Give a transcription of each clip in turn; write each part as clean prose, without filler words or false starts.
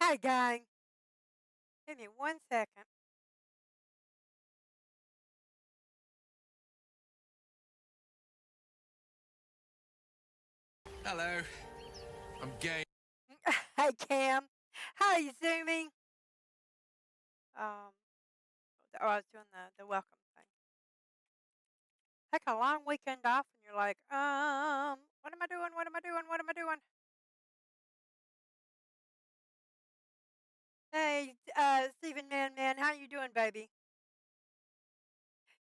Hi, gang. Give me 1 second. Hello, I'm gay. Hey, Cam. How are you zooming? Um, I was doing the welcome thing. Take a long weekend off, and you're like, what am I doing? What am I doing? What am I doing? Hey, Stephen, man, how you doing, baby?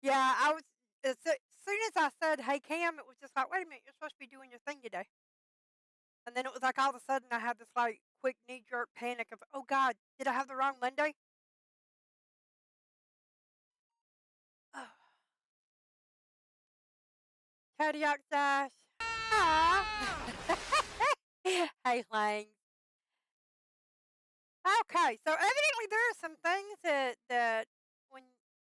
Yeah, I was. As soon as I said, "Hey, Cam," it was just like, wait a minute, you're supposed to be doing your thing today. And then it was like all of a sudden I had this like quick knee jerk panic of, oh God, did I have the wrong Monday? Oh, cardiac dash. Ah. Hey, Lang. Okay, so evidently there are some things that when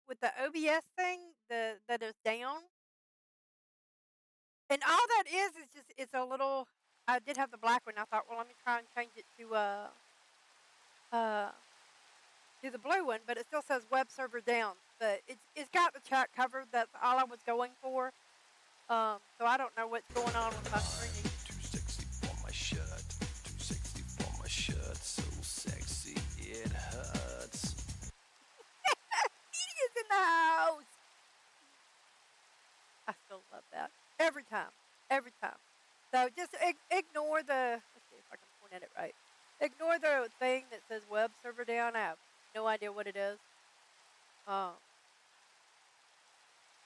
with the OBS thing that is down, and all that is just it's a little. I did have the black one. I thought, well, let me try and change it uh to the blue one, but it still says web server down. But it's got the chat covered. That's all I was going for. So I don't know what's going on with my streaming. Too sexy for my shirt. Too sexy for my shirt. So sexy it hurts. He is in the house. I still love that every time, every time. So just ignore the. Let's see if I can point at it right. Ignore the thing that says web server down. I have no idea what it is. Um,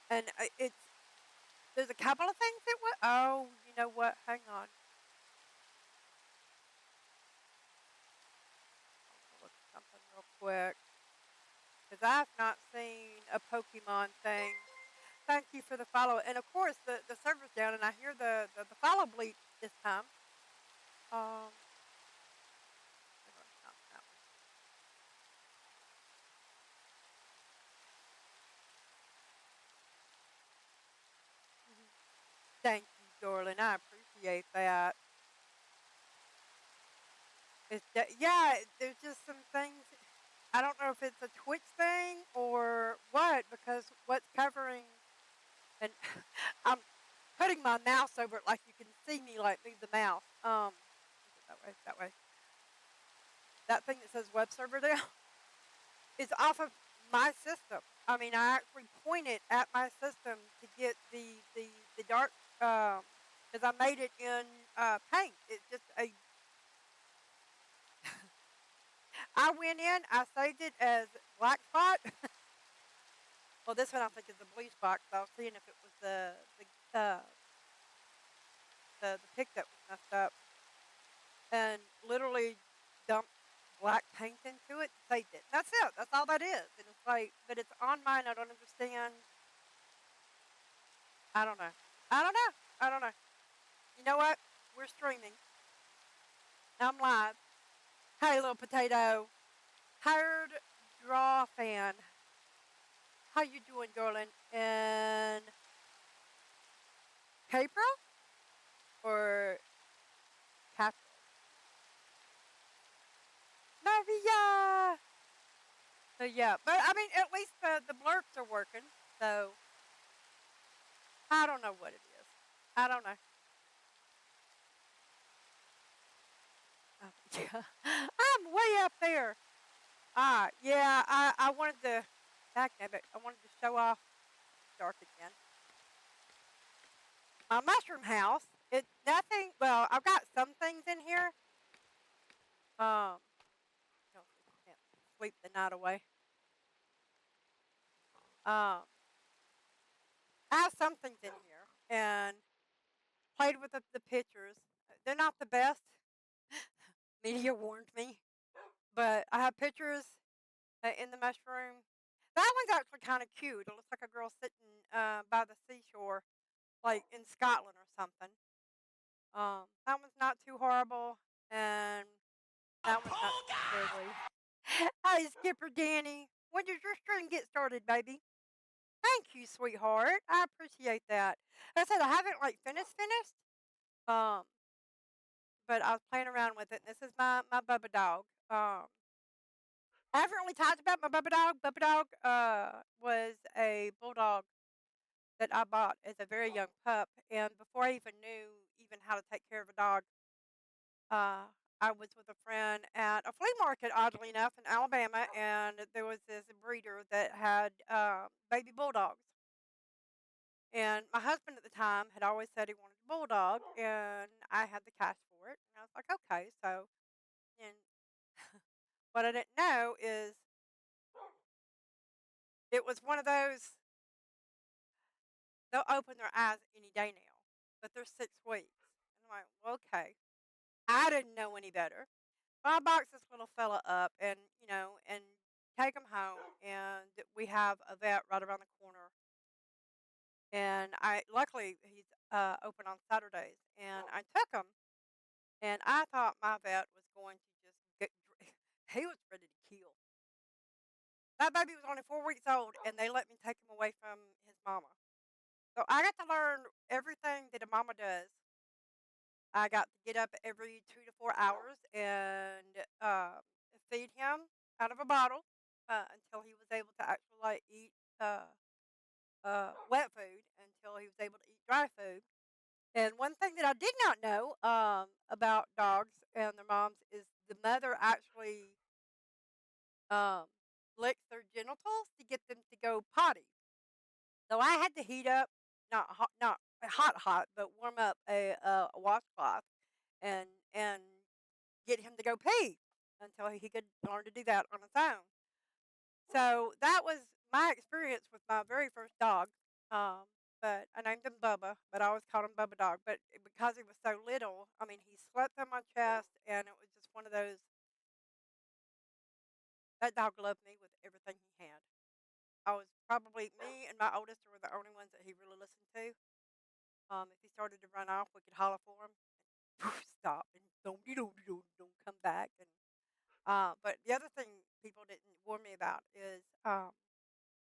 and it's there's a couple of things that what. Oh, you know what? Hang on. I'll look at something real quick because I've not seen a Pokemon thing. Thank you for the follow. And of course, the server's down, and I hear the follow bleep this time. Um, no, it's not that one. Mhm. Thank you, darling. I appreciate that. Yeah, there's just some things. I don't know if it's a Twitch thing or what, because what's covering, and I'm putting my mouse over it like you can see me like move the mouse. That way, that way. That thing that says web server there is off of my system. I mean, I actually pointed at my system to get the dark because I made it in paint. It's just a. I went in, I saved it as black spot. Well, this one I think is the blue spot because I was seeing if it was the pick that was messed up, and literally dumped black paint into it, saved it. That's it. That's all that is. And it's like, but it's on mine. I don't understand. I don't know. I don't know. I don't know. You know what? We're streaming. I'm live. Hey, little potato. Hired draw fan. How you doing, darling? And April or Cap? Maria. So yeah, but I mean, at least the blurps are working. So I don't know what it is. I don't know. Yeah, I'm way up there. Yeah. I wanted to. Back it. I wanted to show off. Dark again. My mushroom house. It's nothing. Well, I've got some things in here. Um, no, can't sleep the night away. Um, I have some things in here and played with the pictures. They're not the best. Media warned me, but I have pictures in the mushroom. That one's actually kind of cute. It looks like a girl sitting by the seashore, like in Scotland or something. That one's not too horrible, and that one's not too terribly. Hey, Skipper Danny, when does your stream get started, baby? Thank you, sweetheart. I appreciate that. Like I said I haven't like finished, um, but I was playing around with it. And this is my Bubba dog. I haven't really talked about my Bubba dog. Bubba dog was a bulldog that I bought as a very young pup, and before I even knew even how to take care of a dog, uh, I was with a friend at a flea market, oddly enough, in Alabama, and there was this breeder that had baby bulldogs. And my husband at the time had always said he wanted a bulldog, and I had the cash for it. And I was like, okay. So, and what I didn't know is it was one of those, they'll open their eyes any day now, but they're 6 weeks. And I'm like, well, okay. I didn't know any better. But I box this little fella up and, and take him home. And we have a vet right around the corner. And luckily, he's open on Saturdays. And I took him, and I thought my vet was going to just get, he was ready to kill. That baby was only 4 weeks old, and they let me take him away from his mama. So I got to learn everything that a mama does. I got to get up every 2 to 4 hours and feed him out of a bottle until he was able to actually like eat wet food, until he was able to eat dry food. And one thing that I did not know about dogs and their moms is the mother actually um, licks their genitals to get them to go potty. So I had to heat up, not hot, but warm up a washcloth and get him to go pee until he could learn to do that on his own. So that was my experience with my very first dog. Um, but I named him Bubba, but I always called him Bubba Dog. But because he was so little, I mean, he slept on my chest, and it was just one of those. That dog loved me with everything he had. I was probably me and my oldest were the only ones that he really listened to. If he started to run off, we could holler for him, and stop, and don't come back. And but the other thing people didn't warn me about is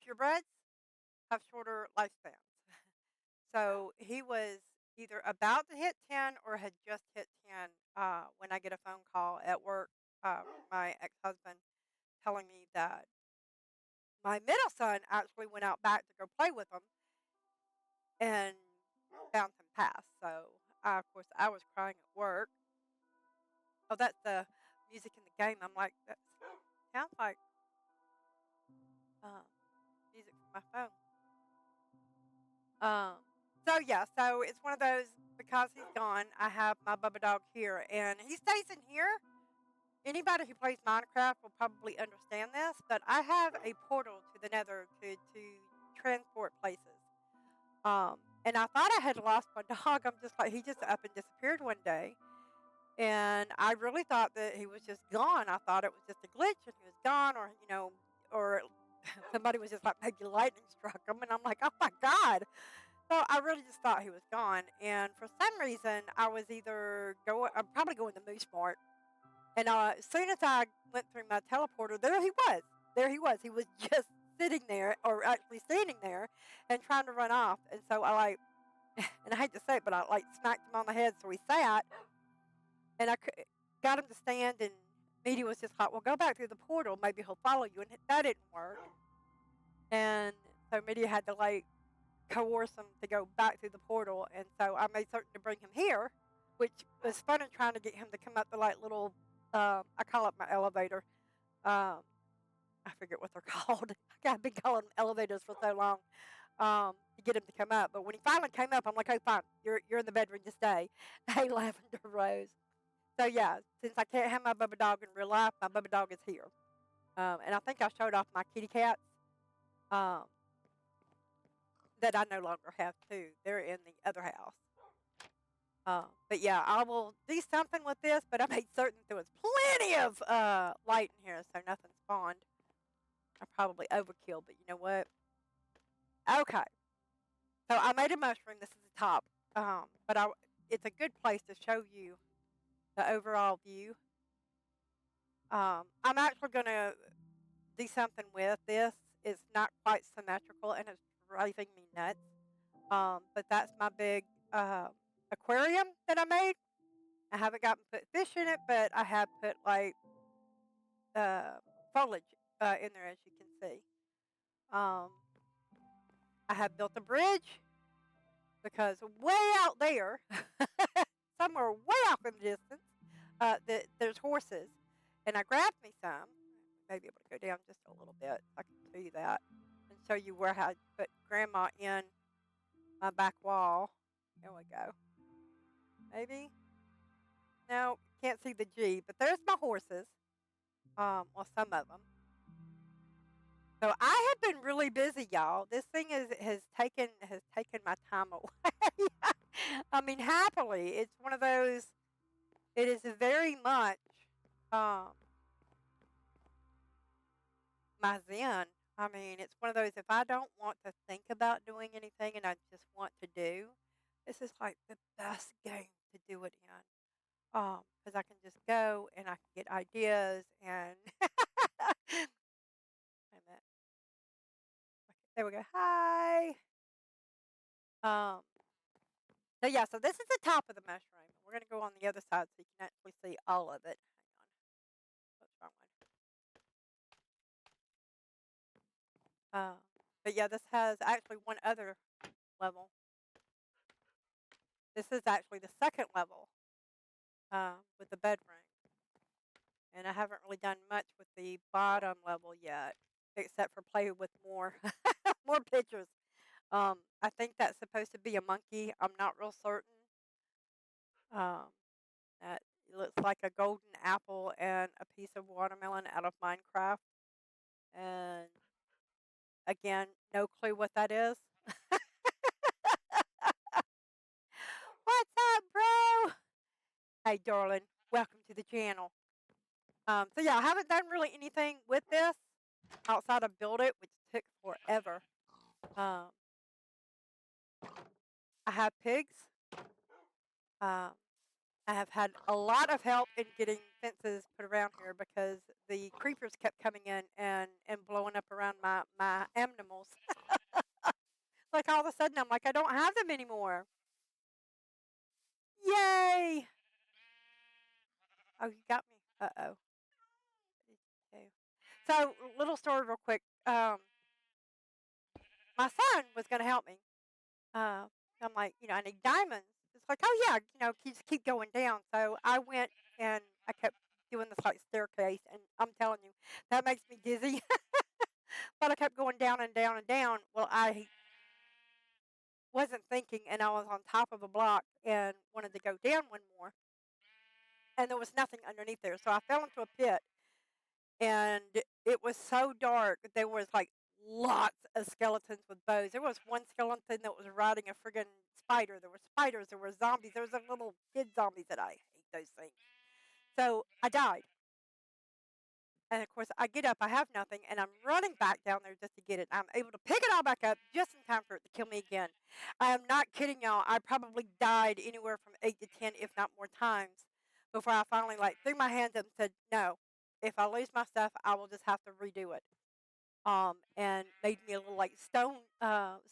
purebreds have shorter lifespans. So he was either about to hit 10 or had just hit 10 when I get a phone call at work from my ex husband telling me that my middle son actually went out back to go play with him and found him passed. So, of course, I was crying at work. Oh, that's the music in the game. I'm like, that sounds like uh, music from my phone. Um, so yeah, so it's one of those, because he's gone. I have my Bubba dog here, and he stays in here. Anybody who plays Minecraft will probably understand this, but I have a portal to the Nether to transport places. And I thought I had lost my dog. I'm just like, he just up and disappeared one day, and I really thought that he was just gone. I thought it was just a glitch and he was gone, or or somebody was just like maybe lightning struck him, and I'm like, oh my god. So I really just thought he was gone, and for some reason, I was either going. I'm probably going to Moose Mart, and as soon as I went through my teleporter, there he was. There he was. He was just sitting there, or actually standing there, and trying to run off. And so I like, and I hate to say it, but I like smacked him on the head, so he sat, and got him to stand, and Media was just like, "Well, go back through the portal. Maybe he'll follow you," and that didn't work. And so Media had to like coerce him to go back through the portal, and so I made certain to bring him here, which was fun in trying to get him to come up the like little, I call it my elevator. Um, I forget what they're called. I've been calling them elevators for so long to get him to come up. But when he finally came up, I'm like, "Oh, fine, you're in the bedroom to stay." Hey, Lavender Rose. So yeah, since I can't have my Bubba dog in real life, my Bubba dog is here. And I think I showed off my kitty cats. Um, that I no longer have too. They're in the other house. But yeah, I will do something with this, but I made certain there was plenty of light in here, so nothing spawned. I probably overkill, but you know what? Okay, so I made a mushroom. This is the top, but it's a good place to show you the overall view. I'm actually going to do something with this. It's not quite symmetrical, and it's driving me nuts. But that's my big aquarium that I made. I haven't gotten put fish in it, but I have put like foliage in there, as you can see. Um, I have built a bridge because way out there, somewhere way off in the distance, there's horses, and I grabbed me some. Maybe able to go down just a little bit. I can show you that and show you where I put Gran'ma in my back wall. There we go. Maybe no, can't see the G, but there's my horses. Well, some of them. So I have been really busy, y'all. This thing has taken my time away. I mean, happily, it's one of those. It is very much um, my zen. I mean, it's one of those. If I don't want to think about doing anything and I just want to do, this is like the best game to do it in. Because I can just go and I can get ideas and. Wait a minute. Okay, there we go. Hi. Um, So yeah, so this is the top of the mushroom. We're gonna go on the other side so you can actually see all of it. Hang on, what's wrong one? But yeah, this has actually one other level. This is actually the second level with the bedroom, and I haven't really done much with the bottom level yet, except for play with more more pictures. I think that's supposed to be a monkey. I'm not real certain. Um, that looks like a golden apple and a piece of watermelon out of Minecraft. And again, no clue what that is. What's up, bro? Hey, darling. Welcome to the channel. So yeah, I haven't done really anything with this outside of build it, which took forever. Um, I have pigs. Um, I have had a lot of help in getting fences put around here because the creepers kept coming in and blowing up around my animals. Like all of a sudden, I'm like, I don't have them anymore. Yay! Oh, you got me. Uh-oh. Okay. So, little story real quick. My son was going to help me. Uh, I'm like, I need diamonds. It's like, oh yeah, just keep going down. So I went and I kept doing this like staircase, and I'm telling you, that makes me dizzy. But I kept going down and down and down. Well, I wasn't thinking, and I was on top of a block and wanted to go down one more, and there was nothing underneath there. So I fell into a pit, and it was so dark. There was like lots of skeletons with bows. There was one skeleton that was riding a friggin' spider. There were spiders. There were zombies. There was a little kid zombies that I hate those things. So I died. And of course, I get up. I have nothing, and I'm running back down there just to get it. I'm able to pick it all back up just in time for it to kill me again. I am not kidding y'all. I probably died anywhere from 8 to 10, if not more times, before I finally like threw my hands up and said, "No, if I lose my stuff, I will just have to redo it." And made me a little like stone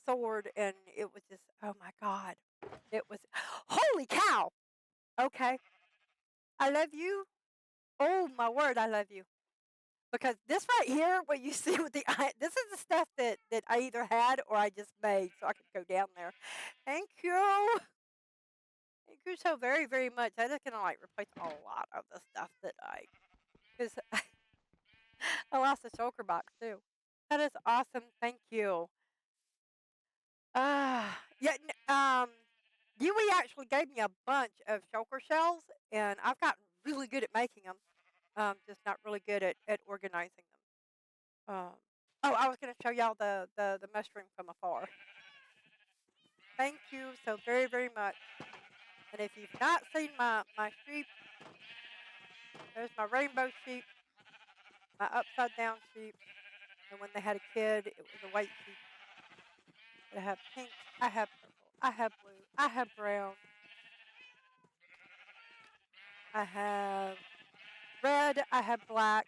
sword, and it was just, oh my god, it was, holy cow. Okay, I love you. Oh my word, I love you. Because this right here, what you see with the eye, this is the stuff that I either had or I just made, so I could go down there. Thank you. Thank you so very, very much. That is gonna like replace a lot of the stuff that because I lost the shulker box too. That is awesome. Thank you. Yeah. Yui actually gave me a bunch of shulker shells, and I've gotten really good at making them. Just not really good at organizing them. Oh, I was going to show y'all the mushroom from afar. Thank you so very, very much. And if you've not seen my sheep, there's my rainbow sheep, my upside down sheep. And when they had a kid, it was a white sheep. I have pink, I have purple, I have blue, I have brown, I have red, I have black.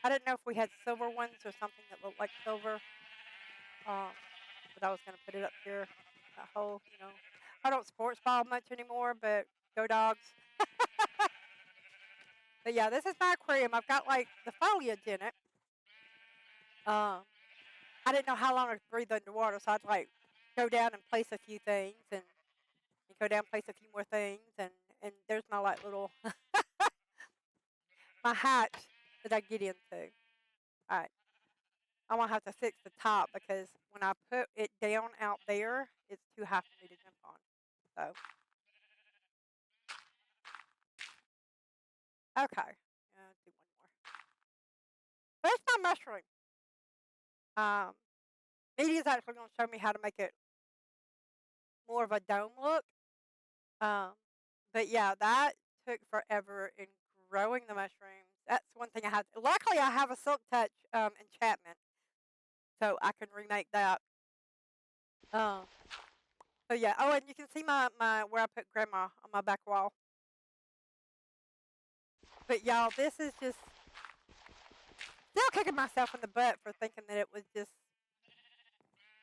I didn't know if we had silver ones or something that looked like silver. But I was going to put it up here. That whole, I don't sports ball much anymore, but Go dogs. But yeah, this is my aquarium. I've got like the foliage in it. I didn't know how long I could breathe underwater, so I'd like go down and place a few things, and go down, place a few more things, and there's my like little my hatch that I get into. All right, I'm gonna have to fix the top because when I put it down out there, it's too high for me to jump on. So okay, do one more. There's my mushroom. Um, Media's actually gonna show me how to make it more of a dome look. Um, but yeah, that took forever in growing the mushrooms. That's one thing I had. Luckily, I have a silk touch enchantment, so I can remake that. Um, so yeah. Oh, and you can see my where I put Gran'ma on my back wall. But y'all, this is just still kicking myself in the butt for thinking that it was just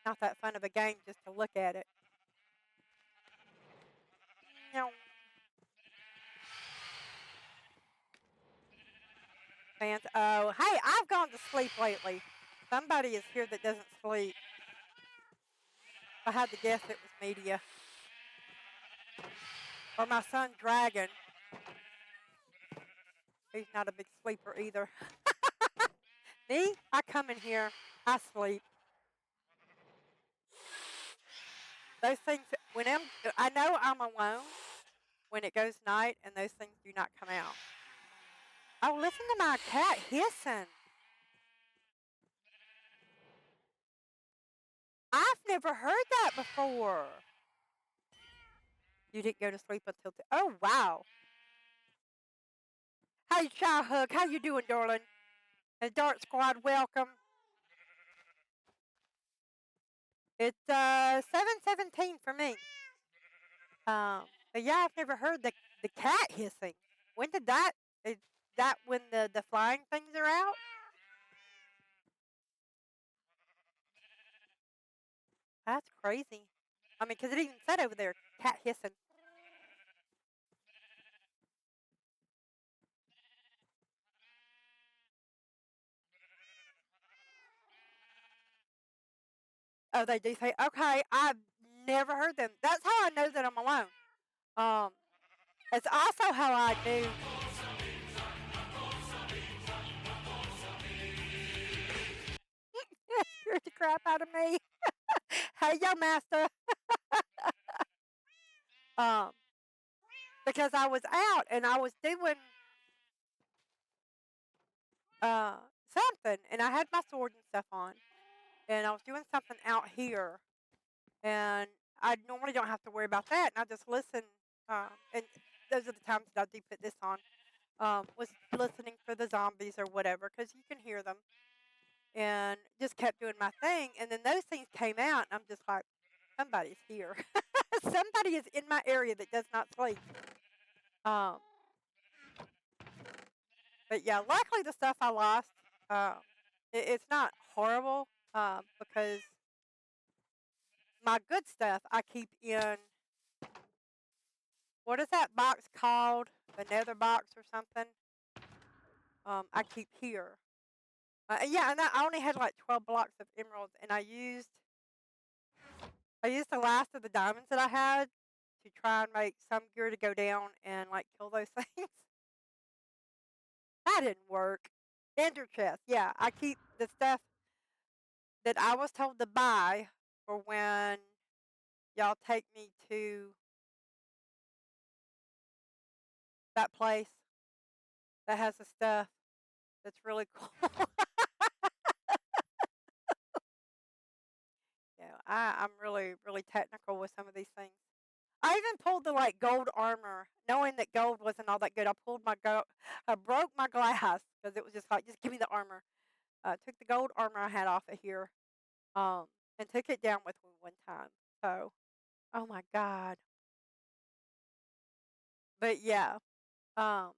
not that fun of a game just to look at it. No. Fans. Oh, hey, I've gone to sleep lately. Somebody is here that doesn't sleep. If I had to guess, it was Media. Or my son Dragon. He's not a big sleeper either. Me, I come in here, I sleep. Those things, I know I'm alone when it goes night, and those things do not come out. Oh, listen to my cat hissing. I've never heard that before. You didn't go to sleep until oh wow. Hey, Shy Hug, how you doing, darling? And Dart Squad, welcome. It's 7:17 for me. But yeah, I've never heard the cat hissing. When did that? Is that when the flying things are out? That's crazy. I mean, because it even said over there, cat hissing. Oh, they do say, okay, I've never heard them. That's how I know that I'm alone. Um, it's also how I knew. Scared the crap out of me. Hey, yo, master. Um, because I was out and I was doing uh something, and I had my sword and stuff on, and I was doing something out here, and I normally don't have to worry about that, and I just listen. And those are the times that I do put this on. Was listening for the zombies or whatever, because you can hear them, and just kept doing my thing, and then those things came out, and I'm just like, somebody's here. Somebody is in my area that does not sleep. Um, but yeah, luckily the stuff I lost, uh, it's not horrible because my good stuff I keep in, what is that box called? The nether box or something? I keep here. Yeah, and I only had like 12 blocks of emeralds, and I used the last of the diamonds that I had to try and make some gear to go down and like kill those things. That didn't work. Ender chest. Yeah, I keep the stuff that I was told to buy for when y'all take me to that place that has the stuff that's really cool. Yeah, I'm really, really technical with some of these things. I even pulled the like gold armor, knowing that gold wasn't all that good. I pulled my gold, I broke my glass because it was just like, just give me the armor. Took the gold armor I had off of here, um, and took it down with me one time. So, oh my god. But yeah, um,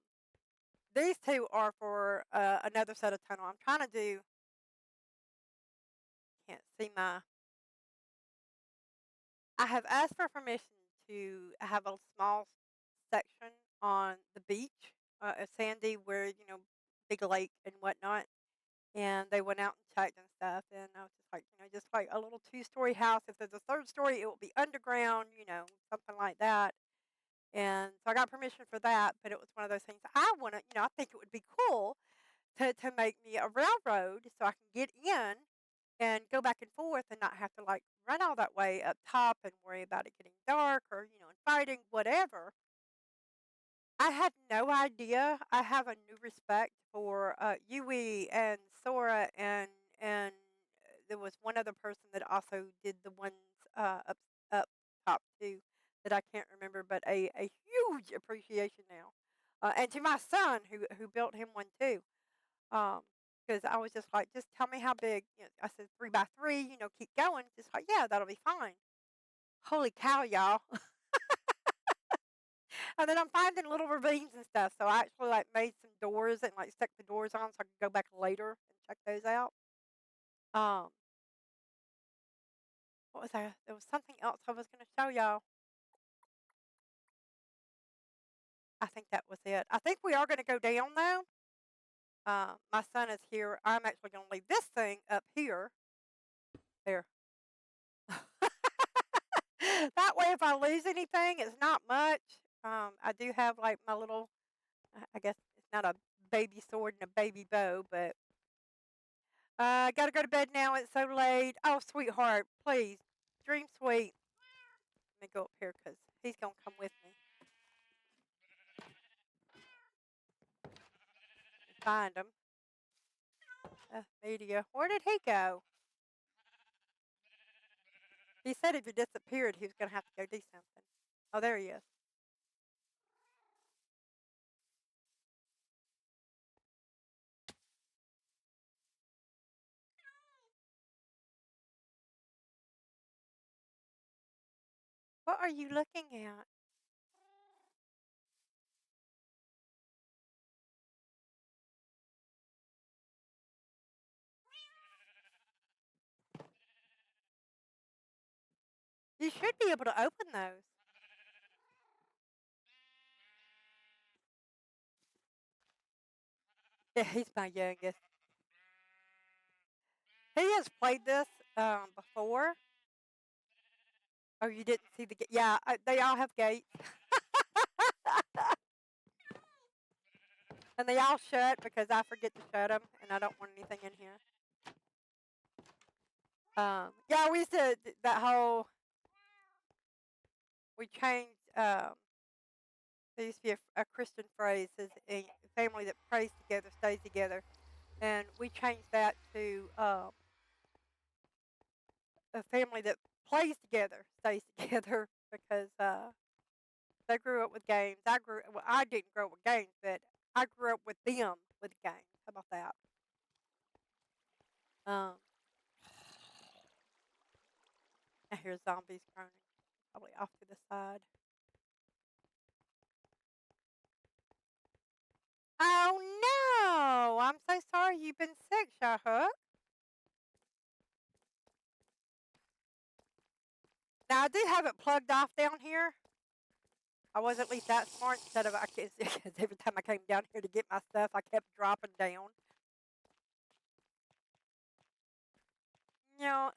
these two are for another set of tunnel. I'm trying to do. Can't see my. I have asked for permission to have a small section on the beach, Sandy, where big lake and whatnot. And they went out and checked and stuff. And I was just like, just like a little 2-story house. If there's a third story, it will be underground, something like that. And so I got permission for that. But it was one of those things I want to, I think it would be cool to make me a railroad so I can get in and go back and forth and not have to like run all that way up top and worry about it getting dark or, and fighting, whatever. I had no idea. I have a new respect for Yui and Sora, and there was one other person that also did the ones up top too that I can't remember, but a huge appreciation now, and to my son who built him one too. Because I was just like, just tell me how big. I said 3 by 3. Keep going. Just like, yeah, that'll be fine. Holy cow, y'all! And then I'm finding little ravines and stuff. So I actually like made some doors and like stuck the doors on so I could go back later and check those out. Um, what was that? There was something else I was going to show y'all. I think that was it. I think we are going to go down though. My son is here. I'm actually going to leave this thing up here. There. That way, if I lose anything, it's not much. I do have like my little, I guess it's not a baby sword and a baby bow, but I gotta go to bed now. It's so late. Oh, sweetheart, please, dream sweet. Let me go up here because he's gonna come with me. Find him. Media. Where did he go? He said if he disappeared, he was gonna have to go do something. Oh, there he is. What are you looking at? You should be able to open those. Yeah, he's my youngest. He has played this before. Oh, you didn't see the gate? Yeah, they all have gates. And they all shut because I forget to shut them, and I don't want anything in here. Yeah, we used to that whole. We changed. There used to be a Christian phrase: "Is a family that prays together stays together," and we changed that to a family that plays together stays together because they grew up with games. Well, I didn't grow up with games, but I grew up with them with games. How about that? Um, I hear zombies groaning, probably off to the side. Oh no! I'm so sorry you've been sick, Shahuk. Now I do have it plugged off down here. I was at least that smart instead of I can't see because every time I came down here to get my stuff, I kept dropping down.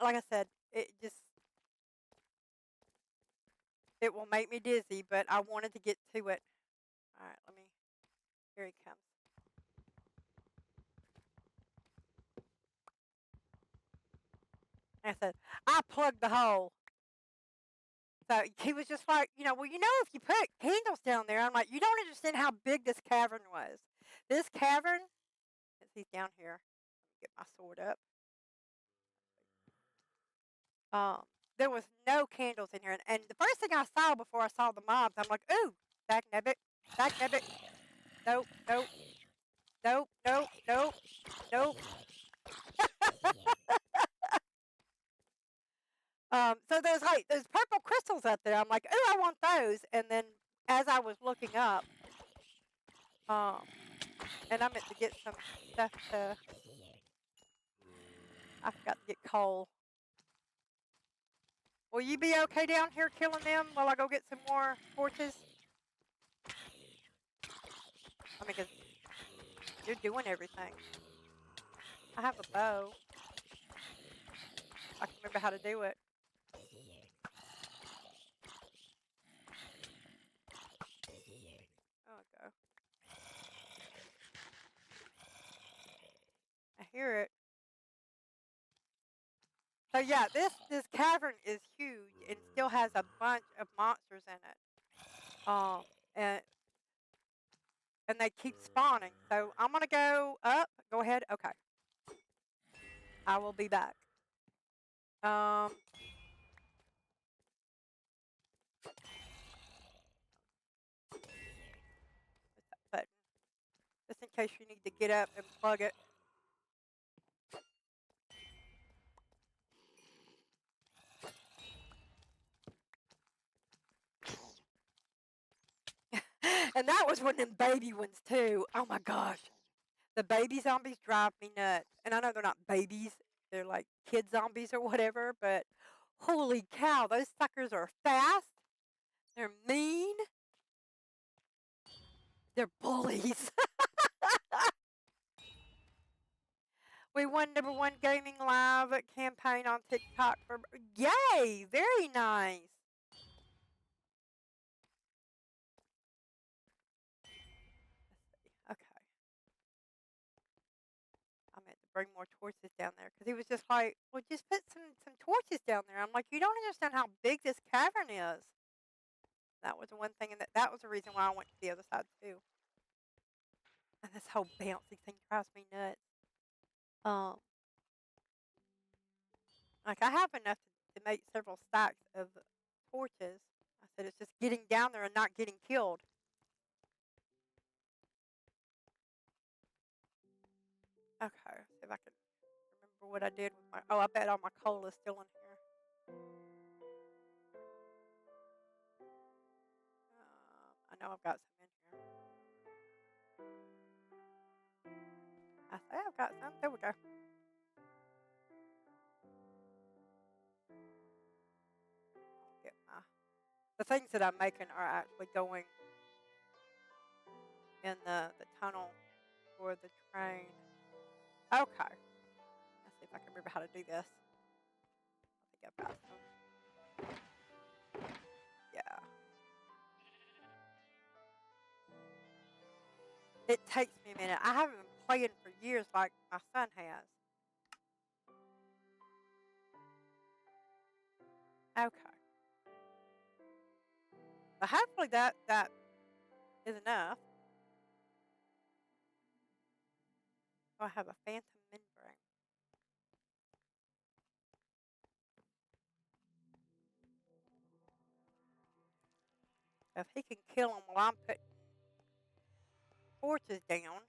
Like I said, it will make me dizzy, but I wanted to get to it. All right, here he comes. I said, I plugged the hole. So he was just like, well, if you put candles down there, I'm like, you don't understand how big this cavern was. This cavern, he's down here. Let me get my sword up. There was no candles in here. And the first thing I saw before I saw the mobs, I'm like, ooh, back nabbit, back nabbit. Nope, nope, nope, nope, nope, nope. So there's purple crystals up there. I'm like, ooh, I want those. And then as I was looking up, and I meant to get some stuff I forgot to get coal. Will you be okay down here killing them while I go get some more torches? I mean, because you're doing everything. I have a bow. I can remember how to do it. Oh, go. I hear it. So yeah, this cavern is huge and still has a bunch of monsters in it. And they keep spawning. So I'm gonna go up. Go ahead. Okay, I will be back. Um, but just in case you need to get up and plug it. And that was one of them baby ones too. Oh my gosh, the baby zombies drive me nuts. And I know they're not babies; they're like kid zombies or whatever. But holy cow, those suckers are fast. They're mean. They're bullies. We won #1 gaming live campaign on TikTok for yay! Very nice. Let's see. Okay, I meant to bring more torches down there because he was just like, "Well, just put some torches down there." I'm like, "You don't understand how big this cavern is." That was the one thing, and that was the reason why I went to the other side too. And this whole bouncy thing drives me nuts. Um, like I have enough to make several stacks of torches. I said it's just getting down there and not getting killed. Okay, see if I can remember what I did with my. Oh, I bet all my coal is still in here. I know I've got some in here. I say I've got some. There we go. Get my. The things that I'm making are actually going in the tunnel for the train. Okay. Let's see if I can remember how to do this. I think I've got some. Yeah. It takes me a minute. I haven't been playing for years like my son has. Okay. But hopefully that is enough. Oh, I have a phantom membrane. If he can kill them while I'm putting torches down.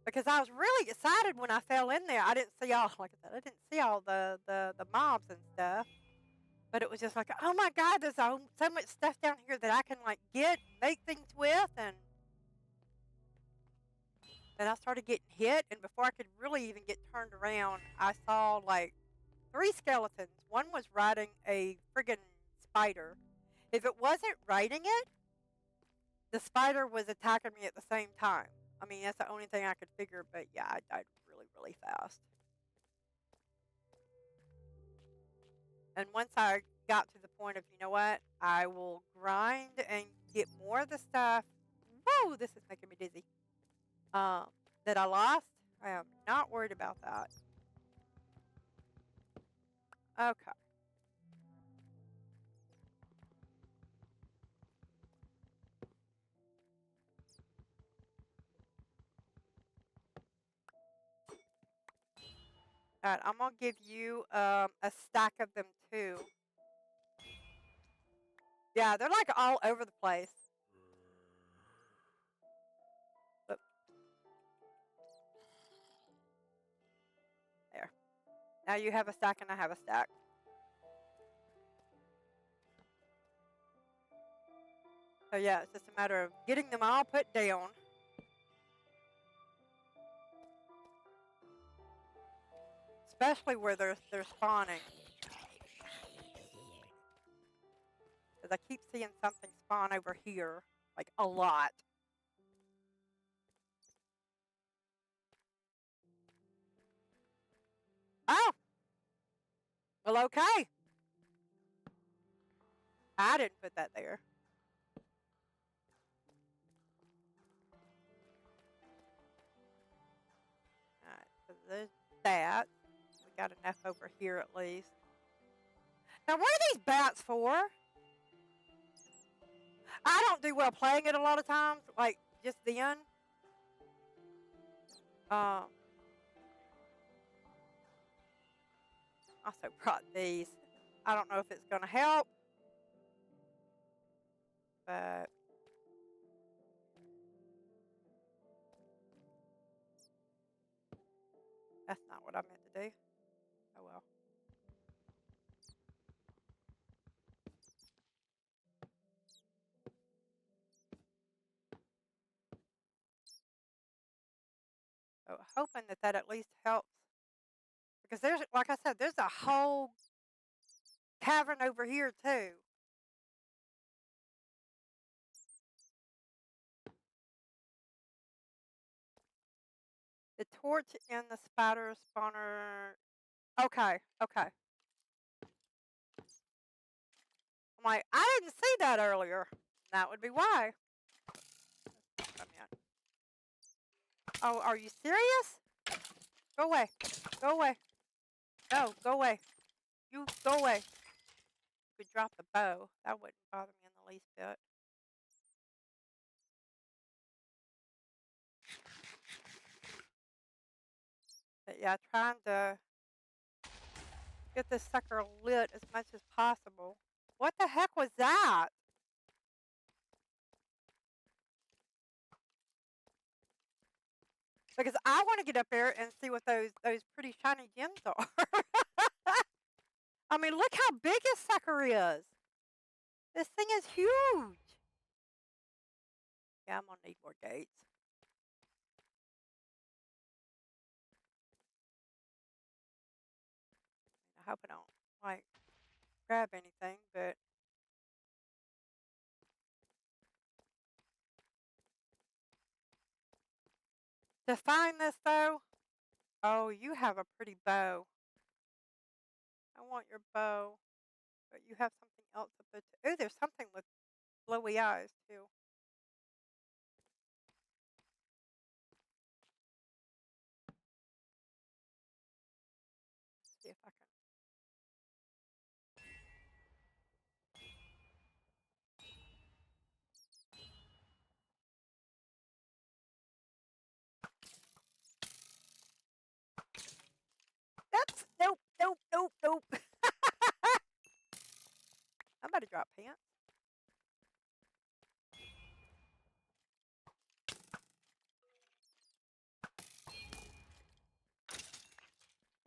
Because I was really excited when I fell in there. I didn't see all, like I said, I didn't see all the mobs and stuff. But it was just like, oh my God, there's so much stuff down here that I can like get, make things with. And then I started getting hit. And before I could really even get turned around, I saw like 3 skeletons. One was riding a friggin' spider. If it wasn't riding it, the spider was attacking me at the same time. I mean, that's the only thing I could figure. But yeah, I died really, really fast. And once I got to the point of, you know what, I will grind and get more of the stuff. Whoa, this is making me dizzy. Um, that I lost. I am not worried about that. Okay. All right, I'm gonna give you a stack of them too. Yeah, they're like all over the place. But there. Now you have a stack and I have a stack. So yeah, it's just a matter of getting them all put down. Especially where they're spawning. Because I keep seeing something spawn over here. Like, a lot. Oh! Well, okay. I didn't put that there. Alright, so there's that. We got enough over here at least. Now, what are these bats for? I don't do well playing it a lot of times. Like, just then. Also brought these. I don't know if it's going to help. But that's not what I meant to do. Oh well. So hoping that that at least helps. Because there's, like I said, there's a whole cavern over here too. The torch in the spider spawner. Okay, okay. I'm like, I didn't see that earlier. That would be why. Come in. Oh, are you serious? Go away. Go away. No, go away. You go away. You could drop the bow. That wouldn't bother me in the least bit. But yeah, trying to get this sucker lit as much as possible. What the heck was that? Because I want to get up there and see what those pretty shiny gems are. I mean, look how big this sucker is. This thing is huge. Yeah, I'm gonna need more gates. I hope I don't like grab anything, but to find this though, oh, you have a pretty bow. I want your bow, but you have something else up there too. Oh, there's something with glowy eyes too. Let's see if I can. That's nope, nope, nope, nope. I'm about to drop pants.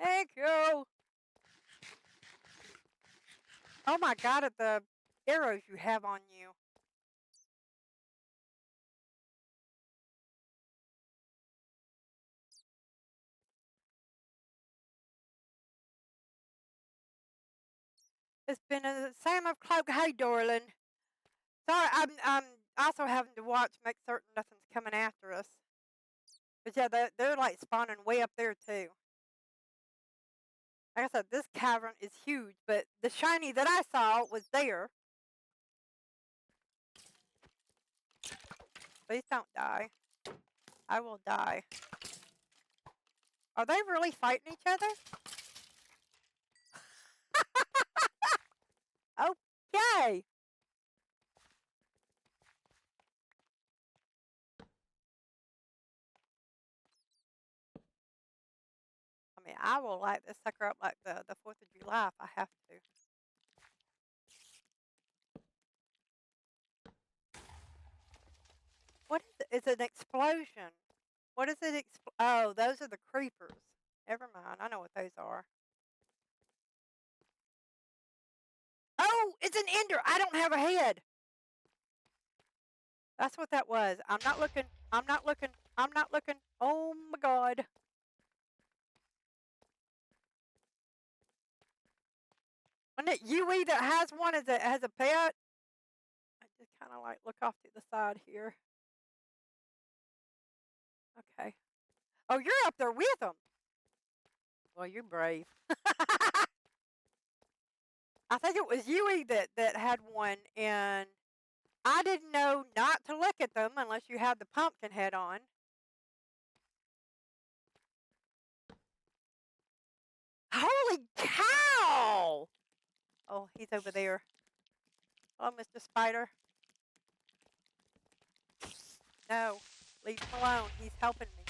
Thank you. Oh my god, at the arrows you have on you. It's been a Sam of Cloak. Hey, darling. Sorry, I'm also having to watch, make certain nothing's coming after us. But yeah, they're like spawning way up there too. Like I said, this cavern is huge, but the shiny that I saw was there. Please don't die. I will die. Are they really fighting each other? Okay. I mean, I will light this sucker up like the 4th of July if I have to. What is it? It's an explosion. What is it? Oh, those are the creepers. Never mind. I know what those are. Oh, it's an ender. I don't have a head. That's what that was. I'm not looking. I'm not looking. I'm not looking. Oh my god. Isn't it Yui that has one as a pet? kind of like look off to the side here. Okay. Oh, you're up there with them. Well, you're brave. I think it was Yui that had one, and I didn't know not to look at them unless you had the pumpkin head on. Holy cow! Oh, he's over there. Hello, Mr. Spider. No, leave him alone. He's helping me.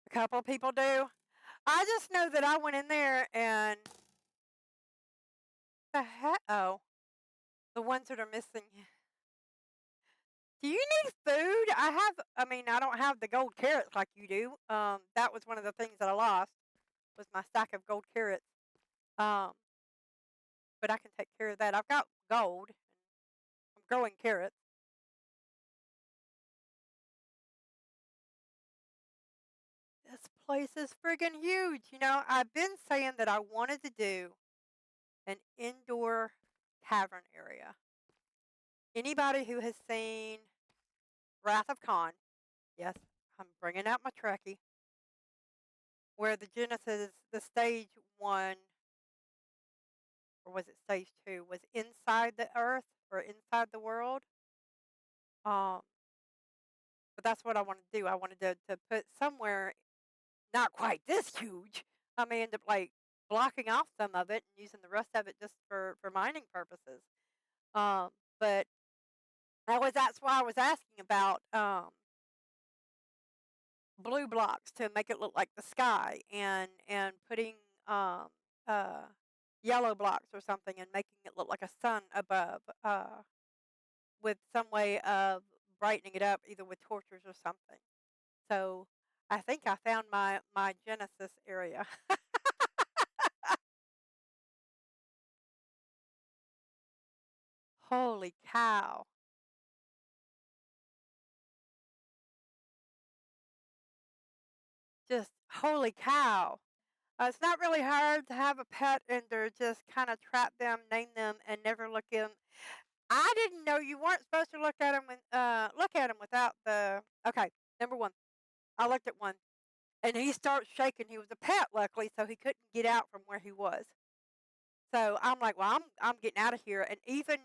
A couple of people do. I just know that I went in there and the heck? Oh, the ones that are missing. Do you need food? I don't have the gold carrots like you do. That was one of the things that I lost was my stack of gold carrots. Um, but I can take care of that. I've got gold. I'm growing carrots. This place is friggin' huge. You know, I've been saying that I wanted to do an indoor cavern area. Anybody who has seen Wrath of Khan, yes, I'm bringing out my Trekkie, where the Genesis, the stage one, or was it stage two, was inside the earth or inside the world. Um, but that's what I wanted to do. I wanted to put somewhere not quite this huge. I may end up like blocking off some of it and using the rest of it just for mining purposes. Um, but that's why I was asking about blue blocks to make it look like the sky, and putting um, uh, yellow blocks or something and making it look like a sun above, with some way of brightening it up either with torches or something. So I think I found my Genesis area. Holy cow. Just holy cow. It's not really hard to have a pet and to just kind of trap them, name them, and never look in. I didn't know you weren't supposed to look at them without the. Okay, number one, I looked at one, and he starts shaking. He was a pet, luckily, so he couldn't get out from where he was. So I'm like, well, I'm getting out of here. And even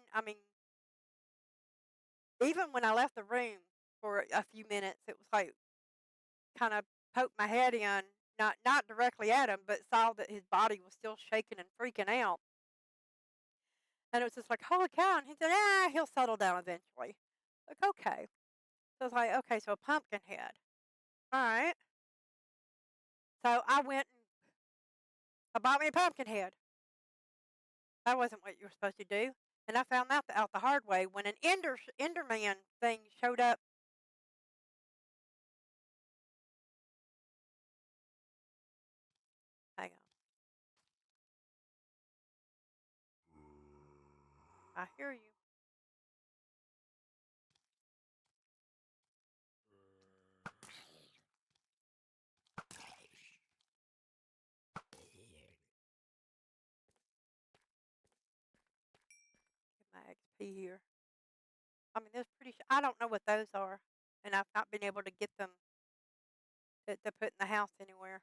when I left the room for a few minutes, it was like kind of poked my head in, not directly at him, but saw that his body was still shaking and freaking out. And it was just like, holy cow. And he said, he'll settle down eventually. Like, okay. So I was like, okay, so a pumpkin head. All right. So I went and I bought me a pumpkin head. That wasn't what you were supposed to do. And I found that out the hard way when an Enderman thing showed up. Hang on. I hear you. Get my XP here. There's I don't know what those are. And I've not been able to get them to put in the house anywhere.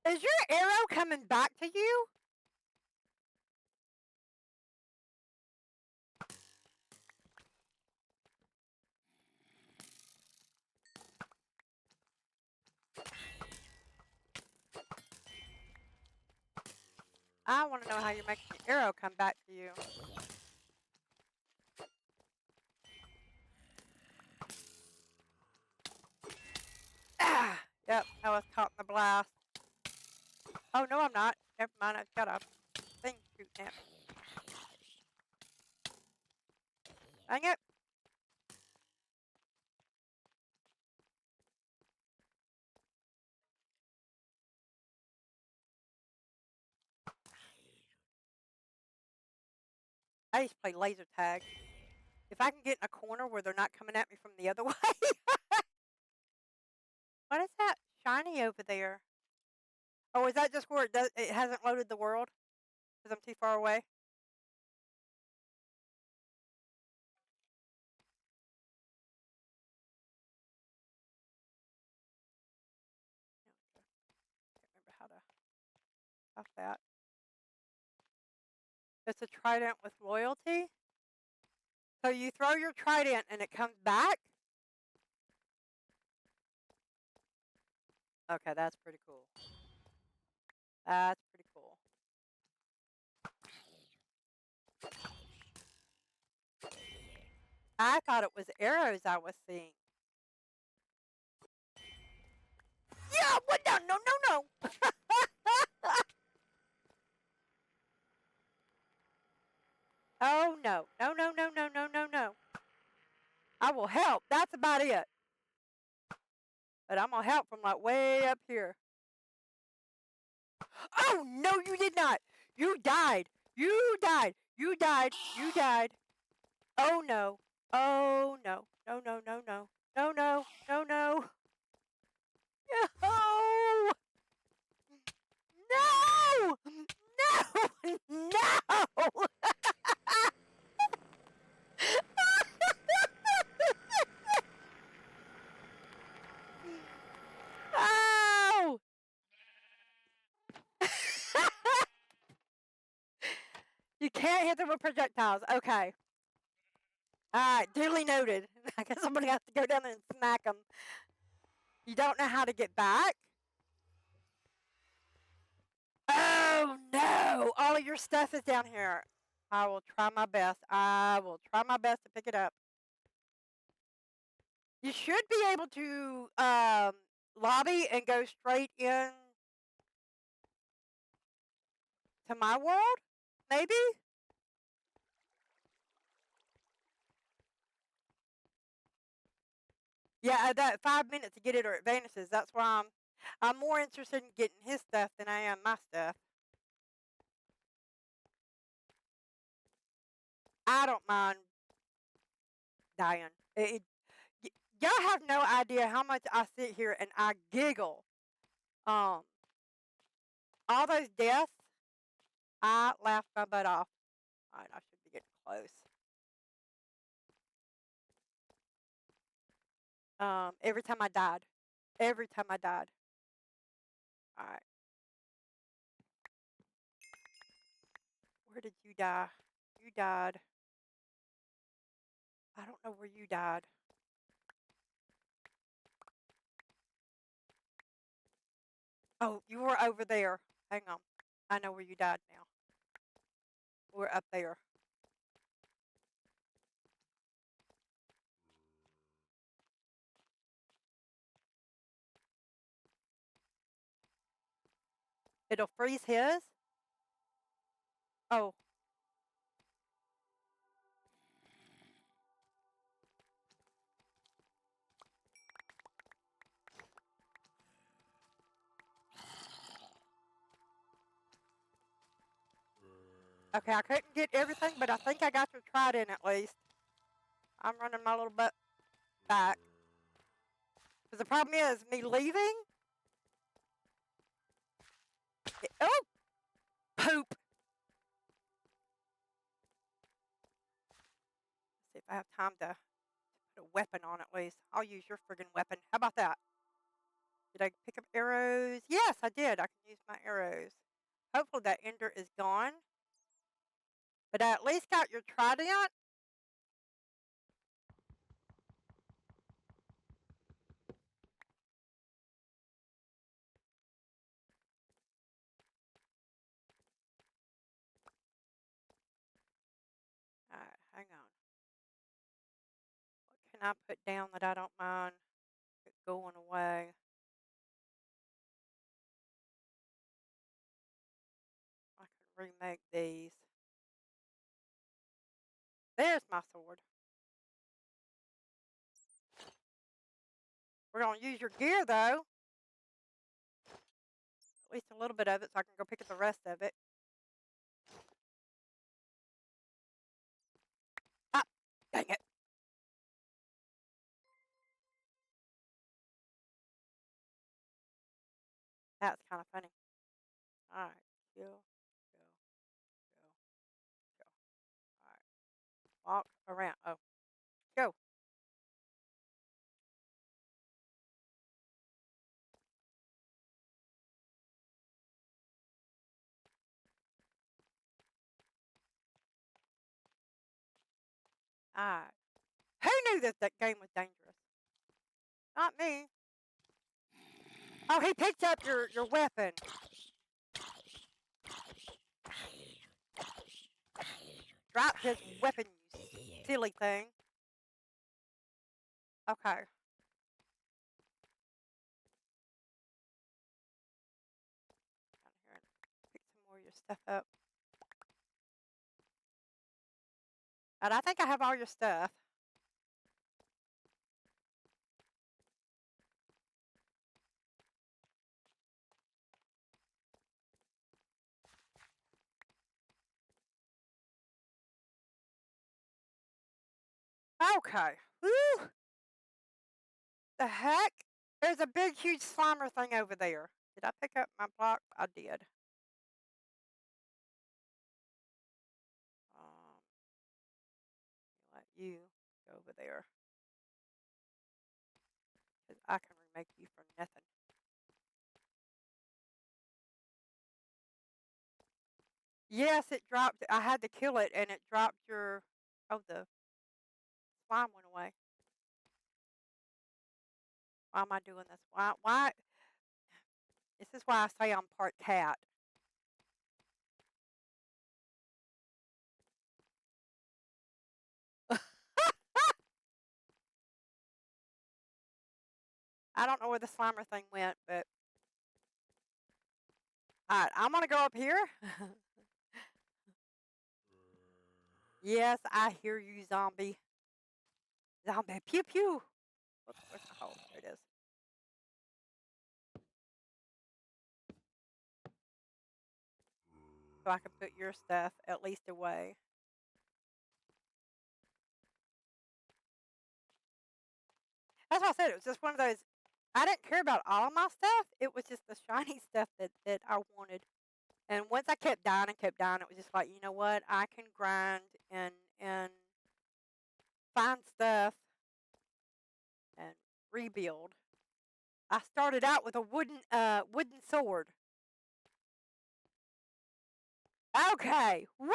Is your arrow coming back to you? I want to know how you're making your arrow come back to you. Ah! Yep, I was caught in the blast. Oh, no, I'm not. Never mind, I've got a thing shooting at me. Dang it. I used to play laser tag. If I can get in a corner where they're not coming at me from the other way. What is that shiny over there? Oh, is that just where it hasn't loaded the world? Because I'm too far away? Can't remember how to stop that. It's a trident with loyalty. So you throw your trident and it comes back? Okay, that's pretty cool. That's pretty cool. I thought it was arrows I was seeing. Yeah, what? No, no, no, no. Oh, no. No, no, no, no, no, no, no. I will help. That's about it. But I'm going to help from like way up here. Oh, no, you did not. You died. You died. You died. You died. Oh, no. Oh, no. No, no, no, no. No, no. No, no. No. No. No. No. Oh. You can't hit them with projectiles. Okay. All right. Duly noted. I guess I'm going to have to go down there and smack them. You don't know how to get back? Oh, no. All of your stuff is down here. I will try my best. I will try my best to pick it up. You should be able to lobby and go straight in to my world, maybe? Yeah, that 5 minutes to get it or it vanishes. That's why I'm more interested in getting his stuff than I am my stuff. I don't mind dying. Y'all have no idea how much I sit here and I giggle. Um, all those deaths, I laughed my butt off. All right, I should be getting close. Every time I died. Every time I died. All right. Where did you die? You died. I don't know where you died. Oh, you were over there. Hang on. I know where you died now. We're up there. It'll freeze his? Oh. Okay, I couldn't get everything, but I think I got your trident at least. I'm running my little butt back. Because the problem is, me leaving... Oh! Poop! Let's see if I have time to put a weapon on at least. I'll use your friggin' weapon. How about that? Did I pick up arrows? Yes, I did. I can use my arrows. Hopefully that ender is gone. But I at least got your trident. Alright, hang on. What can I put down that I don't mind it going away? remake these. There's my sword. We're gonna use your gear though. At least a little bit of it so I can go pick up the rest of it. Ah, dang it. That's kind of funny. All right, go, go, go, go. All right, walk around. Oh, go. All right. Who knew that that game was dangerous? Not me. Oh, he picked up your weapon. Drop his weapon, you silly thing. Okay. Down here and pick some more of your stuff up. And I think I have all your stuff. Okay. Woo! The heck? There's a big, huge slimer thing over there. Did I pick up my block? I did. Let you go over there. 'Cause I can remake you for nothing. Yes, it dropped. I had to kill it, and it dropped your. Oh, the slime went away. Why am I doing this? Why? Why? This is why I say I'm part cat. I don't know where the slimer thing went, but all right, I'm gonna go up here. Yes, I hear you, zombie. Zombie, pew pew. Where's the hole? There it is. So I can put your stuff at least away. That's what I said. It was just one of those. I didn't care about all of my stuff. It was just the shiny stuff that I wanted. And once I kept dying, it was just like, you know what? I can grind and find stuff and rebuild. I started out with a wooden sword. Okay. Woo!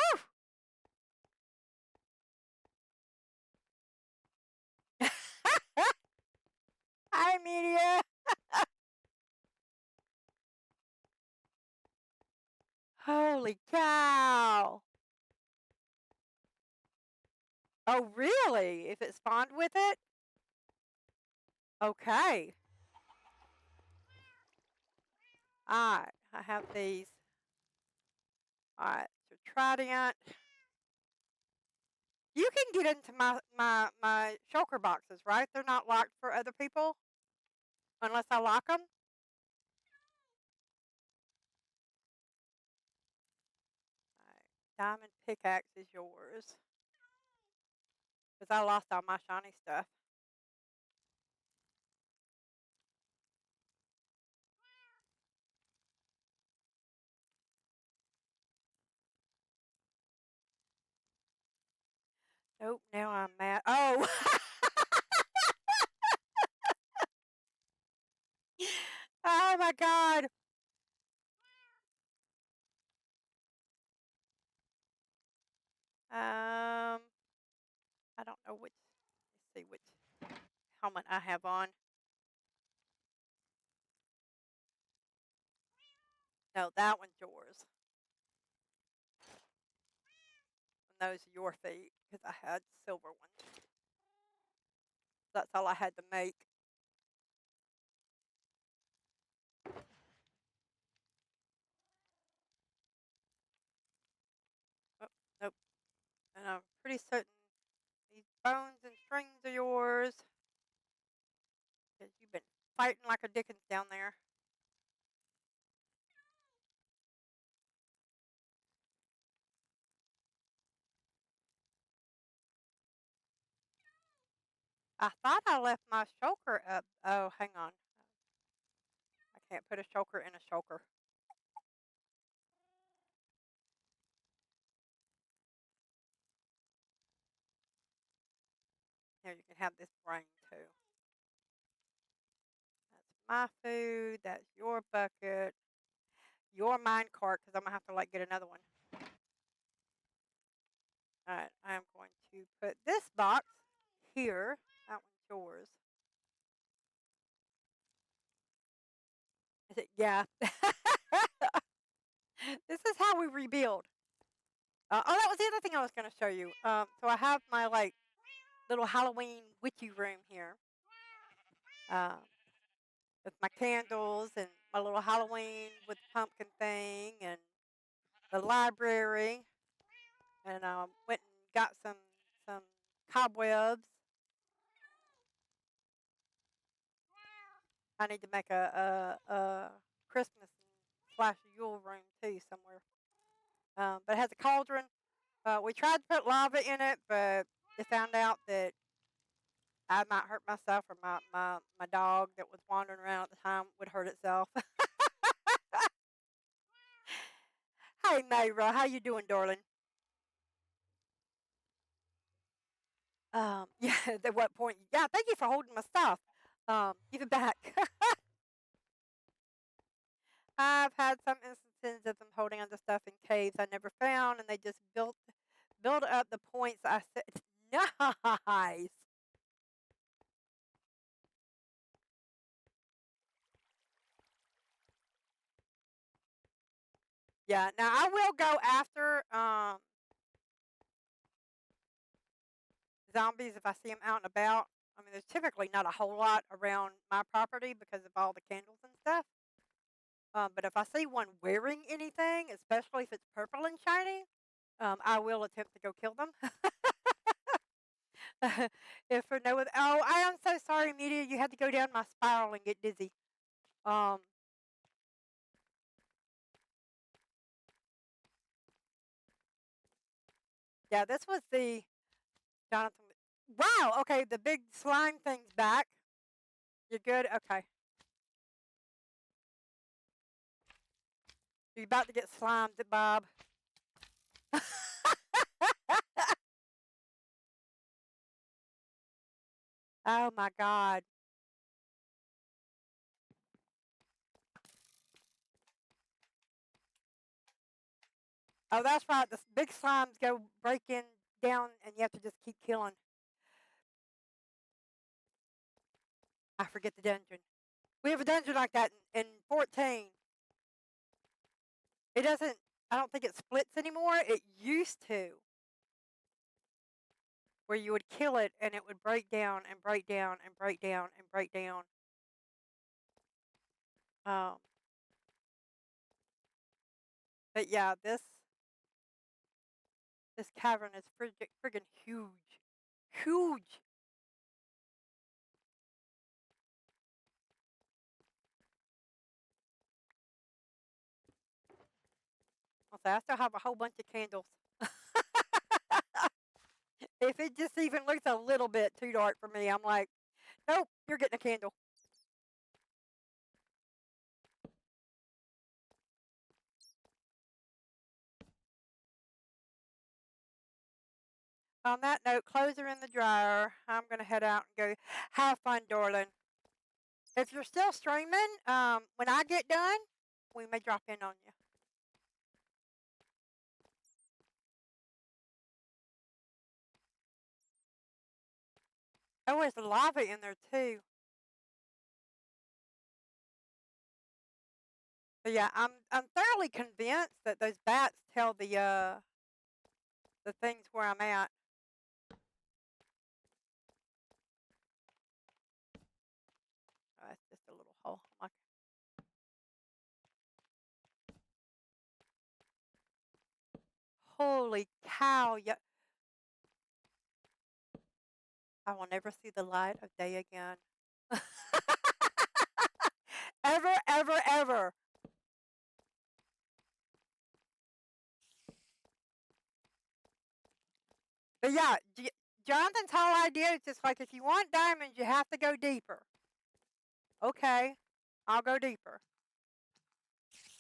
Hi, media. Holy cow. Oh, really? If it spawned with it? Okay. Alright. I have these. Alright. So Trident. You can get into my shulker boxes, right? They're not locked for other people unless I lock them. Alright. Diamond pickaxe is yours. Because I lost all my shiny stuff. Nope, now I'm mad. Oh! Oh my god! I don't know which. Let's see which helmet I have on. No, that one's yours. And those are your feet because I had silver ones. That's all I had to make. these bones and strings are yours. Because you've been fighting like a dickens down there. I thought I left my shulker up. Oh, hang on. I can't put a shulker in a shulker. Here, you can have this brain too. That's my food. That's your bucket. Your mine cart, because I'm going to have to like get another one. All right, I'm going to put this box here. That one's yours. Is it? Yeah. This is how we rebuild. Oh, that was the other thing I was going to show you. So I have my like little Halloween witchy room here, uh, with my candles and my little Halloween with pumpkin thing and the library. And went and got some cobwebs. I need to make a Christmas slash Yule room too somewhere. But it has a cauldron. We tried to put lava in it, but they found out that I might hurt myself or my dog that was wandering around at the time would hurt itself. Hey, Mayra, how you doing, darling? Yeah, at what point? Yeah, thank you for holding my stuff. Give it back. I've had some instances of them holding onto stuff in caves I never found, and they just build up the points. I said, nice. Yeah. Now I will go after zombies if I see them out and about. I mean, there's typically not a whole lot around my property because of all the candles and stuff. But if I see one wearing anything, especially if it's purple and shiny, I will attempt to go kill them. If for no other, oh, I am so sorry, Media. You had to go down my spiral and get dizzy. Um, yeah, this was the Jonathan. Wow. Okay, the big slime thing's back. You're good. Okay. You're about to get slimed, Bob. Oh my God. Oh, that's right. The big slimes go breaking down, and you have to just keep killing. I forget the dungeon. We have a dungeon like that in 14. It doesn't. I don't think it splits anymore. It used to, where you would kill it and it would break down and break down and break down and break down. Um, but yeah, this cavern is friggin' huge, huge. I'll say I still have a whole bunch of candles. If it just even looks a little bit too dark for me, I'm like, nope, you're getting a candle. On that note, clothes are in the dryer. I'm gonna head out and go have fun, darling. If you're still streaming, when I get done, we may drop in on you. Oh, there's lava in there too. But yeah, I'm thoroughly convinced that those bats tell the things where I'm at. Oh, that's just a little hole. Like, holy cow! Yeah, I will never see the light of day again. Ever, ever, ever. But yeah, Jonathan's whole idea is just like if you want diamonds, you have to go deeper. Okay, I'll go deeper.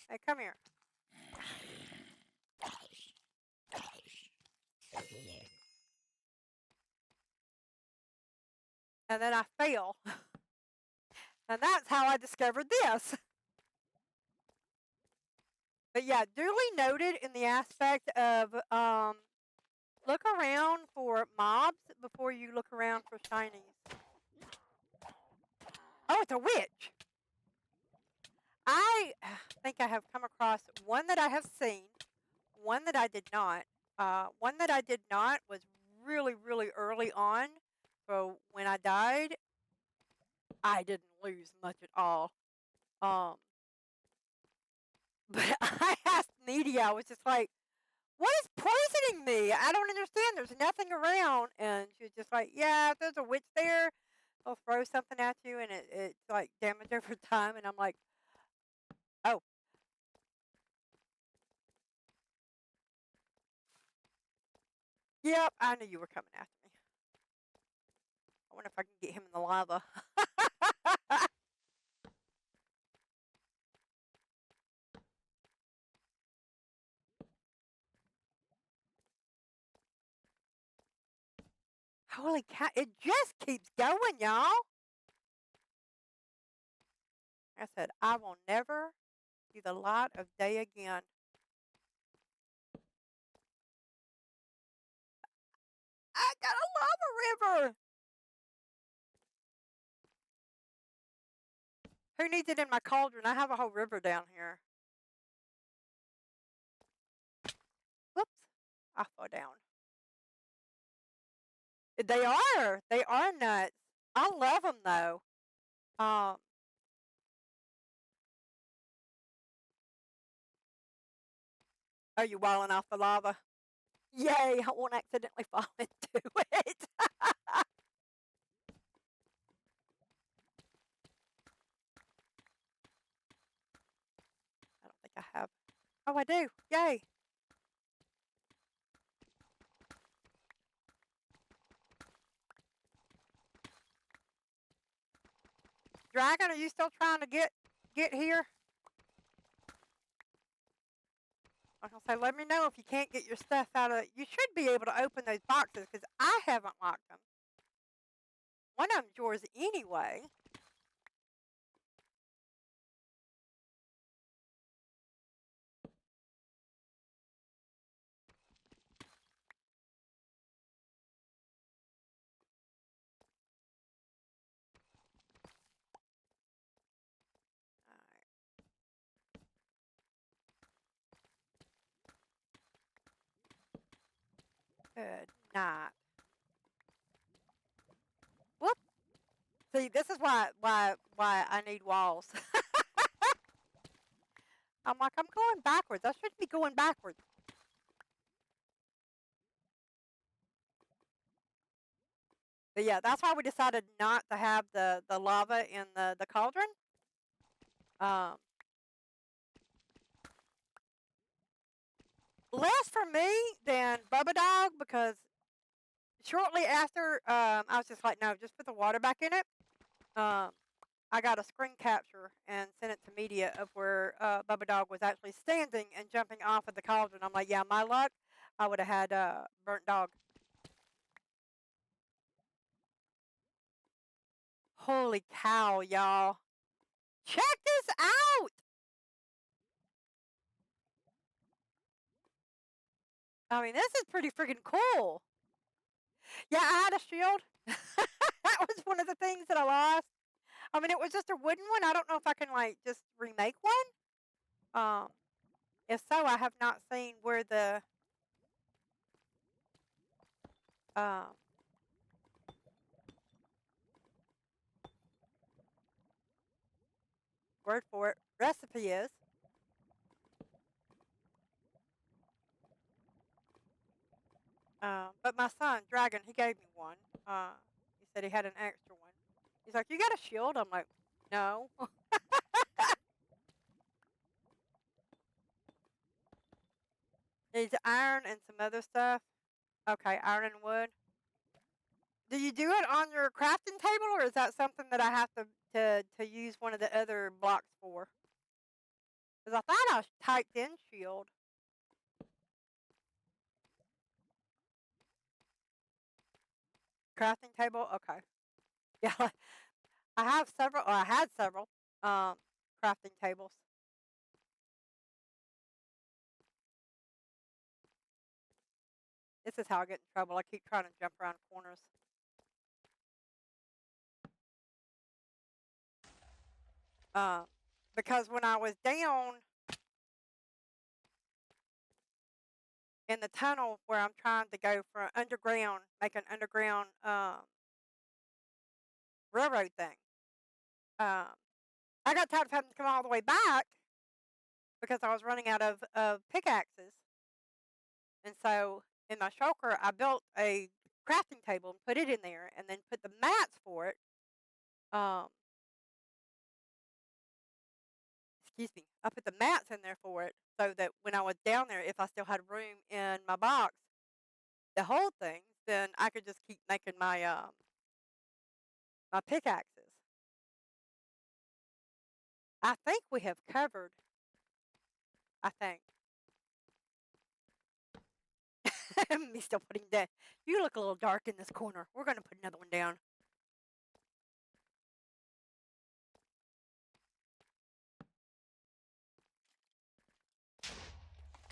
Hey, come here. And then I fail. And that's how I discovered this. But yeah, duly noted in the aspect of look around for mobs before you look around for shinies. Oh, it's a witch. I think I have come across one that I have seen, one that I did not. One that I did not was really, really early on. So when I died, I didn't lose much at all. Um, but I asked Media, I was just like, what is poisoning me? I don't understand. There's nothing around. And she was just like, yeah, if there's a witch there, they'll throw something at you and it's like damage over time. And I'm like, oh, yep, I knew you were coming after me. I wonder if I can get him in the lava. Holy cow, it just keeps going, y'all. I said, I will never see the light of day again. I got a lava river. Who needs it in my cauldron? I have a whole river down here. Whoops, I fell down. They are. They are nuts. I love them though. Um, are you walling off the lava? Yay! I won't accidentally fall into it. I don't think I have. Oh, I do. Yay! Dragon, are you still trying to get here? I was gonna say, let me know if you can't get your stuff out of. You should be able to open those boxes because I haven't locked them. One of them's yours anyway. All right. Good night. Whoop. See, this is why I need walls. I'm like, I'm going backwards. I shouldn't be going backwards. But yeah, that's why we decided not to have the lava in the cauldron. Um, less for me than Bubba Dog because shortly after, I was just like, no, just put the water back in it. Um, I got a screen capture and sent it to media of where Bubba Dog was actually standing and jumping off of the cauldron. I'm like, yeah, my luck, I would have had burnt dog. Holy cow, y'all. Check this out. I mean, this is pretty freaking cool. Yeah, I had a shield. That was one of the things that I lost. I mean, it was just a wooden one. I don't know if I can like just remake one. If so, I have not seen where the um word for it recipe is. But my son, Dragon, he gave me one. He said he had an extra one. He's like, "You got a shield?" I'm like, "No." Needs iron and some other stuff. Okay, iron and wood. Do you do it on your crafting table, or is that something that I have to use one of the other blocks for? Because I thought I typed in shield. Crafting table? Okay. Yeah. I have several, or I had several um, crafting tables. This is how I get in trouble. I keep trying to jump around corners. Um, because when I was down in the tunnel where I'm trying to go for underground, make an underground railroad thing, um, I got tired of having to come all the way back because I was running out of pickaxes. And so in my shulker, I built a crafting table and put it in there and then put the mats for it. Um, excuse me. I put the mats in there for it so that when I was down there, if I still had room in my box to hold things, then I could just keep making my pickaxes. I think we have covered. I think. Me still putting that. You look a little dark in this corner. We're going to put another one down.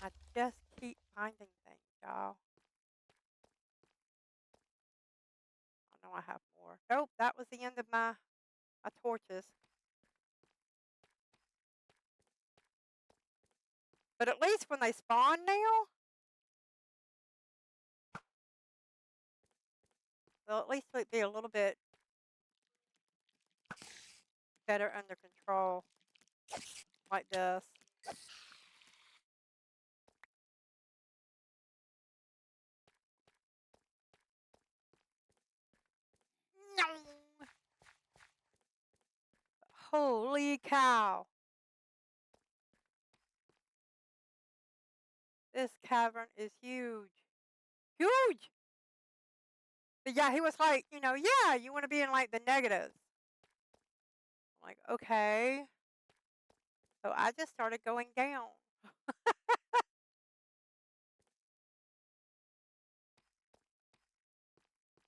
I just keep finding things, y'all. I know I have more. Nope, that was the end of my torches. But at least when they spawn now, they'll at least be a little bit better under control, like this. No. Holy cow. This cavern is huge. Huge! But yeah, he was like, yeah, you want to be in like the negatives. I'm like, okay. So I just started going down.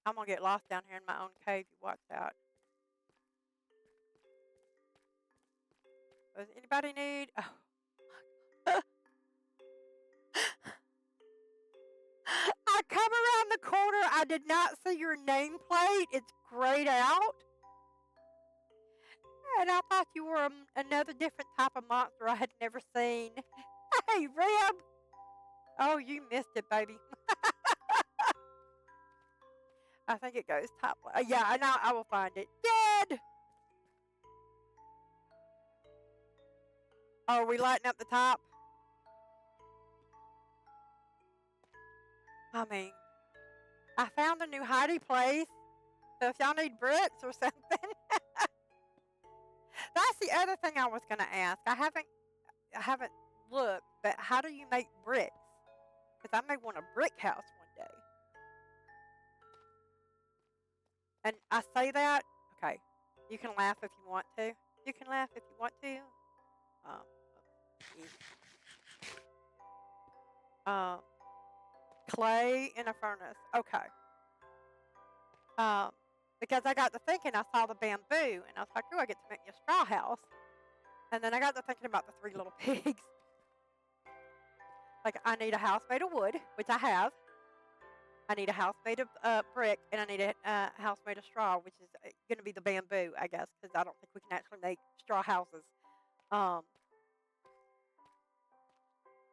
I'm going to get lost down here in my own cave. You watch out. Does anybody need. Oh. I come around the corner. I did not see your nameplate. It's grayed out. And I thought you were another different type of monster I had never seen. Hey, Rib! Oh, you missed it, baby. I think it goes top. Yeah, I know. I will find it. Dead! Oh, are we lighting up the top? I mean, I found a new hidey place. So if y'all need bricks or something. That's the other thing I was going to ask. I haven't looked, but how do you make bricks? Because I may want a brick house one day. And I say that, okay, you can laugh if you want to. You can laugh if you want to. Um, um, clay in a furnace. Okay. Um, because I got to thinking, I saw the bamboo, and I was like, oh, I get to make me a straw house. And then I got to thinking about the three little pigs. Like, I need a house made of wood, which I have. I need a house made of brick, and I need a house made of straw, which is going to be the bamboo, I guess, because I don't think we can actually make straw houses. Um,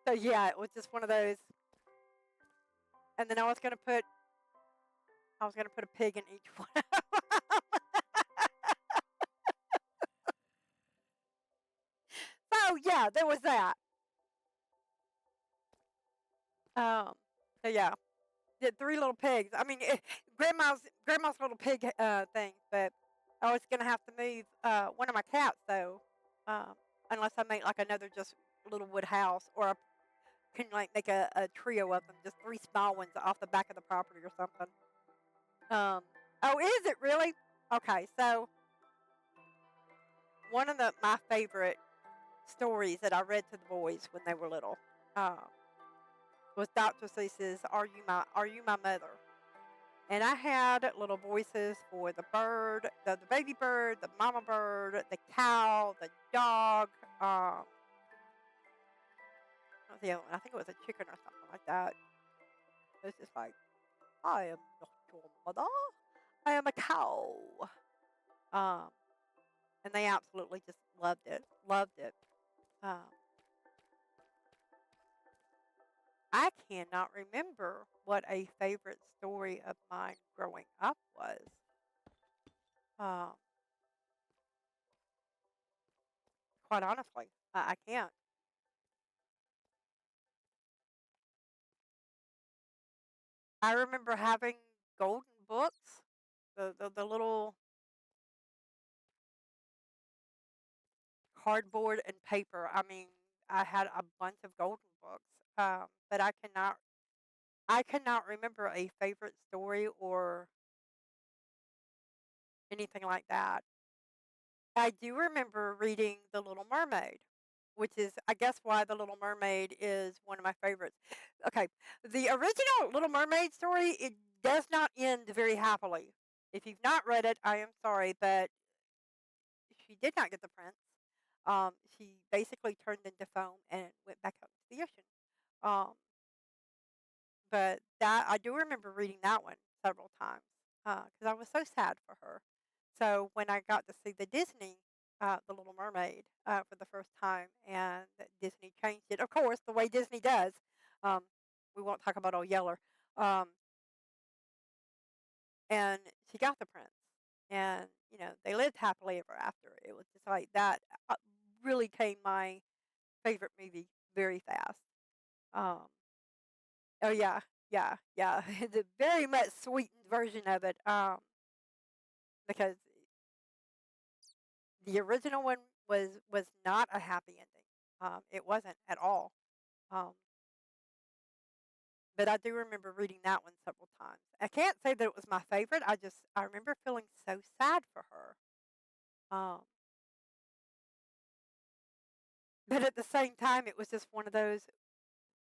so yeah, it was just one of those. And then I was gonna put a pig in each one. So yeah, there was that. Um, so yeah. The three little pigs. I mean, grandma's little pig thing, but I was gonna have to move one of my cats though, um, unless I make like another just little wood house, or I can like make a trio of them, just three small ones off the back of the property or something. Oh, is it really? Okay, so one of my favorite stories that I read to the boys when they were little uh, was Dr. Seuss's Are You My Mother?" And I had little voices for the bird, the baby bird, the mama bird, the cow, the dog. What was the other one? I think it was a chicken or something like that. It was just like, I am not your mother. I am a cow. Um, and they absolutely just loved it. Loved it. Um, I cannot remember what a favorite story of mine growing up was. Um, quite honestly, I can't. I remember having golden books, the little cardboard and paper. I mean, I had a bunch of golden books, but I cannot remember a favorite story or anything like that. I do remember reading The Little Mermaid, which is, I guess, why The Little Mermaid is one of my favorites. Okay, the original Little Mermaid story, it does not end very happily. If you've not read it, I am sorry, but she did not get the prince. She basically turned into foam and went back out to the ocean. Um, but that I do remember reading that one several times because I was so sad for her. So when I got to see the Disney, The Little Mermaid, for the first time, and that Disney changed it, of course, the way Disney does. Um, we won't talk about old Yeller. Um, and she got the prince, and they lived happily ever after. It was just like that. Really came my favorite movie very fast. Um, oh yeah, yeah, yeah. The very much sweetened version of it. Because the original one was not a happy ending. It wasn't at all. Um, but I do remember reading that one several times. I can't say that it was my favorite. I remember feeling so sad for her. Um, but at the same time, it was just one of those.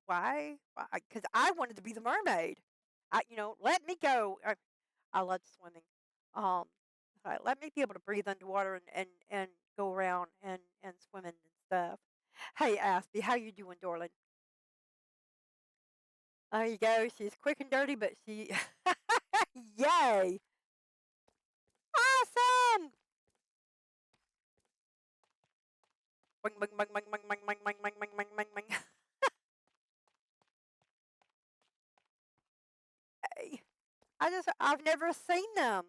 Why? Because I wanted to be the mermaid. Let me go. I love swimming. Um, let me be able to breathe underwater and go around and swimming and stuff. Hey, Aspie, how you doing, darling? There you go. She's quick and dirty, but she, yay, awesome. Bing, bing, bing, bing, bing, bing, bing, bing, bing, bing, bing, bing, bing. Hey, I've never seen them.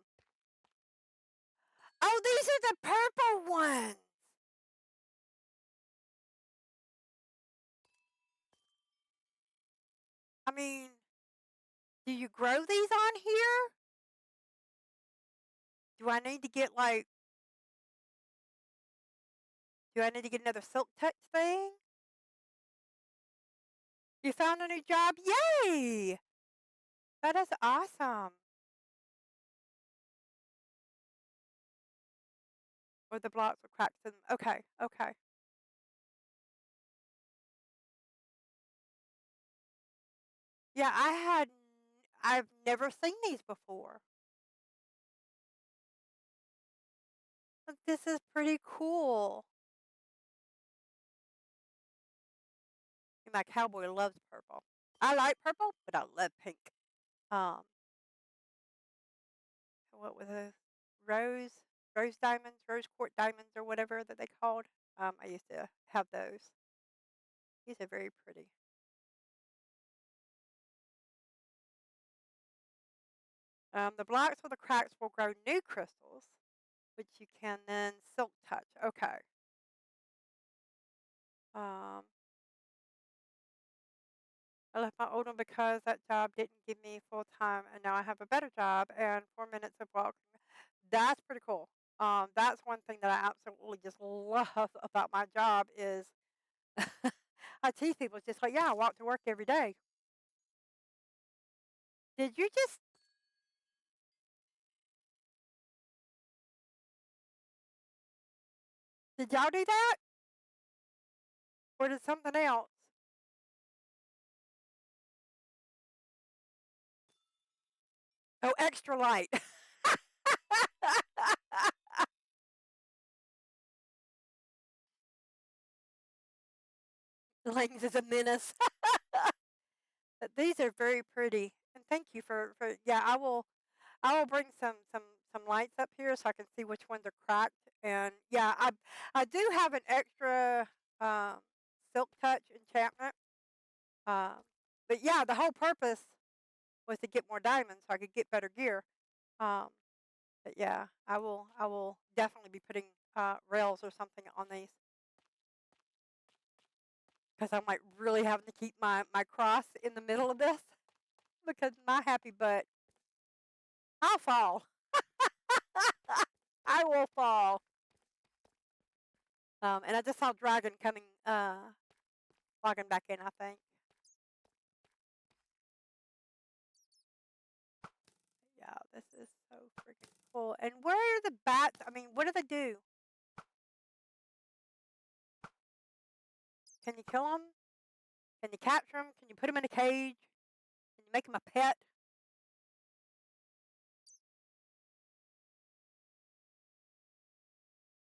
Oh, these are the purple ones. I mean, do you grow these on here? Do I need to get like? Do I need to get another silk touch thing? You found a new job? Yay! That is awesome. Or the blocks with cracks in them. Okay, okay. Yeah, I've never seen these before. But this is pretty cool. My cowboy loves purple. I like purple, but I love pink. Um, what was those? Rose, rose diamonds, rose quartz diamonds, or whatever that they called. I used to have those. These are very pretty. The blocks with the cracks will grow new crystals, which you can then silk touch. Okay. Um, I left my old one because that job didn't give me full time, and now I have a better job and 4 minutes of walking. That's pretty cool. That's one thing that I absolutely just love about my job is I tease people. It's just like, yeah, I walk to work every day. Did you just? Did y'all do that, or did something else? Oh, extra light. Lings is a menace. But these are very pretty, and thank you for. Yeah, I will bring some lights up here so I can see which ones are cracked. And yeah, I do have an extra um, silk touch enchantment. Um, but yeah, the whole purpose was to get more diamonds so I could get better gear. Um, but yeah, I will definitely be putting rails or something on these because I'm like really having to keep my cross in the middle of this because my happy butt, I'll fall. I will fall. And I just saw Dragon coming, logging back in, I think. Yeah, this is so freaking cool. And where are the bats? I mean, what do they do? Can you kill them? Can you capture them? Can you put them in a cage? Can you make them a pet?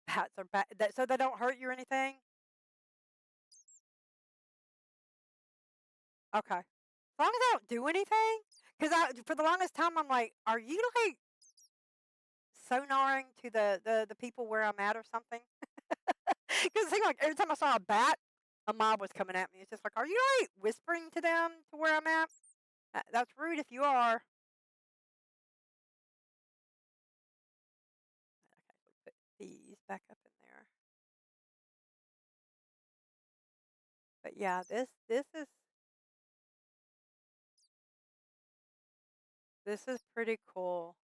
Bats are bad, so they don't hurt you or anything? Okay. As long as I don't do anything? Because for the longest time, I'm like, are you like sonaring to the people where I'm at or something? Because it seemed like every time I saw a bat, a mob was coming at me. It's just like, are you like whispering to them to where I'm at? That's rude if you are. Okay, we put these back up in there. But yeah, this is pretty cool.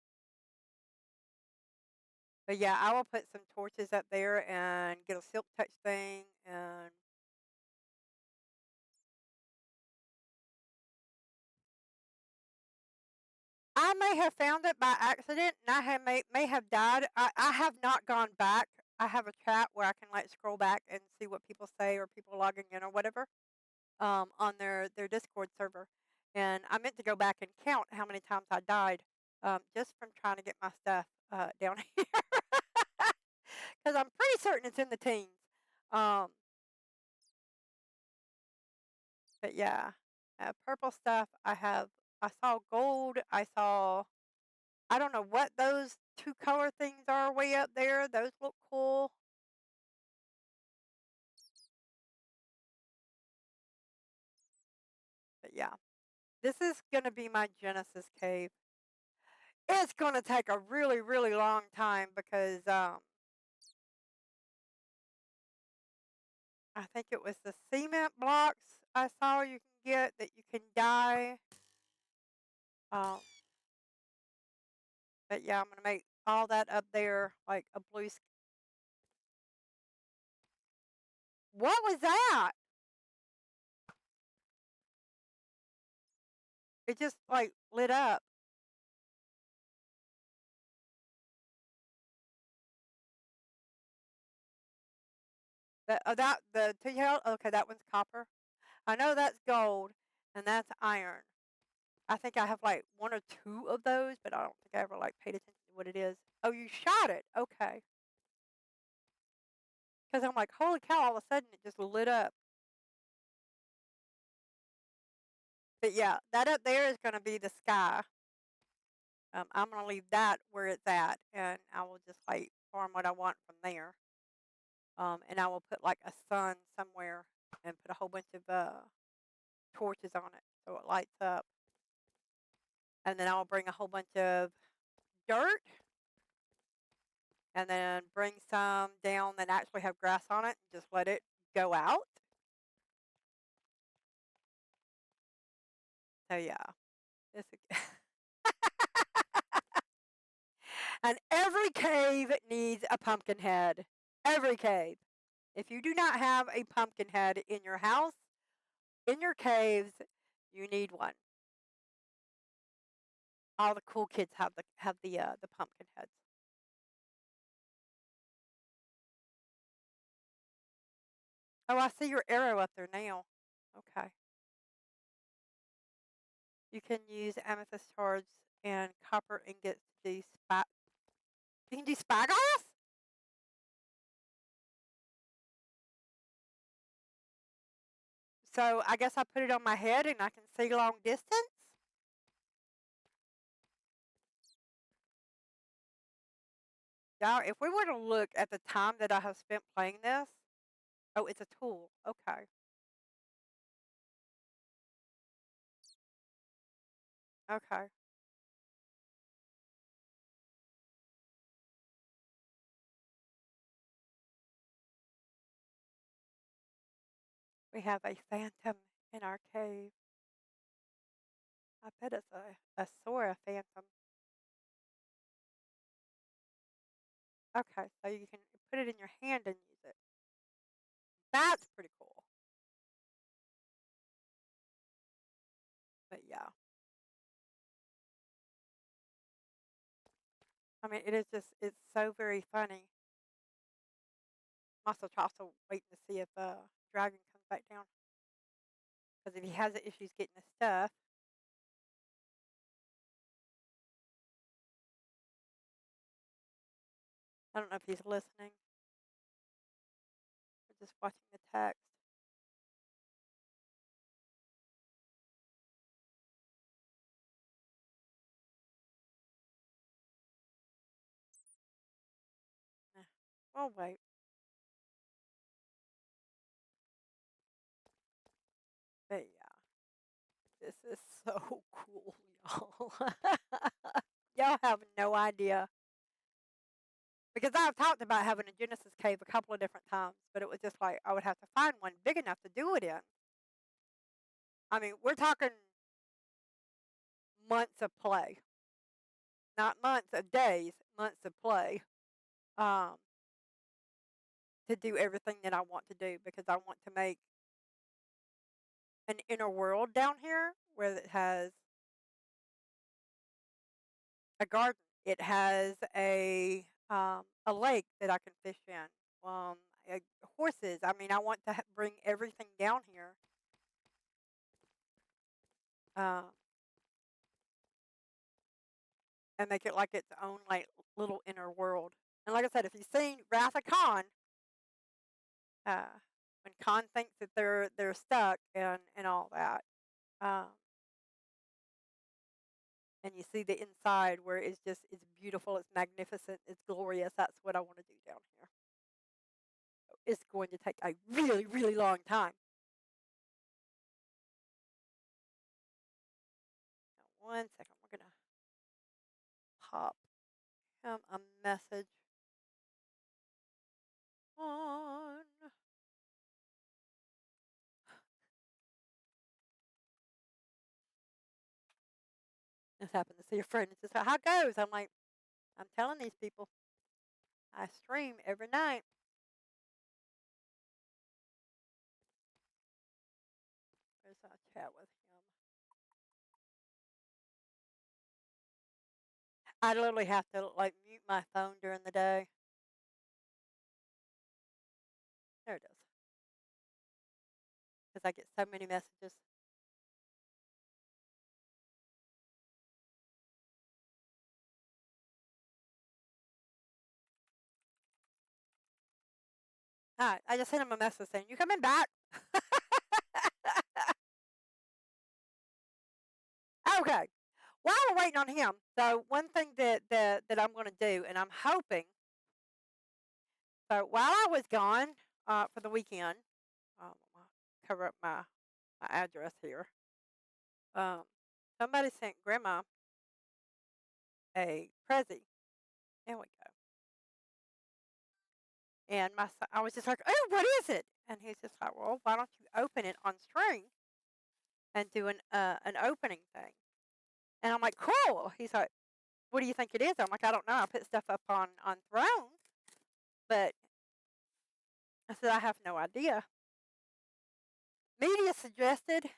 But yeah, I will put some torches up there and get a silk touch thing and I may have found it by accident and I may have died. I have not gone back. I have a chat where I can like scroll back and see what people say or people logging in or whatever on their Discord server. And I meant to go back and count how many times I died just from trying to get my stuff down here because I'm pretty certain it's in the teens. Um, but yeah, purple stuff. I saw gold. I saw. I don't know what those two color things are way up there. Those look cool. But yeah, this is gonna be my Genesis cave. It's gonna take a really, really long time because I think it was the cement blocks I saw you can get that you can dye. Um, but yeah, I'm gonna make all that up there like a blue. What was that? It just like lit up. That the two held. Okay, that one's copper. I know that's gold, and that's iron. I think I have like one or two of those, but I don't think I ever like paid attention to what it is. Oh, you shot it. Okay. Because I'm like, holy cow! All of a sudden, it just lit up. But yeah, that up there is going to be the sky. I'm going to leave that where it's at, and I will just like farm what I want from there. And I will put like a sun somewhere and put a whole bunch of torches on it so it lights up. And then I will bring a whole bunch of dirt and then bring some down that actually have grass on it and just let it go out. So yeah, it's a, and every cave needs a pumpkin head. Every cave. If you do not have a pumpkin head in your house, in your caves, you need one. All the cool kids have the pumpkin heads. Oh, I see your arrow up there now. Okay. You can use amethyst shards and copper ingots to do spy. You can do spyglass? So I guess I put it on my head and I can see long distance? Now, if we were to look at the time that I have spent playing this, oh, it's a tool. Okay. Okay. We have a phantom in our cave. I bet it's a Sora phantom. Okay, so you can put it in your hand and use it. That's pretty cool. But yeah, I mean, it's so very funny. I'm also waiting to see if Dragon comes back down. Because if he has issues getting his stuff, I don't know if he's listening or just watching the text. Eh, we'll wait. But yeah, this is so cool, y'all. Y'all have no idea. Because I've talked about having a Genesis cave a couple of different times, but it was just like I would have to find one big enough to do it in. I mean, we're talking months of play, not months of days, months of play, um, to do everything that I want to do because I want to make an inner world down here where it has a garden. It has a lake that I can fish in. Uh, Horses. I mean, I want to bring everything down here. Um, and make it like its own like little inner world. And like I said, if you've seen Wrath of Khan, uh, when Khan thinks that they're stuck and all that, um, and you see the inside where it's beautiful, it's magnificent, it's glorious. That's what I want to do down here. It's going to take a really really long time. Now, one second, we're gonna pop him a message on. This happened to see a friend. It's just how it goes. I'm like, I'm telling these people, I stream every night. Where's our chat with him? I literally have to like mute my phone during the day. There it is. Because I get so many messages. All right, I just sent him a message saying, "You coming back?" Okay. While we're waiting on him, so one thing that I'm going to do, and I'm hoping, so while I was gone for the weekend, I'll cover up my address here. Um, Somebody sent Grandma a Prezi. There we go. And I was just like, "Oh, what is it?" And he's just like, "Well, why don't you open it on string and do an opening thing. And I'm like, cool. He's like, what do you think it is? I'm like, I don't know. I put stuff up on Throne, but I said I have no idea. Media suggested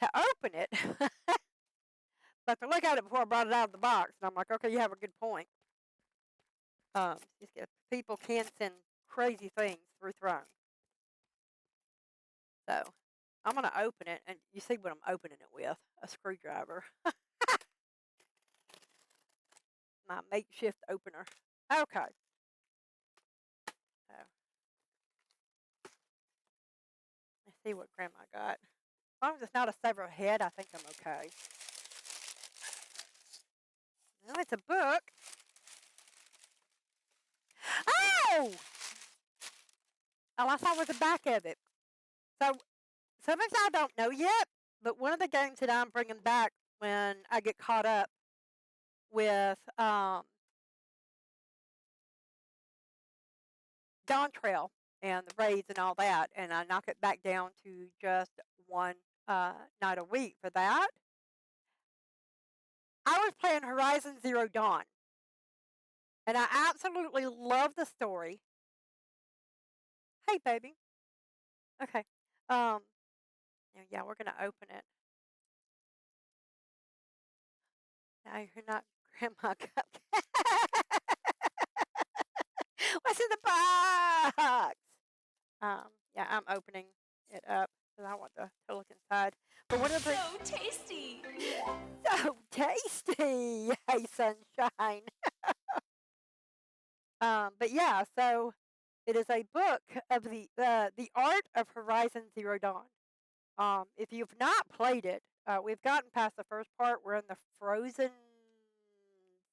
to open it, but to look at it before I brought it out of the box. And I'm like, okay, you have a good point. People can send crazy things through Throne. So I'm going to open it, and you see what I'm opening it with, a screwdriver. My makeshift opener. Okay. So let's see what Grandma got. As long as it's not a severed head, I think I'm okay. No, it's a book. Oh! All I saw was the back of it. So some of y'all don't know yet, but one of the games that I'm bringing back when I get caught up with Dawn Trail and the raids and all that, and I knock it back down to just one night a week for that. I was playing Horizon Zero Dawn, and I absolutely love the story. Hey, baby. Okay. Um. Yeah, we're gonna open it. Now you're not Grandma Cupcake. What's in the box? Yeah, I'm opening it up because I want to look inside. But what are the So tasty! so tasty? Hey, sunshine. But yeah, so it is a book of the art of Horizon Zero Dawn. If you've not played it, we've gotten past the first part. We're in the frozen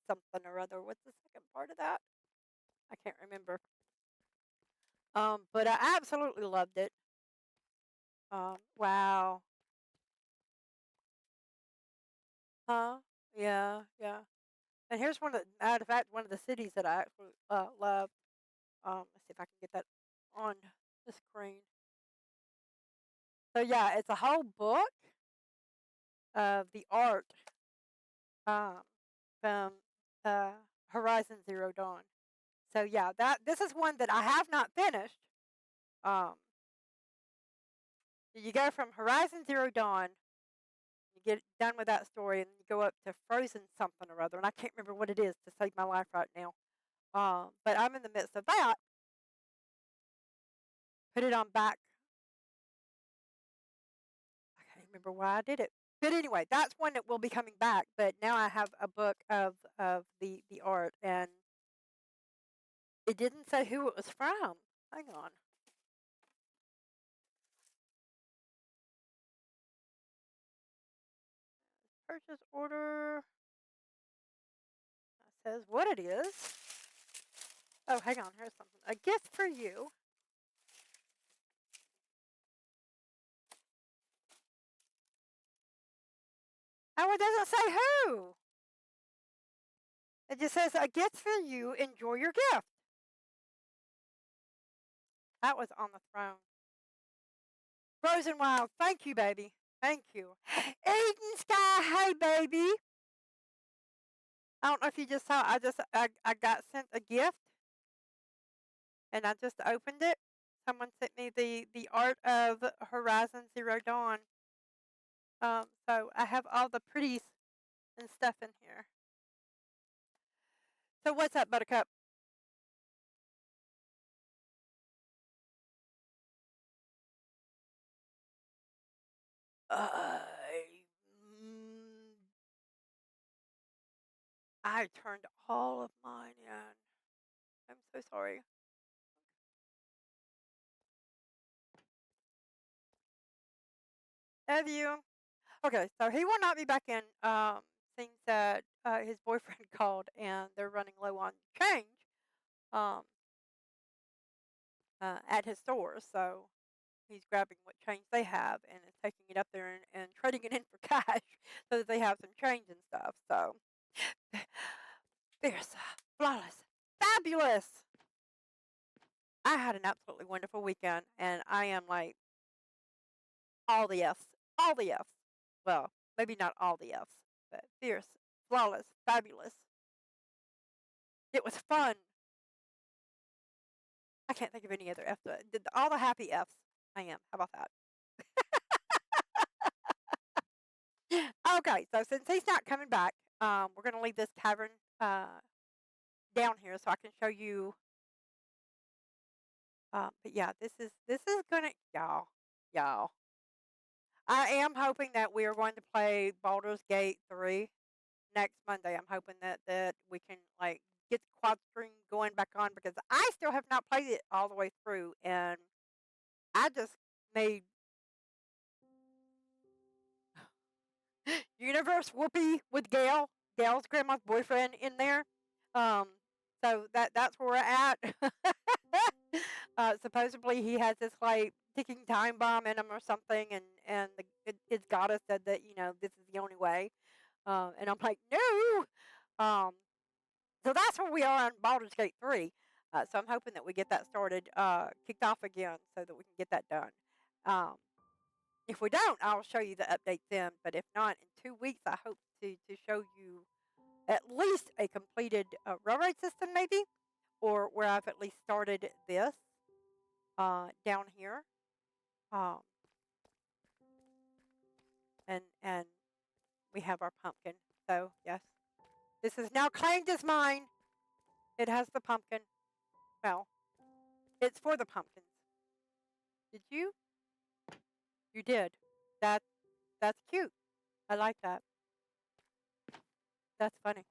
something or other. What's the second part of that? I can't remember. But I absolutely loved it. Wow. Huh? Yeah, yeah. And here's matter of fact, one of the cities that I actually love. Let's see if I can get that on the screen. So yeah, it's a whole book of the art um, from Horizon Zero Dawn. So yeah, this is one that I have not finished. Um, you go from Horizon Zero Dawn, you get done with that story, and you go up to Frozen something or other, and I can't remember what it is to save my life right now. But I'm in the midst of that. Put it on back. I can't remember why I did it. But anyway, that's one that will be coming back. But now I have a book of the art, and it didn't say who it was from. Hang on. Purchase order. It says what it is. Oh, hang on. Here's something. A gift for you. Oh, it doesn't say who. It just says a gift for you. Enjoy your gift. That was on the throne. Frozen Wild. Thank you, baby. Thank you. Eden Sky. Hey, baby. I don't know if you just saw. I got sent a gift, and I just opened it. Someone sent me the art of Horizon Zero Dawn. So I have all the pretties and stuff in here. So what's up, Buttercup? Mm, I turned all of mine in. I'm so sorry. Have you? Okay, so he will not be back in. Seems that his boyfriend called and they're running low on change. Um, at his store, so he's grabbing what change they have and is taking it up there and trading it in for cash so that they have some change and stuff. So fierce, flawless, fabulous. I had an absolutely wonderful weekend, and I am like all the F's all the F's. Well, maybe not all the F's, but fierce, flawless, fabulous. It was fun. I can't think of any other F's. All the happy F's. I am. How about that? Okay, so since he's not coming back, we're gonna leave this cavern down here so I can show you. But yeah, this is gonna y'all. I am hoping that we are going to play Baldur's Gate 3 next Monday. I'm hoping that we can like get the quad stream going back on because I still have not played it all the way through, and I just made universe whoopee with Gail's grandma's boyfriend in there. Um, so that's where we're at. Supposedly he has this like ticking time bomb in him or something, and his goddess said that this is the only way. And I'm like, no. So that's where we are on Baldur's Gate 3. So I'm hoping that we get that started, kicked off again, so that we can get that done. If we don't, I'll show you the update then. But if not, in 2 weeks, I hope to show you at least a completed railroad system, maybe, or where I've at least started this down here. Um, and we have our pumpkin. So yes, this is now claimed as mine. It has the pumpkin. Well, it's for the pumpkins. Did you? You did. That that's cute. I like that. That's funny.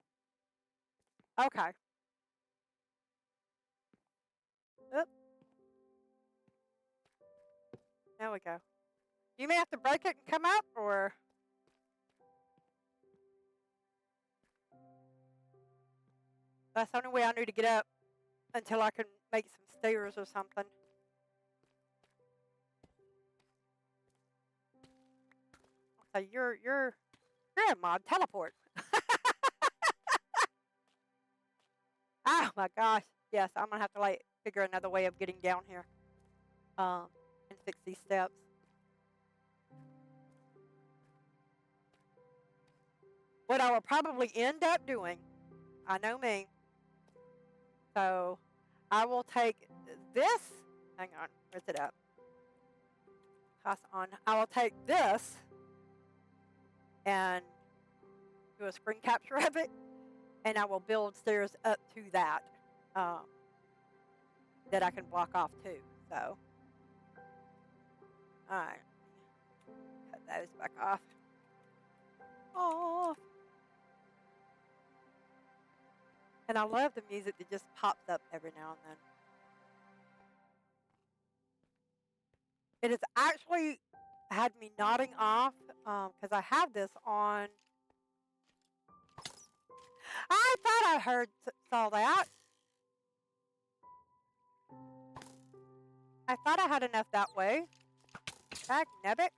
Okay. Oop, there we go. You may have to break it and come up, or that's the only way I knew to get up until I can make some stairs or something. So you're a mod. Teleport. Oh my gosh. Yes, I'm gonna have to like figure another way of getting down here. And fix these steps. What I will probably end up doing, I know me. So I will take this. Hang on, where's it at? Pass on. I will take this and do a screen capture of it, and I will build stairs up to that that I can block off too. So, all right, cut those back off. Oh, and I love the music that just pops up every now and then. It has actually had me nodding off because I have this on. I thought I saw that. I thought I had enough that way. Magnetic.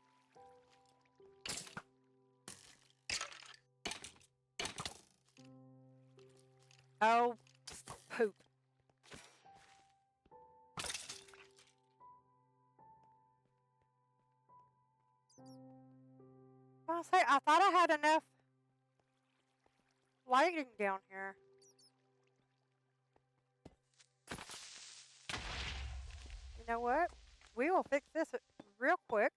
Oh, poop. I thought I had enough lighting down here. You know what? We will fix this real quick.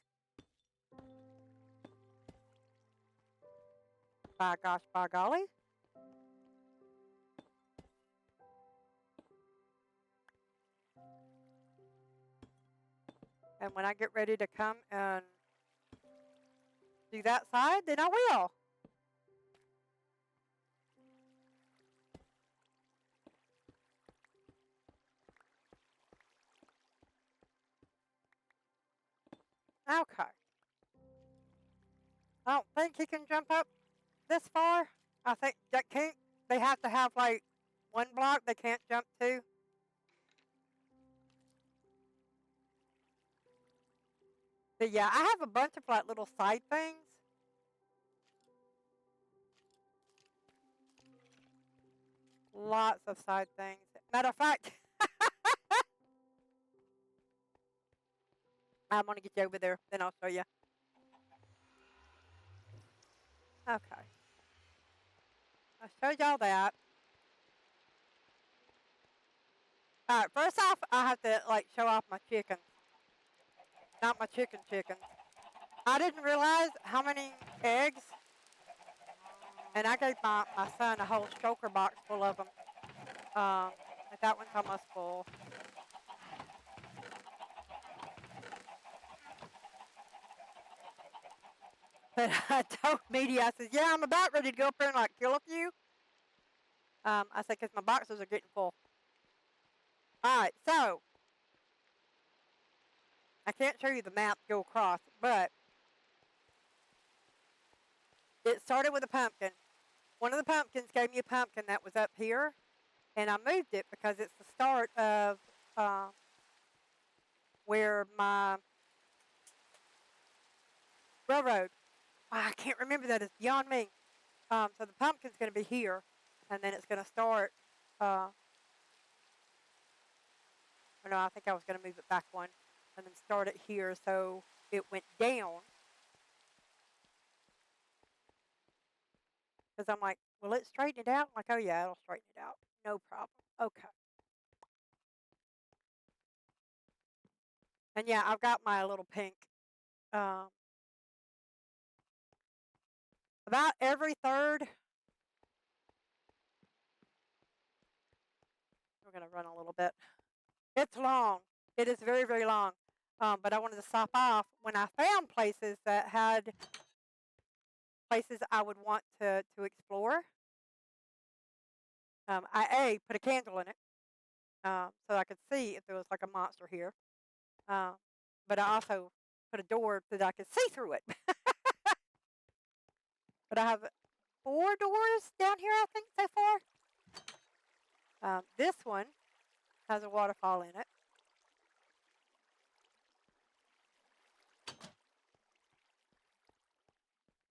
By gosh, by golly. And when I get ready to come and do that side, then I will. Okay. I don't think he can jump up this far. I think that can't. They have to have like one block. They can't jump two. But yeah, I have a bunch of like little side things. Lots of side things. Matter of fact, I'm gonna get you over there, then I'll show you. Okay. I showed y'all that. Alright, first off, I have to, like, show off my chickens. Not my chickens. I didn't realize how many eggs, and I gave my son a whole stroker box full of them. But that one's almost full. But I told Media, I said, yeah, I'm about ready to go up there and, like, kill a few. I said, because my boxes are getting full. Alright, so, I can't show you the map to go across, but it started with a pumpkin. One of the pumpkins gave me a pumpkin that was up here, and I moved it because it's the start of where my railroad. I can't remember that. It's beyond me. So the pumpkin's going to be here, and then it's going to start. No, I think I was going to move it back one, and then start it here. So it went down. Because I'm like, will it straighten it out? I'm like, oh yeah, it'll straighten it out. No problem. Okay. And yeah, I've got my little pink. Um, about every third. We're going to run a little bit. It's long. It is very, very long. But I wanted to stop off when I found places that had places I would want to explore. I put a candle in it so I could see if there was like a monster here. But I also put a door so that I could see through it. But I have 4 doors down here, I think, so far. This one has a waterfall in it.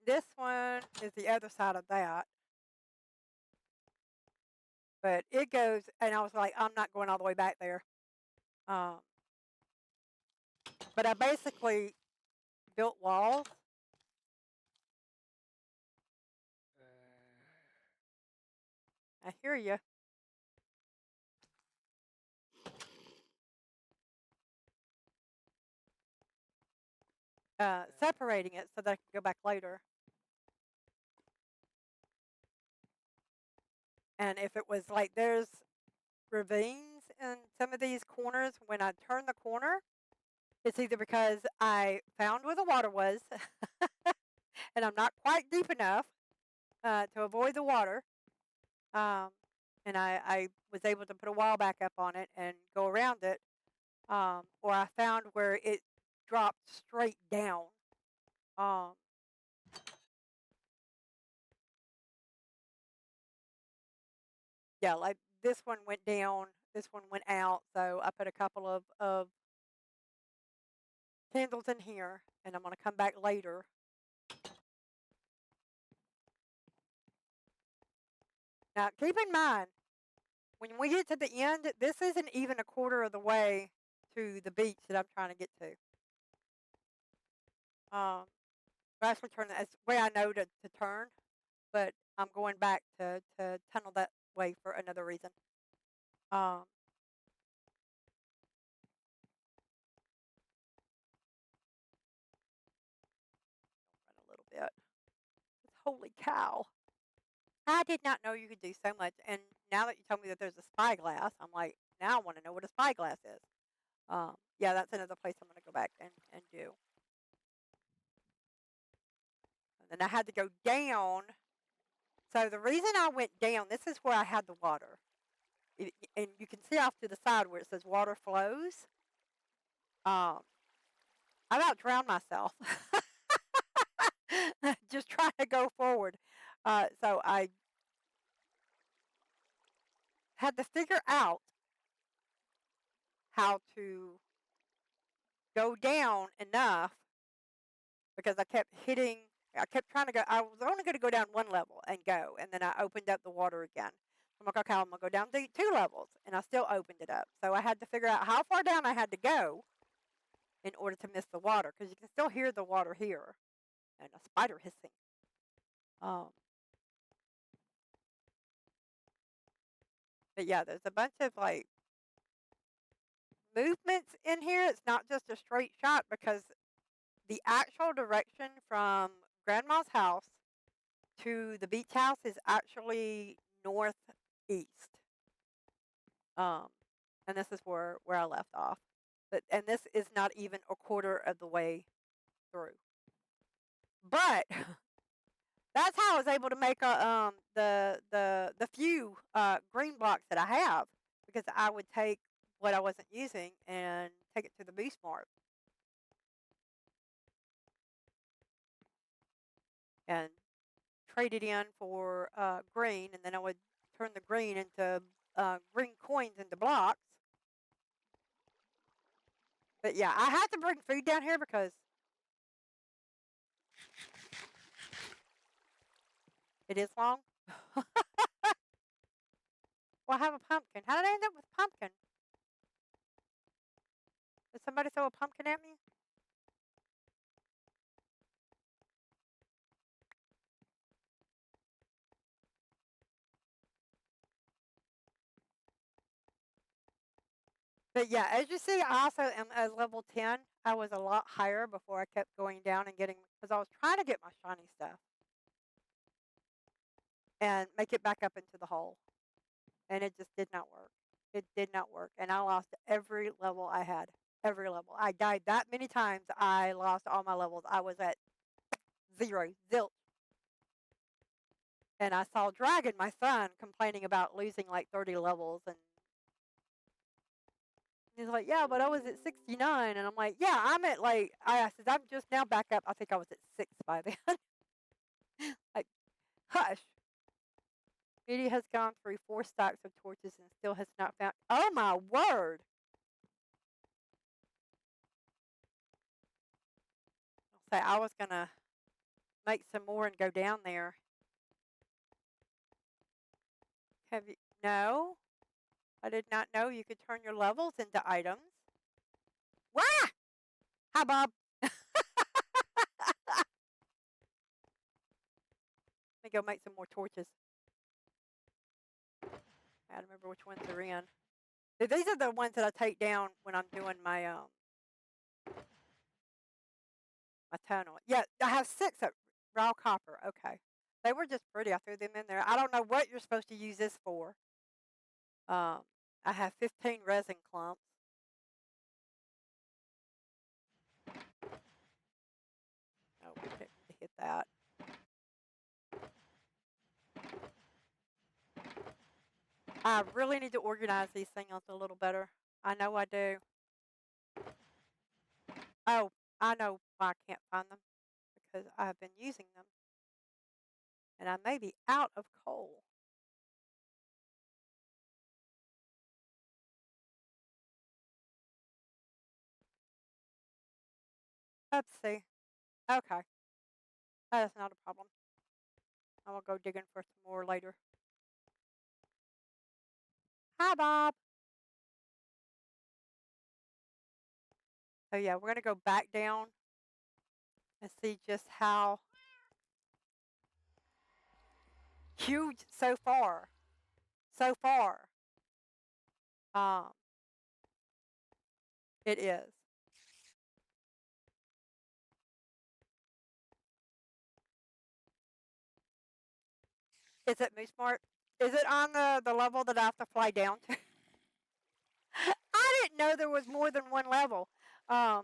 This one is the other side of that. But it goes, and I was like, I'm not going all the way back there. But I basically built walls. I hear you. Separating it so that I can go back later. And if it was like there's ravines in some of these corners, when I turn the corner, it's either because I found where the water was and I'm not quite deep enough to avoid the water. And I was able to put a wall back up on it and go around it. Or I found where it dropped straight down. Yeah, like this one went down, this one went out. So I put a couple of candles in here, and I'm going to come back later. Now, keep in mind, when we get to the end, this isn't even a quarter of the way to the beach that I'm trying to get to. I actually turn that's the way I know to turn, but I'm going back to tunnel that way for another reason. Run a little bit. Holy cow. I did not know you could do so much. And now that you told me that there's a spyglass, I'm like, now I want to know what a spyglass is. Yeah, that's another place I'm going to go back and do. And then I had to go down. So the reason I went down, this is where I had the water. And you can see off to the side where it says water flows. I about drowned myself. Just trying to go forward. So I had to figure out how to go down enough because I kept hitting. I kept trying to go. I was only going to go down one level and go, and then I opened up the water again. I'm like, okay, I'm going to go down 2 levels, and I still opened it up. So I had to figure out how far down I had to go in order to miss the water because you can still hear the water here and a spider hissing. Um, but yeah, there's a bunch of like movements in here. It's not just a straight shot because the actual direction from Grandma's house to the beach house is actually northeast. Um, and this is where I left off. And this is not even a quarter of the way through. But that's how I was able to make the few green blocks that I have because I would take what I wasn't using and take it to the Boost Mart and trade it in for green, and then I would turn the green into green coins into blocks. But yeah, I had to bring food down here because it is long. Well, I have a pumpkin. How did I end up with a pumpkin? Did somebody throw a pumpkin at me? But yeah, as you see, I also am at level 10. I was a lot higher before I kept going down and getting, because I was trying to get my shiny stuff and make it back up into the hole. And it just did not work. It did not work. And I lost every level I had. Every level. I died that many times. I lost all my levels. I was at zero, zilch. And I saw Dragon, my son, complaining about losing like 30 levels. And he's like, yeah, but I was at 69. And I'm like, yeah, I'm at like, I said, I'm just now back up. I think I was at 6 by then. Like, hush. Edie has gone through 4 stacks of torches and still has not found. Oh my word! I'll say I was gonna make some more and go down there. Have you? No, I did not know you could turn your levels into items. Wah! Hi, Bob. Let me go make some more torches. I don't remember which ones are in. These are the ones that I take down when I'm doing my tunnel. Yeah, I have 6 of raw copper. Okay, they were just pretty. I threw them in there. I don't know what you're supposed to use this for. Um, I have 15 resin clumps. Oh, we didn't need to hit that. I really need to organize these things a little better. I know I do. Oh, I know why I can't find them because I have been using them and I may be out of coal. Let's see. Okay, that is not a problem. I will go digging for some more later. Hi, Bob. So yeah, we're gonna go back down and see just how huge so far. So far, um, it is. Is it Moose Mart? Is it on the level that I have to fly down to? I didn't know there was more than one level. Um,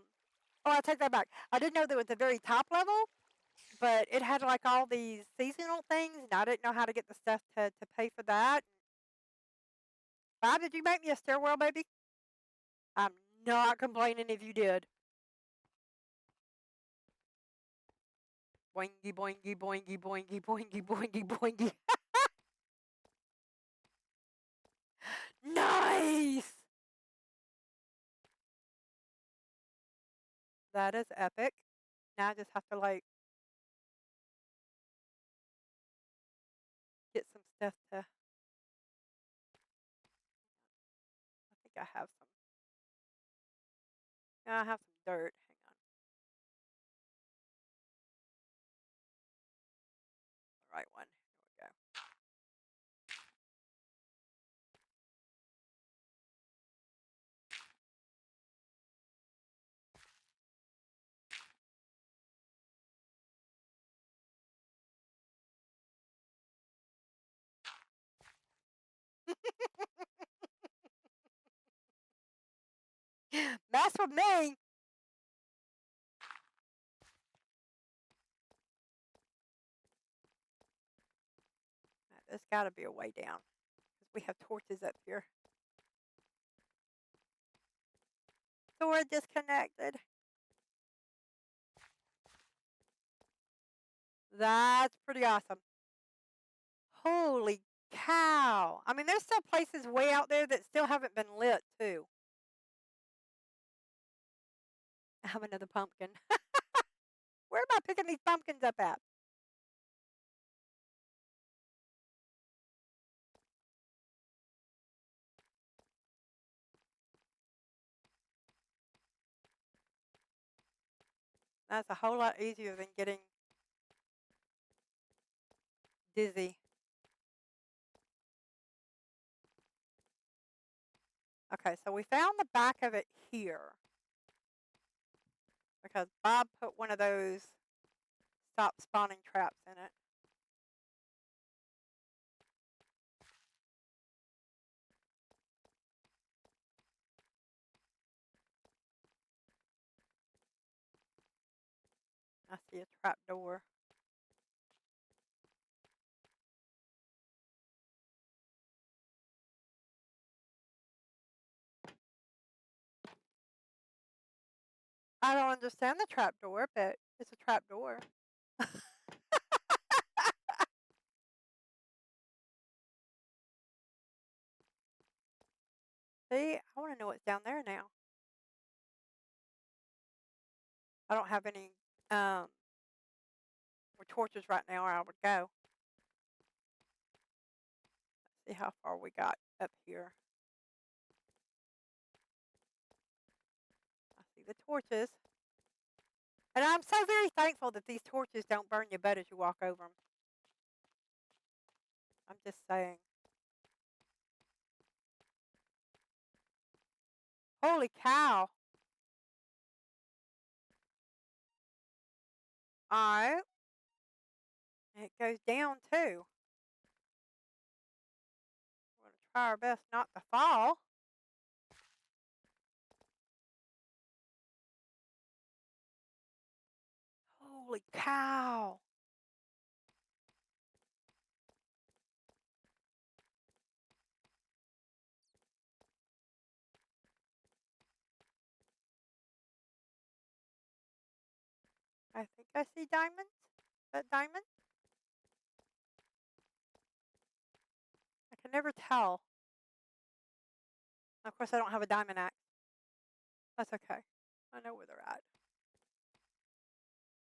oh, I take that back. I didn't know there was a very top level, but it had like all these seasonal things, and I didn't know how to get the stuff to pay for that. Bob, did you make me a stairwell, baby? I'm not complaining if you did. Boingy, boingy, boingy, boingy, boingy, boingy, boingy. Nice! That is epic. Now I just have to like get some stuff to. I think I have some. Yeah, I have some dirt. Hang Mess with me. There's got to be a way down because we have torches up here. So we're disconnected. That's pretty awesome. Holy cow. I mean, there's still places way out there that still haven't been lit, too. I have another pumpkin. Where am I picking these pumpkins up at? That's a whole lot easier than getting dizzy. Okay, so we found the back of it here because Bob put one of those stop spawning traps in it. I see a trap door. I don't understand the trap door, but it's a trap door. See, I want to know what's down there now. I don't have any more torches right now, or I would go. Let's see how far we got up here. I see the torches. And I'm so very thankful that these torches don't burn your butt as you walk over them. I'm just saying. Holy cow. Alright. It goes down too. We're going to try our best not to fall. Holy cow. I think I see diamonds. Is that diamond? I can never tell. Of course, I don't have a diamond axe. That's okay. I know where they're at.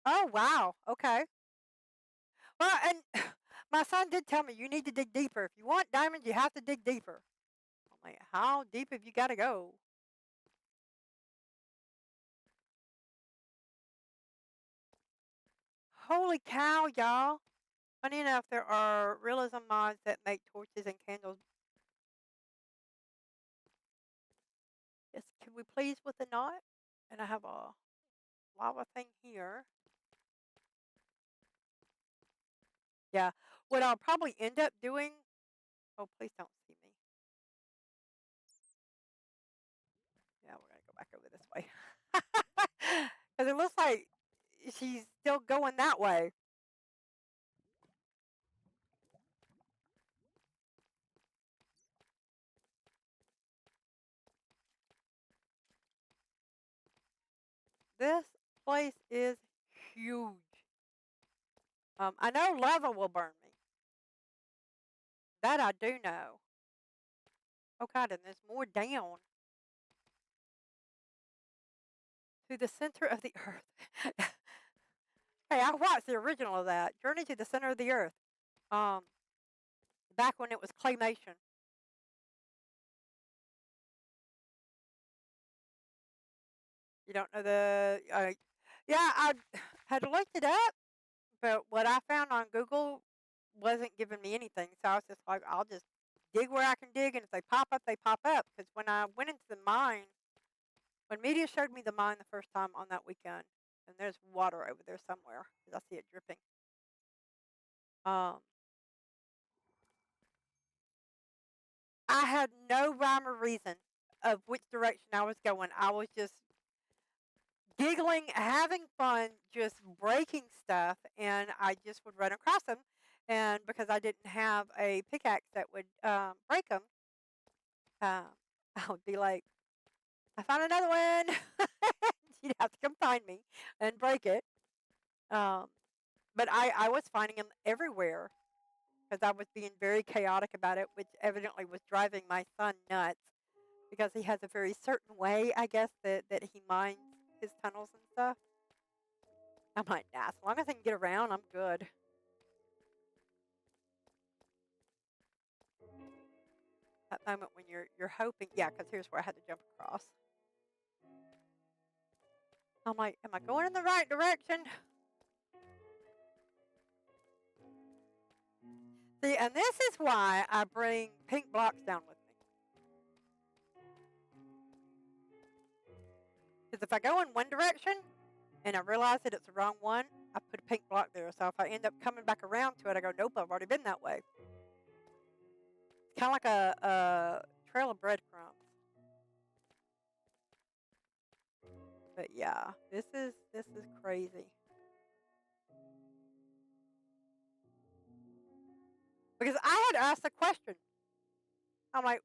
Oh, wow. Okay. Well, and my son did tell me you need to dig deeper. If you want diamonds, you have to dig deeper. I'm like, how deep have you got to go? Holy cow, y'all. Funny enough, there are realism mods that make torches and candles. Yes, can we please with the knot? And I have a lava thing here. Yeah. What I'll probably end up doing. Oh, please don't see me. Yeah, we're going to go back over this way. Because it looks like she's still going that way. This place is huge. I know lava will burn me. That I do know. Oh God, and there's more down to the center of the earth. Hey, I watched the original of that, Journey to the Center of the Earth. Um, back when it was claymation. You don't know the? Yeah, I had looked it up, but what I found on Google wasn't giving me anything. So I was just like, I'll just dig where I can dig, and if they pop up, they pop up. Because when I went into the mine, when media showed me the mine the first time on that weekend, and there's water over there somewhere because I see it dripping. Um, I had no rhyme or reason. of which direction I was going. I was just giggling, having fun, just breaking stuff, and I just would run across them. And because I didn't have a pickaxe that would break them, uh, I would be like, I found another one. You'd have to come find me and break it. Um, but I was finding them everywhere because I was being very chaotic about it, which evidently was driving my son nuts because he has a very certain way, I guess, that he mines his tunnels and stuff. I'm like, nah, as long as I can get around, I'm good. That moment when you're hoping, yeah, because here's where I had to jump across. I'm like, am I going in the right direction? See, and this is why I bring pink blocks down with me. Because if I go in one direction and I realize that it's the wrong one, I put a pink block there. So if I end up coming back around to it, I go, nope, I've already been that way. It's kind of like a trail of breadcrumbs. But yeah, this is crazy. Because I had asked a question. I'm like,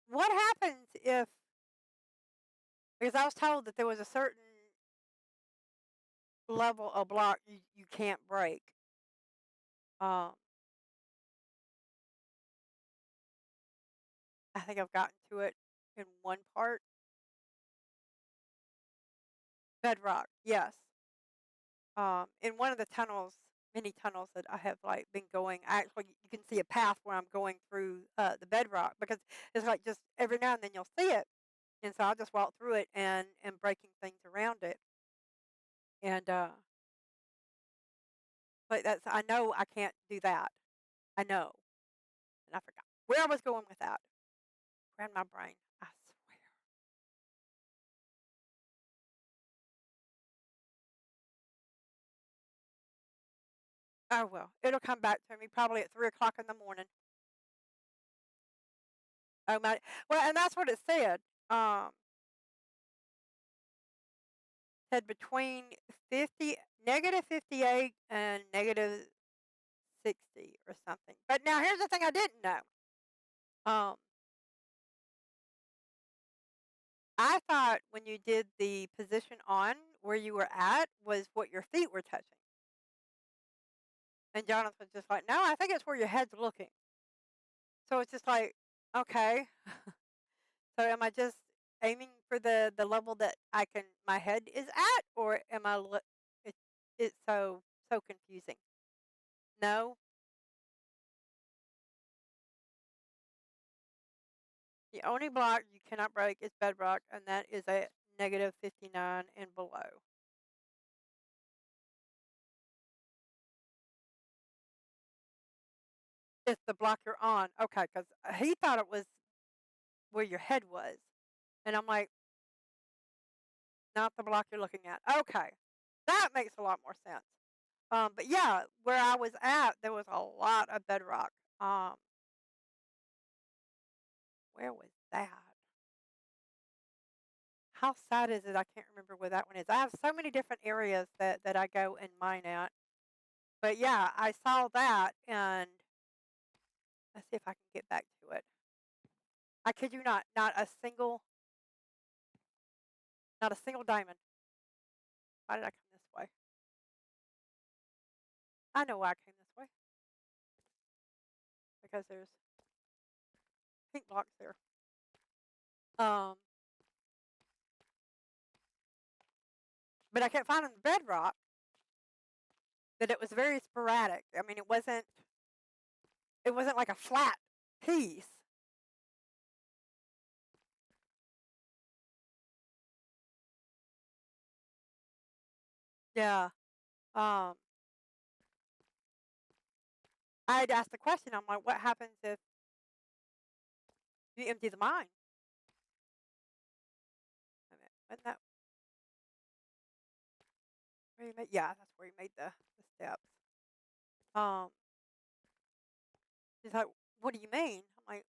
what happens if, because I was told that there was a certain level of block you can't break. Um, I think I've gotten to it in one part. Bedrock, yes. In one of the tunnels, many tunnels that I have like been going, actually you can see a path where I'm going through the bedrock because it's like just every now and then you'll see it, and so I'll just walk through it and breaking things around it, and but that's I know I can't do that. I know, and I forgot where I was going with that. Ran my brain. I swear. Oh well, it'll come back to me probably at 3 o'clock in the morning. Oh my! Well, and that's what it said. Said between 50 -58 and -60 or something. But now here's the thing I didn't know. Um, I thought when you did the position on where you were at was what your feet were touching. And Jonathan was just like, no, I think it's where your head's looking. So it's just like, okay. So am I just aiming for the level that my head is at, or am it, it's so confusing. No, the only block you cannot break is bedrock, and that is at -59 and below. It's the block you're on. Okay, because he thought it was where your head was. And I'm like, not the block you're looking at. Okay. That makes a lot more sense. But yeah, where I was at, there was a lot of bedrock. Um, where was that? How sad is it? I can't remember where that one is. I have so many different areas that I go and mine at. But yeah, I saw that, and let's see if I can get back to it. I kid you not, not a single diamond. Why did I come this way? I know why I came this way because there's pink blocks there. Um, but I kept finding the bedrock that it was very sporadic. I mean, it wasn't like a flat piece. Yeah. Um, I had asked the question. I'm like, what happens if you empty the mine? Wasn't that where you made? Yeah, that's where you made the steps. Um, she's like, what do you mean? I'm like,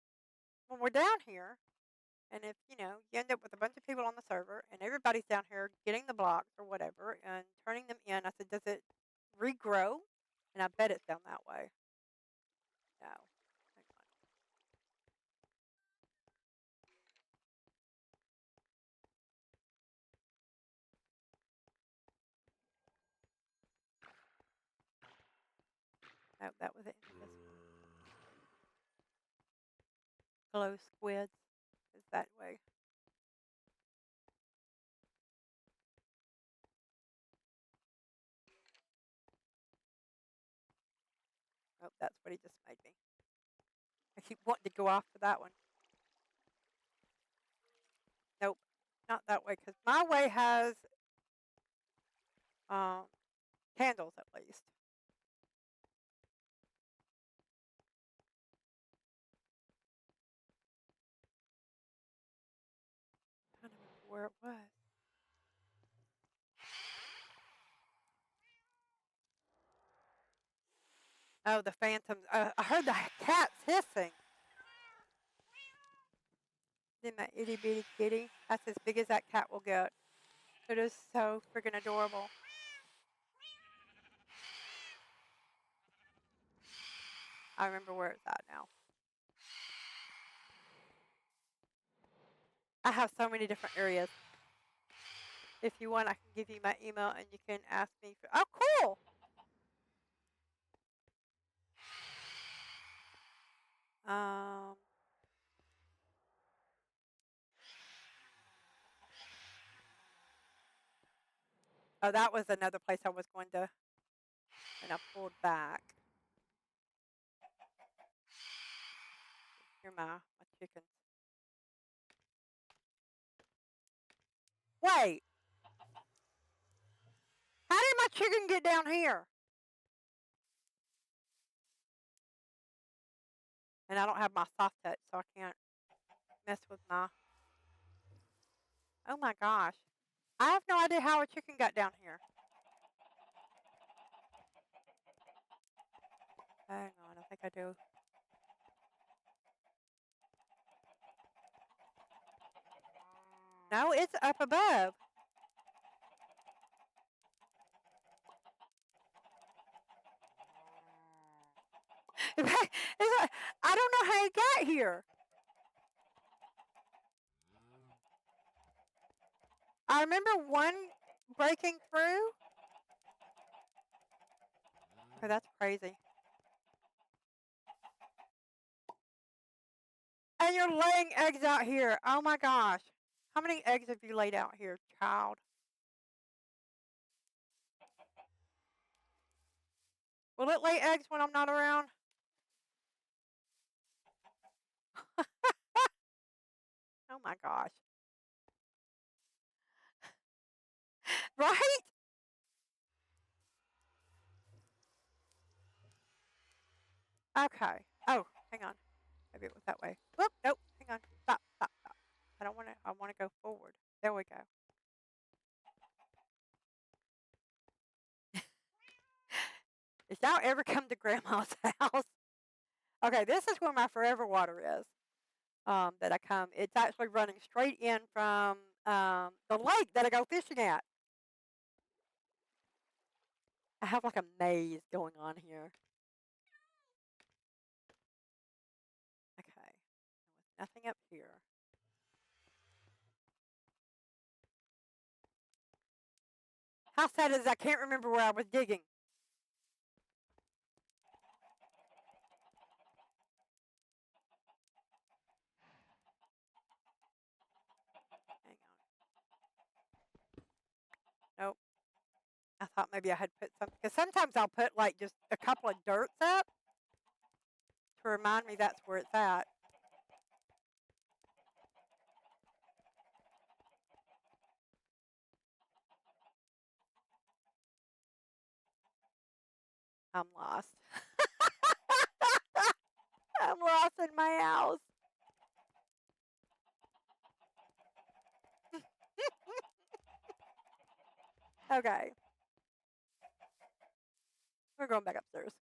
well, we're down here. And if, you end up with a bunch of people on the server and everybody's down here getting the blocks or whatever and turning them in, I said, does it regrow? And I bet it's down that way. No. Hang on. No, that was it. This glow squids is that way. Oh, that's what he just made me. I keep wanting to go off to that one. Nope, not that way, because my way has candles at least. I don't remember where it was. Oh, the phantoms. I heard the cats hissing. Then my itty bitty kitty. That's as big as that cat will get. It is so freaking adorable. I remember where it's at now. I have so many different areas. If you want, I can give you my email and you can ask me for. Oh, cool! Oh, that was another place I was going to, and I pulled back. Here my chickens. Wait! How did my chicken get down here? And I don't have my soft touch, so I can't mess with my. Oh my gosh. I have no idea how a chicken got down here. Hang on, I think I do. No, it's up above. I don't know how it got here. I remember one breaking through. Oh, that's crazy. And you're laying eggs out here. Oh my gosh. How many eggs have you laid out here, child? Will it lay eggs when I'm not around? Oh my gosh. Right? Okay. Oh, hang on. Maybe it was that way. Whoop, nope. Hang on. Stop, stop, stop. I don't want to, I want to go forward. There we go. If y'all ever come to Grandma's house, okay, this is where my forever water is. That I come. It's actually running straight in from the lake that I go fishing at. I have like a maze going on here. Okay. There was nothing up here. How sad is I can't remember where I was digging. Hang on. Nope. I thought maybe I had put something. Because sometimes I'll put like just a couple of dirts up to remind me that's where it's at. I'm lost. I'm lost in my house. Okay. We're going back upstairs.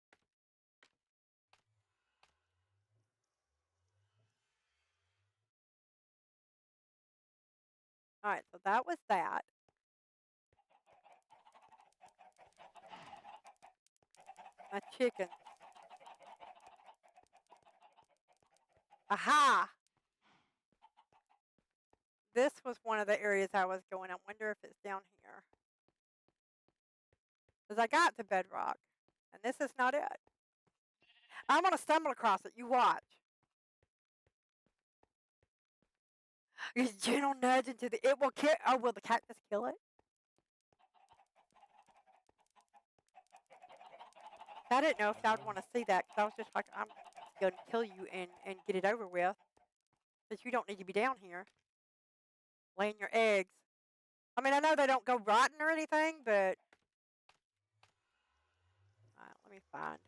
Alright, so that was that. My chicken. Aha! This was one of the areas I was going. I wonder if it's down here. Because I got to bedrock. And this is not it. I'm going to stumble across it. You watch. You gentle nudge into the... It will kill... Oh, will the cactus kill it? I didn't know if I would want to see that. Because I was just like, I'm just going to kill you and get it over with. Because you don't need to be down here. Laying your eggs. I mean, I know they don't go rotten or anything, but... Alright, let me find...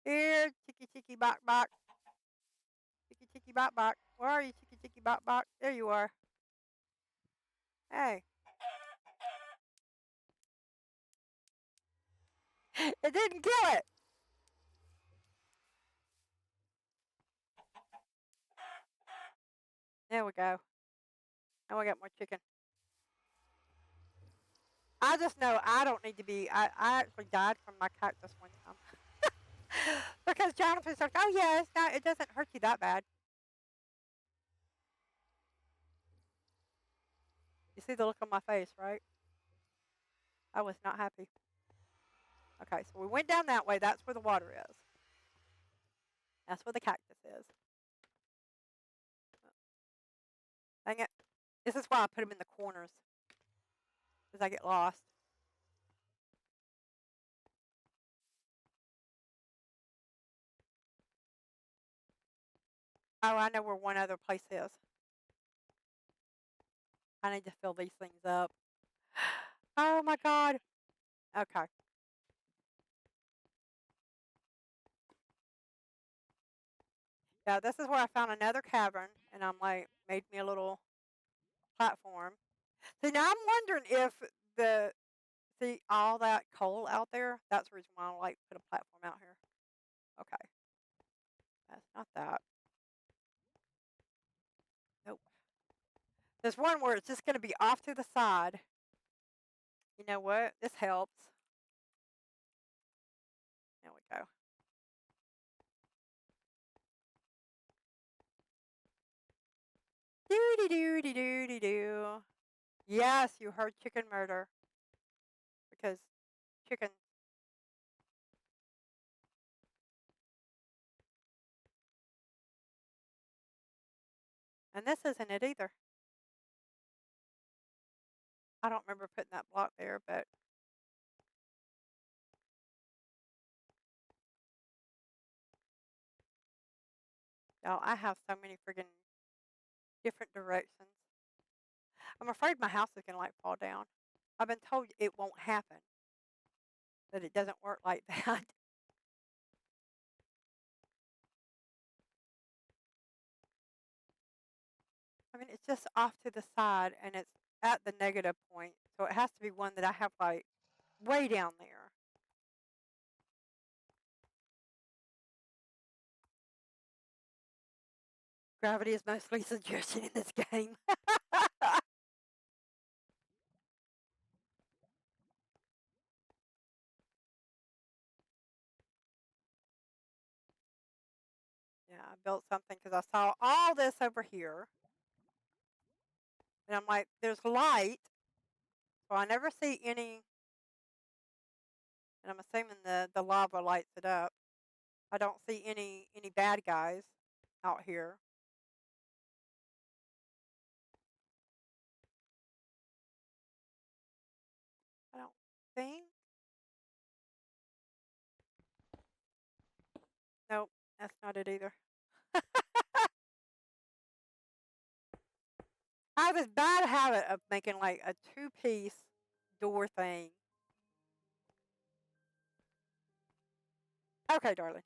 Here, chicky chicky bok bok. Chicky chicky bok bok. Where are you, chicky chicky bok bok? There you are. Hey. It didn't kill it. There we go. Now we got more chicken. I just know I don't need to be. I actually died from my cactus one time. Because Jonathan's like, oh yeah, it's not, it doesn't hurt you that bad. You see the look on my face, right? I was not happy. Okay, so we went down that way. That's where the water is. That's where the cactus is. Dang it. This is why I put them in the corners. Because I get lost. Oh, I know where one other place is. I need to fill these things up. Oh my god. Okay. Yeah, this is where I found another cavern, and I'm like, made me a little platform. See, now I'm wondering if the see all that coal out there. That's the reason why I like put a platform out here. Okay, that's not that. Nope. There's one where it's just going to be off to the side. You know what? This helps. There we go. Doody doody doody doo. Yes, you heard chicken murder because chicken. And this isn't it either. I don't remember putting that block there, but y'all, I have so many friggin' different directions. I'm afraid my house is gonna like fall down. I've been told it won't happen. That it doesn't work like that. I mean, it's just off to the side and it's at the negative point. So it has to be one that I have like way down there. Gravity is mostly suggestion in this game. Yeah, I built something because I saw all this over here. And I'm like, there's light. So I never see any. And I'm assuming the lava lights it up. I don't see any bad guys out here. I don't think. Nope, that's not it either. I have this bad habit of making like a two-piece door thing. Okay, darling.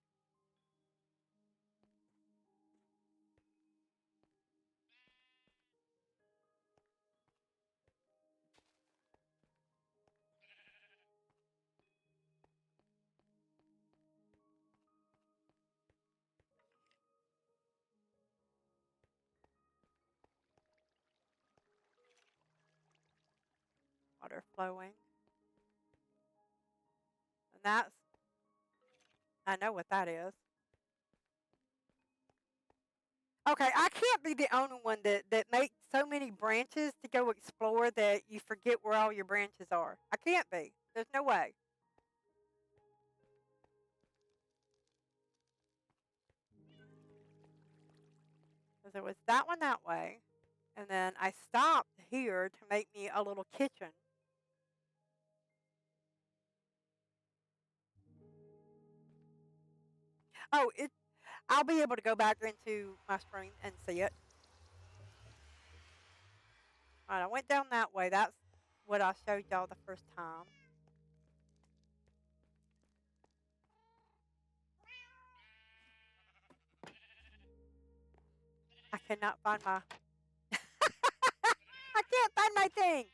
Water flowing. And that's, I know what that is. Okay, I can't be the only one that makes so many branches to go explore that you forget where all your branches are. I can't be. There's no way. Because there was that one that way. And then I stopped here to make me a little kitchen. Oh, I'll be able to go back into my screen and see it. All right, I went down that way. That's what I showed y'all the first time. I cannot find my... I can't find my thing.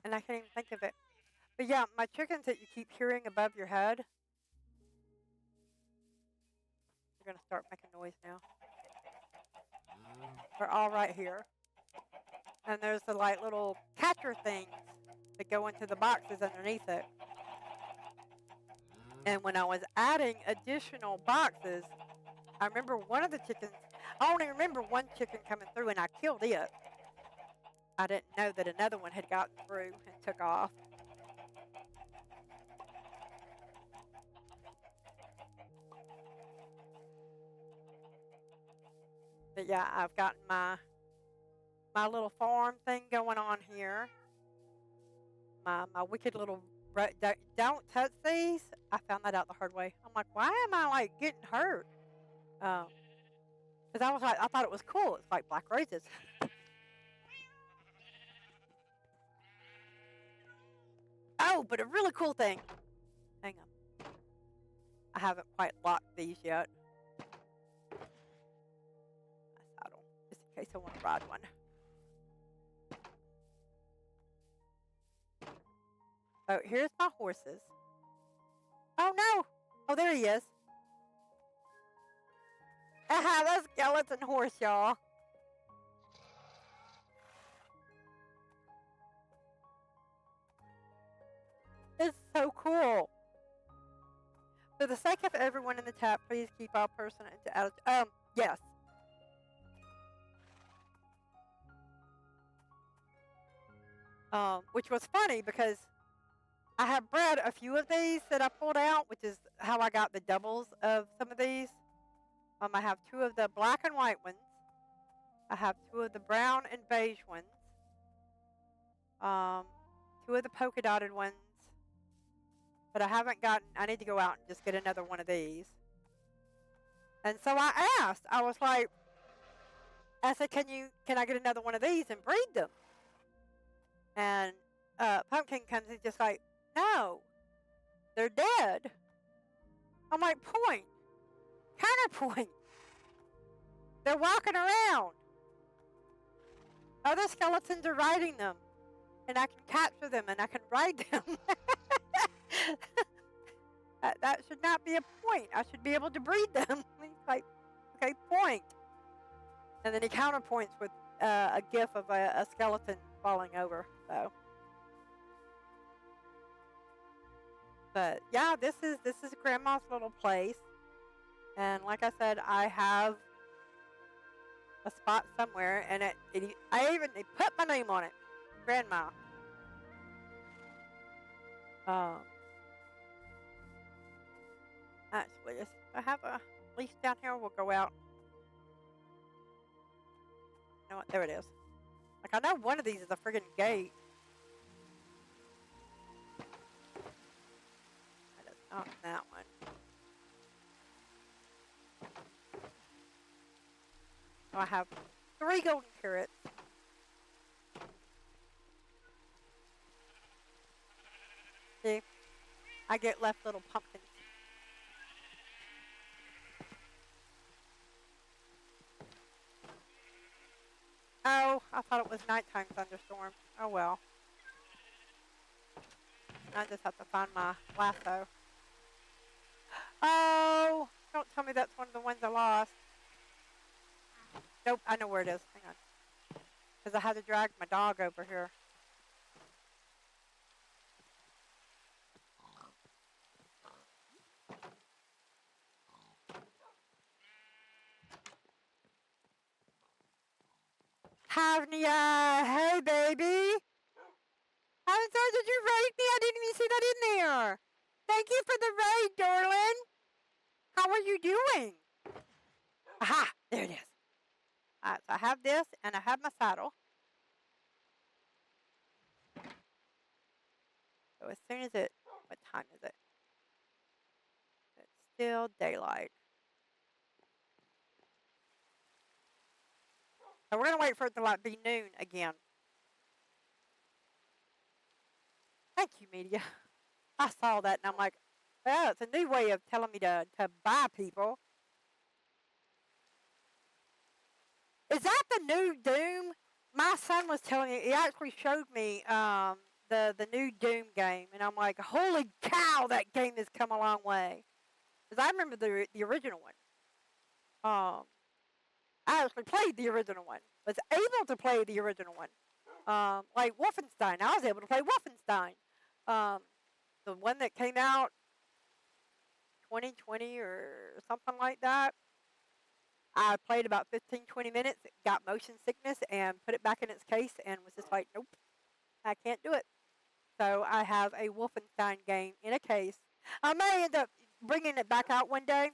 And I can't even think of it. But yeah, my chickens that you keep hearing above your head, they're going to start making noise now. They're all right here. And there's the like little catcher things that go into the boxes underneath it. And when I was adding additional boxes, I remember one of the chickens, I only remember one chicken coming through and I killed it. I didn't know that another one had gotten through and took off. But yeah, I've gotten my little farm thing going on here. My wicked little don't touch these. I found that out the hard way. I'm like, why am I like getting hurt? Because I was like, I thought it was cool. It's like black roses. Oh, but a really cool thing. Hang on. I haven't quite locked these yet. My saddle, just in case I want to ride one. Oh, here's my horses. Oh no! Oh, there he is. Aha, that's skeleton horse, y'all. It's so cool. For the sake of everyone in the chat, please keep all person into attitude. Yes. Which was funny because I have bred a few of these that I pulled out, which is how I got the doubles of some of these. I have two of the black and white ones. I have two of the brown and beige ones. Two of the polka dotted ones. But I need to go out and just get another one of these. And so I asked, I was like, I said, can I get another one of these and breed them? And Pumpkin comes in just like, no, they're dead. I'm like, point, counterpoint. They're walking around. Other skeletons are riding them. And I can capture them and I can ride them. That should not be a point. I should be able to breed them. He's like, okay, point. And then he counterpoints with a gif of a skeleton falling over. So, but yeah, this is Grandma's little place, and like I said, I have a spot somewhere, and I even put my name on it, Gran'ma. Actually, I have a leash down here. We'll go out. You know what? There it is. Like, I know one of these is a friggin' gate. That is not that one. So I have 3 golden carrots. See? I get left little pumpkins. Oh, I thought it was nighttime thunderstorm. Oh well. I just have to find my lasso. Oh, don't tell me that's one of the ones I lost. Nope, I know where it is. Hang on. Because I had to drag my dog over here. Havnia, hey baby. I'm sorry, did you raid me? I didn't even see that in there. Thank you for the raid, darling. How are you doing? Aha, there it is. Alright, so I have this and I have my saddle. So as soon as what time is it? It's still daylight. So we're gonna wait for it to like be noon again. Thank you, media. I saw that and I'm like, well, it's a new way of telling me to buy people. Is that the new Doom? My son was telling me, he actually showed me the new Doom game, and I'm like, holy cow, that game has come a long way. Because I remember the original one. I actually played the original one, was able to play the original one. Like Wolfenstein, I was able to play Wolfenstein. The one that came out 2020 or something like that. I played about 15, 20 minutes, got motion sickness, and put it back in its case, and was just like, nope, I can't do it. So I have a Wolfenstein game in a case. I may end up bringing it back out one day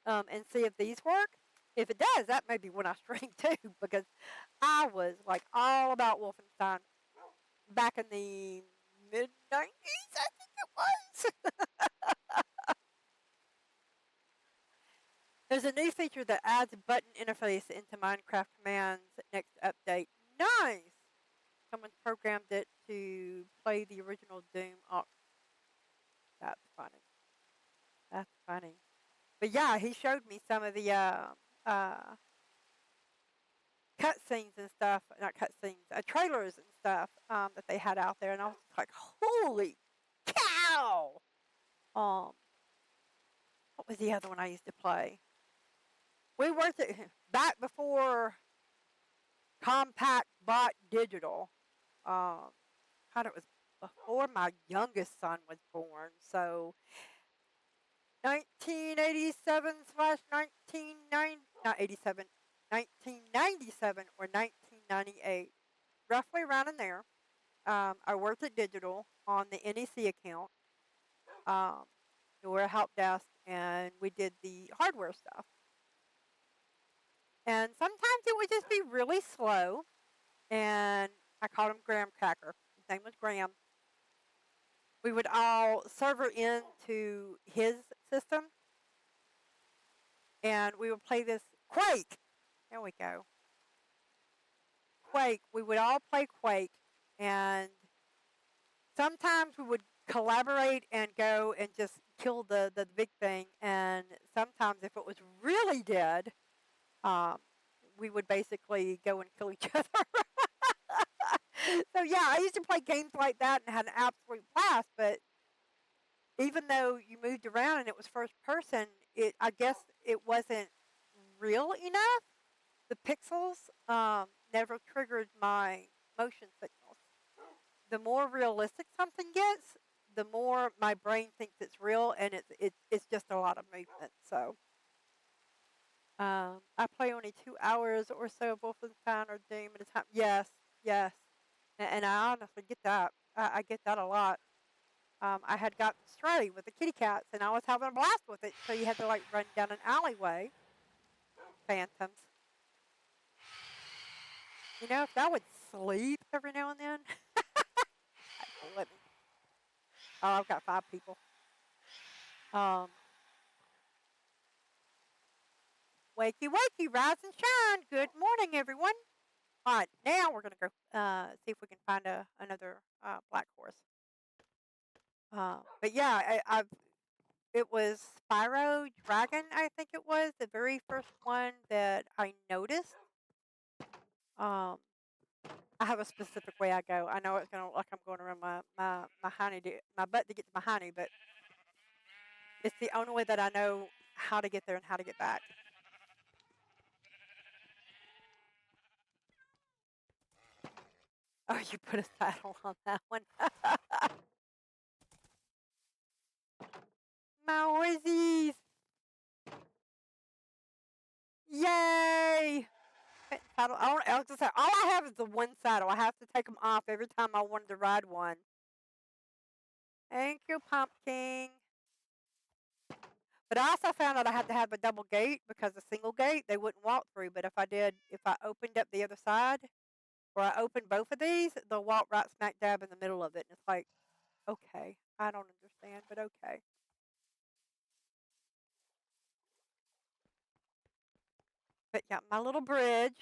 and see if these work. If it does, that may be when I stream too, because I was like all about Wolfenstein back in the mid 90s, I think it was. There's a new feature that adds a button interface into Minecraft commands next update. Nice! Someone's programmed it to play the original Doom. Oh, that's funny. That's funny. But yeah, he showed me some of the cutscenes and stuff. Not cutscenes, trailers and stuff that they had out there, and I was like, "Holy cow!" Um, what was the other one I used to play? We worked it back before Compact bought digital. God, it was before my youngest son was born. So 1987 slash 1990, not 87, 1997 or 1998, roughly around in there. I worked at Digital on the NEC account. Um, we were a help desk and we did the hardware stuff. And sometimes it would just be really slow. And I called him Graham Cracker. His name was Graham. We would all server into his system and we would play this Quake. There we go. Quake. We would all play Quake, and sometimes we would collaborate and go and just kill the big thing. And sometimes, if it was really dead, we would basically go and kill each other. So yeah, I used to play games like that and had an absolute blast. But even though you moved around and it was first person, I guess it wasn't real enough. The pixels never triggered my motion signals. The more realistic something gets, the more my brain thinks it's real, and it's just a lot of movement. So I play only 2 hours or so of Wolfenstein or Doom at a time. Yes, yes, and I honestly get that. I get that a lot. I had gotten stray with the kitty cats, and I was having a blast with it. So you had to like run down an alleyway. Phantoms. You know, if that would sleep every now and then, let me. Oh, I've got 5 people. Um, wakey, wakey, rise and shine. Good morning, everyone. All right, now we're gonna go see if we can find another black horse. But yeah, I've it was Spyro Dragon, I think it was the very first one that I noticed. I have a specific way I go. I know it's gonna look like I'm going around my honey my butt to get to my honey, but it's the only way that I know how to get there and how to get back. Oh, you put a saddle on that one. My horsies! Yay! Saddle. I was gonna say, all I have is the one saddle. I have to take them off every time I wanted to ride one. Thank you, pumpkin. But I also found out I had to have a double gate because a single gate they wouldn't walk through. But if I opened up the other side, or I opened both of these, they'll walk right smack dab in the middle of it. And it's like, okay, I don't understand, but okay. But yeah, my little bridge,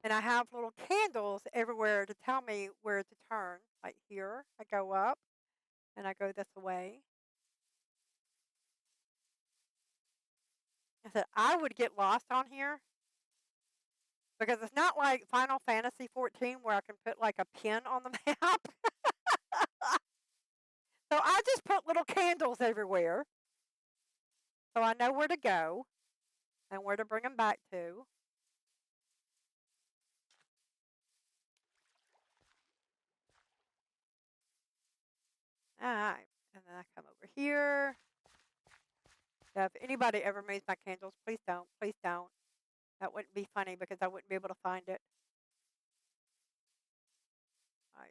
and I have little candles everywhere to tell me where to turn. Like here, I go up, and I go this way. I said I would get lost on here because it's not like Final Fantasy 14 where I can put like a pin on the map. So I just put little candles everywhere so I know where to go and where to bring them back to. All right. And then I come over here. Now, if anybody ever moves my candles, please don't. Please don't. That wouldn't be funny because I wouldn't be able to find it.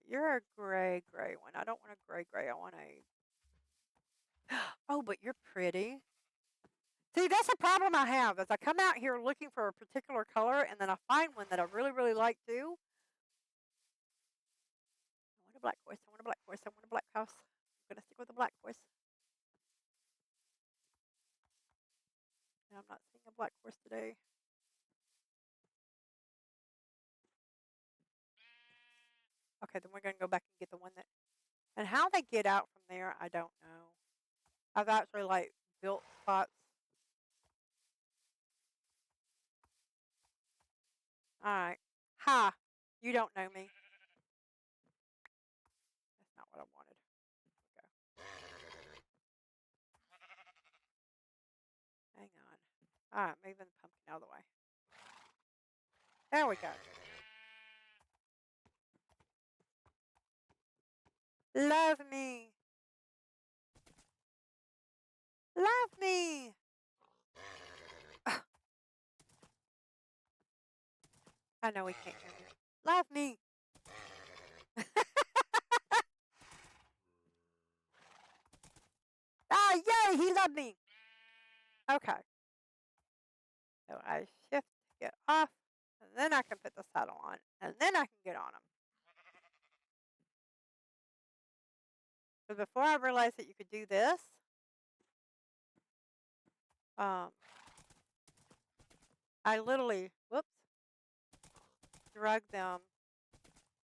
You're a gray one. I don't want a gray. I want a. Oh, but you're pretty. See, that's a problem I have. Is I come out here looking for a particular color, and then I find one that I really like too. I want a black horse. I want a black horse. I want a black house. I'm gonna stick with the black horse. And I'm not seeing a black horse today. Okay, then we're gonna go back and get the one that. And how they get out from there, I don't know. I've actually like built spots. All right. Ha! You don't know me. That's not what I wanted. Okay. Hang on. All right, moving the pumpkin out of the way. There we go. Love me. Love me. I know he can't hear me. Love me. Ah, yay, he loved me. Okay. So I shift to get off, and then I can put the saddle on, and then I can get on him. But before I realized that you could do this, I literally, whoops, drug them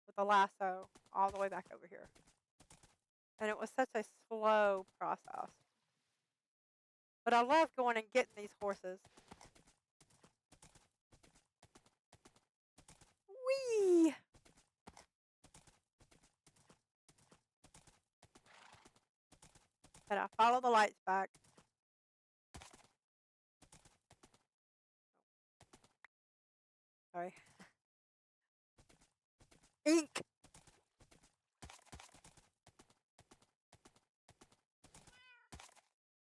with a lasso all the way back over here. And it was such a slow process. But I love going and getting these horses. Whee! And I follow the lights back. Sorry. Ink!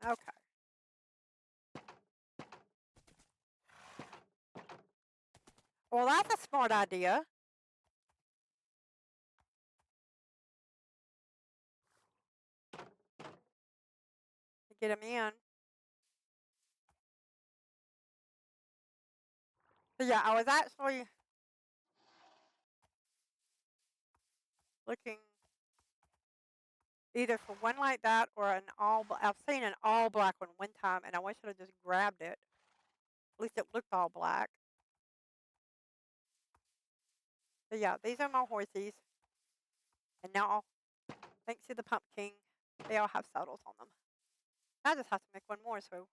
Okay. Well, that's a smart idea. To get them in. So yeah, I was actually looking either for one like that or an I've seen an all black one time, and I wish I'd have just grabbed it. At least it looked all black. So yeah, these are my horsies. And now, thanks to the pumpkin, they all have saddles on them. I just have to make one more, so.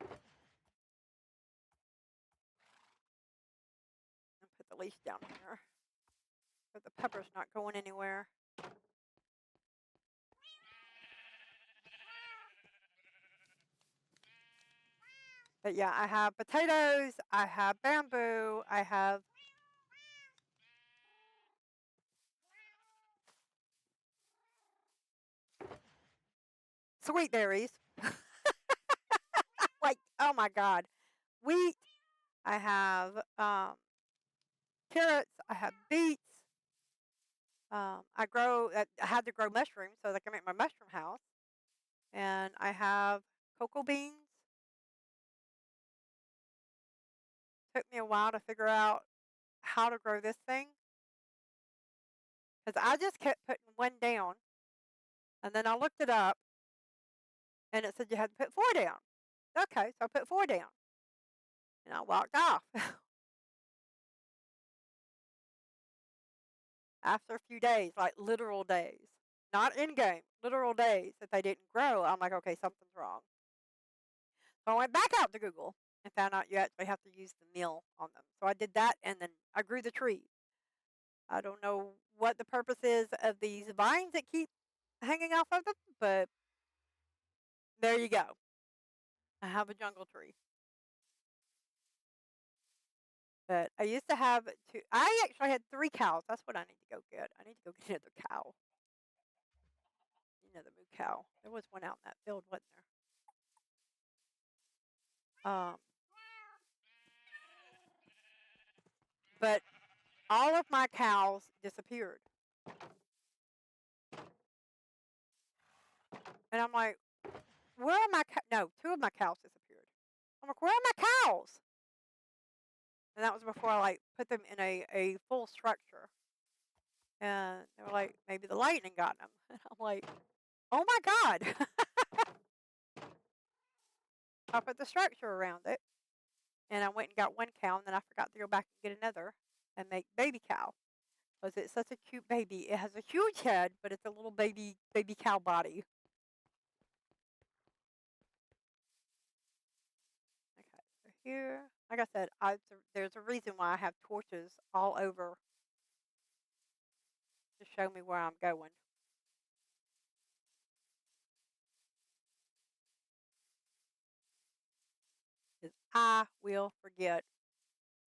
And put the leash down here. So the pepper's not going anywhere. But yeah, I have potatoes, I have bamboo, I have sweet berries. Like, oh my God. Wheat. I have carrots. I have beets. I had to grow mushrooms so that I can make my mushroom house. And I have cocoa beans. Took me a while to figure out how to grow this thing because I just kept putting one down. And then I looked it up and it said you had to put four down. Okay, so I put four down and I walked off. After a few days, like literal days, not in game, literal days that they didn't grow, I'm like, okay, something's wrong. So I went back out to Google and found out you actually have to use the mill on them. So I did that and then I grew the tree. I don't know what the purpose is of these vines that keep hanging off of them, but there you go. I have a jungle tree. But I used to have two. I actually had three cows. That's what I need to go get. I need to go get another cow. Another moo cow. There was one out in that field, wasn't there? But all of my cows disappeared. And I'm like, where are my cows? No, two of my cows disappeared. I'm like, where are my cows? And that was before I like put them in a full structure. And they were like, maybe the lightning got them. And I'm like, oh my God. I put the structure around it. And I went and got one cow. And then I forgot to go back and get another and make baby cow. Because it's such a cute baby. It has a huge head, but it's a little baby cow body. Okay, so here, like I said, there's a reason why I have torches all over to show me where I'm going. Because I will forget.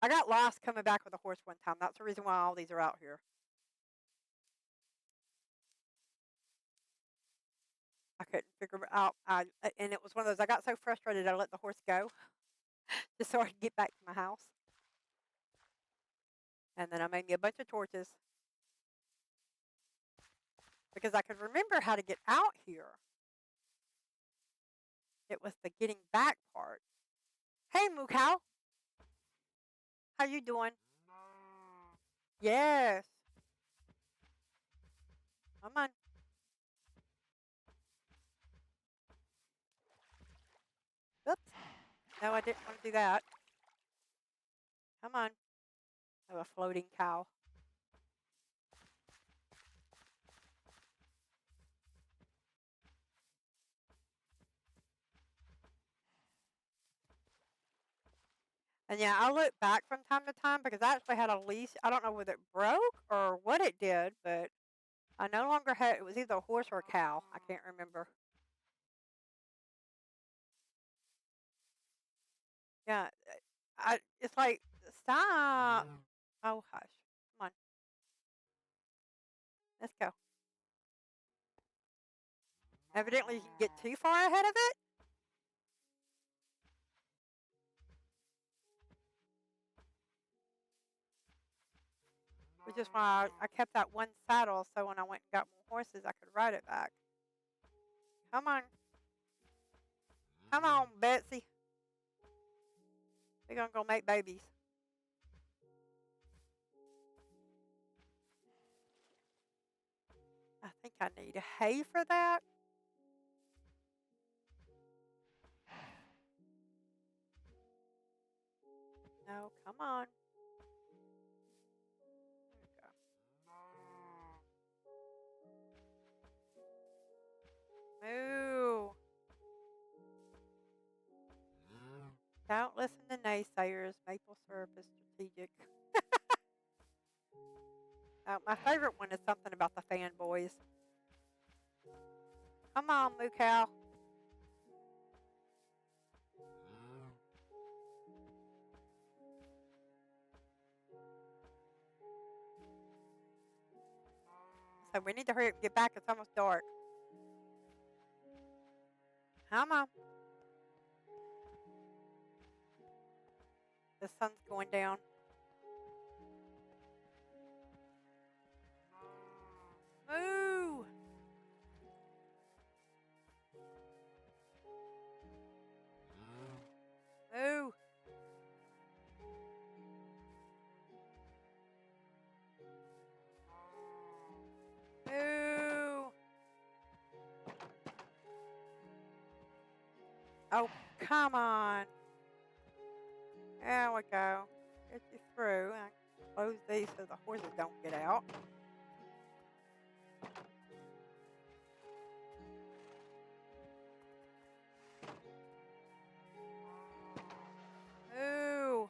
I got lost coming back with a horse one time. That's the reason why all these are out here. I couldn't figure it out. And it was one of those. I got so frustrated, I let the horse go just so I could get back to my house. And then I made me a bunch of torches because I could remember how to get out here. It was the getting back part. Hey, moo cow, how you doing? Yes. Come on. Oops. No, I didn't want to do that. Come on. I have a floating cow. And yeah, I look back from time to time because I actually had a leash. I don't know whether it broke or what it did, but I no longer had. It was either a horse or a cow. I can't remember. Yeah, it's like stop. Oh hush. Come on. Let's go. Evidently, you can get too far ahead of it, which is why I kept that one saddle so when I went and got more horses, I could ride it back. Come on. Come on, Betsy. We're going to go make babies. I think I need hay for that. No, come on. There we go. Moo. Don't listen to naysayers. Maple syrup is strategic. My favorite one is something about the fanboys. Come on, moo cow. So we need to hurry up and get back. It's almost dark. Come on. The sun's going down. Moo! Moo! Moo! Oh, come on. There we go. Get you through. I close these so the horses don't get out. Ooh.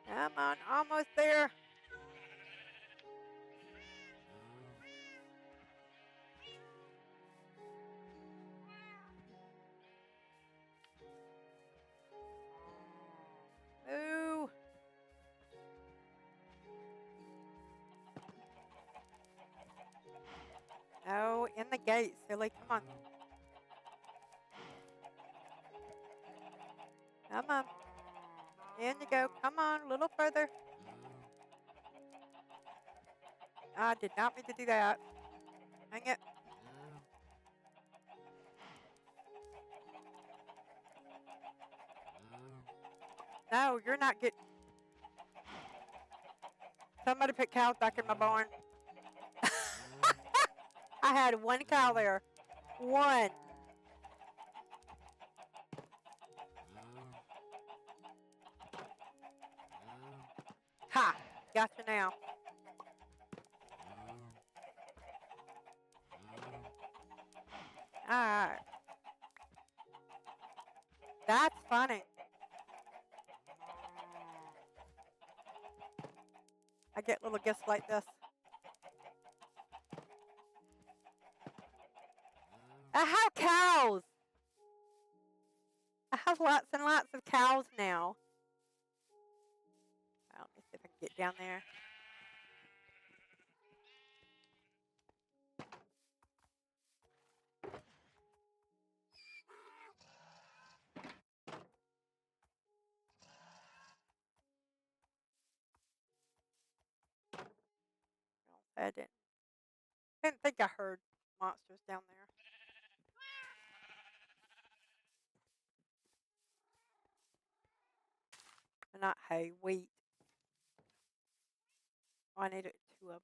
Come on, almost there. Ooh. No, in the gate, silly. Come on. Come on. In you go. Come on, a little further. I did not mean to do that. Hang it. No, you're not getting. Somebody put cows back in my barn. I had one cow there. One. Ha! Gotcha now. Alright. That's funny. I get little gifts like this. I have cows. I have lots and lots of cows now. Let me see if I can get down there. No, I didn't think I heard monsters down there. Not hay, wheat. Oh, I needed 2 of them.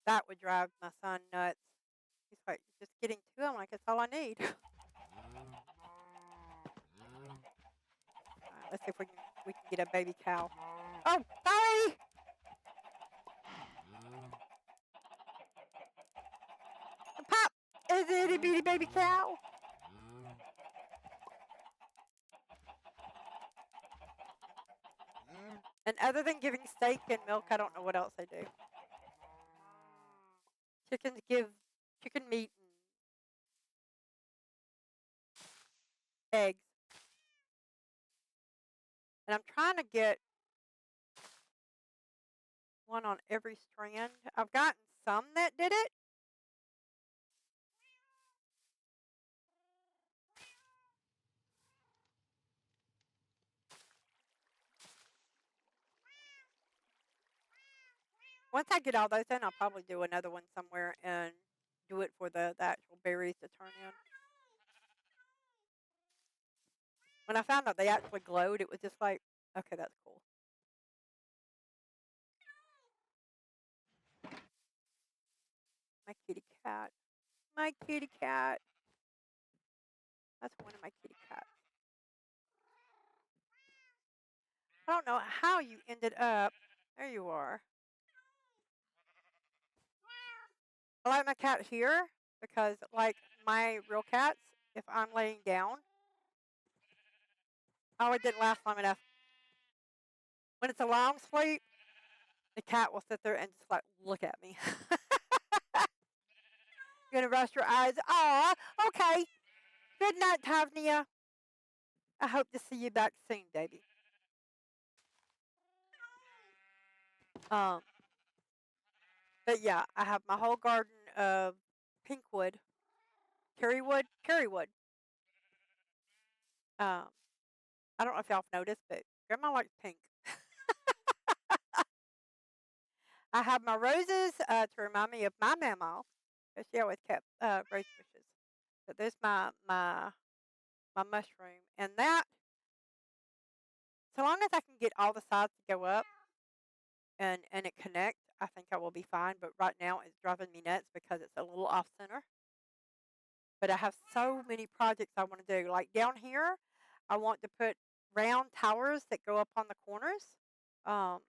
That would drive my son nuts. He's like, just getting 2 of them, like, that's all I need. Alright, let's see if we can get a baby cow. Oh, sorry! Pop! Is it a bitty baby cow? And other than giving steak and milk, I don't know what else they do. Chickens give chicken meat and eggs. And I'm trying to get one on every strand. I've gotten some that did it. Once I get all those in, I'll probably do another one somewhere and do it for the actual berries to turn in. When I found out they actually glowed, it was just like, okay, that's cool. My kitty cat. My kitty cat. That's one of my kitty cats. I don't know how you ended up. There you are. I like my cat here because, like my real cats, if I'm laying down, oh, it didn't last long enough. When it's a long sleep, the cat will sit there and just like look at me. You're gonna rest your eyes. Aw, okay. Good night, Tavnia. I hope to see you back soon, baby. Um, but yeah, I have my whole garden of pink wood, cherry wood, cherry wood. Um, I don't know if y'all have noticed, but Grandma likes pink. I have my roses to remind me of my mama, because she always kept rose bushes. But there's my mushroom, and that, so long as I can get all the sides to go up and it connect, I think I will be fine. But right now it's driving me nuts because it's a little off center. But I have so many projects I want to do. Like down here, I want to put round towers that go up on the corners. Um,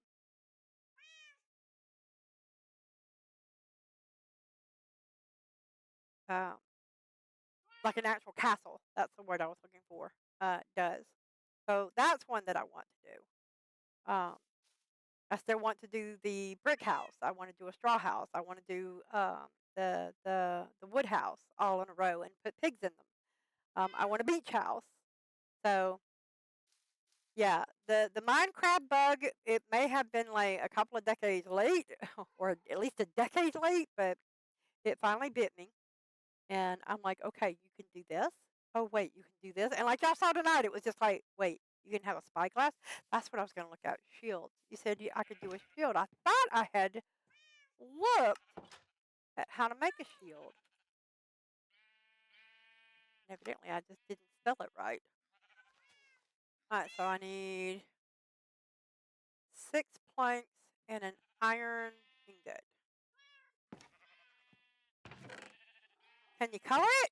um, like an actual castle. That's the word I was looking for. Does. So that's one that I want to do. I still want to do the brick house. I want to do a straw house. I want to do the wood house all in a row and put pigs in them. I want a beach house. So yeah, the Minecraft bug, it may have been like a couple of decades late, or at least a decade late, but it finally bit me. And I'm like, okay, you can do this. Oh wait, you can do this. And like y'all saw tonight, it was just like, wait, you can have a spyglass. That's what I was going to look at. Shield. You said I could do a shield. I thought I had looked at how to make a shield. And evidently, I just didn't spell it right. All right, so I need 6 planks and an iron ingot. Can you color it?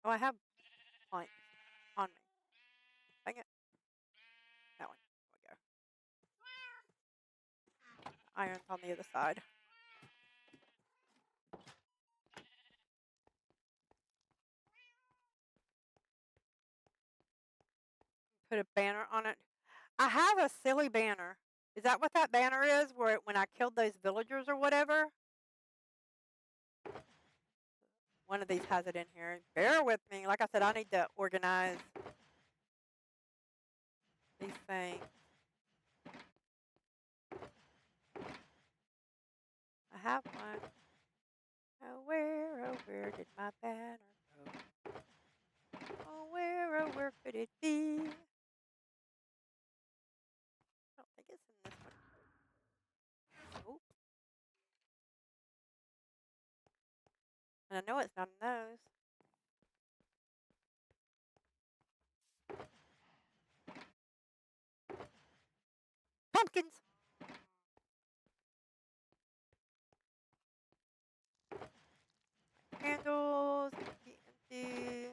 Oh, I have planks on me. Dang it. That one. There we go. Iron's on the other side. Put a banner on it. I have a silly banner. Is that what that banner is? Where when I killed those villagers or whatever? One of these has it in here. Bear with me. Like I said, I need to organize these things. I have one. Oh, where did my banner go? Oh, where could it be? I don't think it's in this one. Nope. And I know it's not in those. Pumpkins! Candles, empty, empty.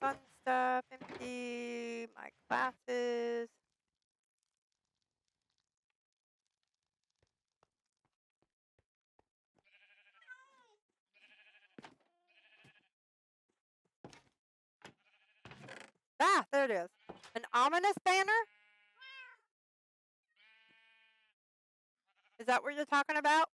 My sun stuff, empty. My glasses. Ah, there it is. An ominous banner? Is that what you're talking about?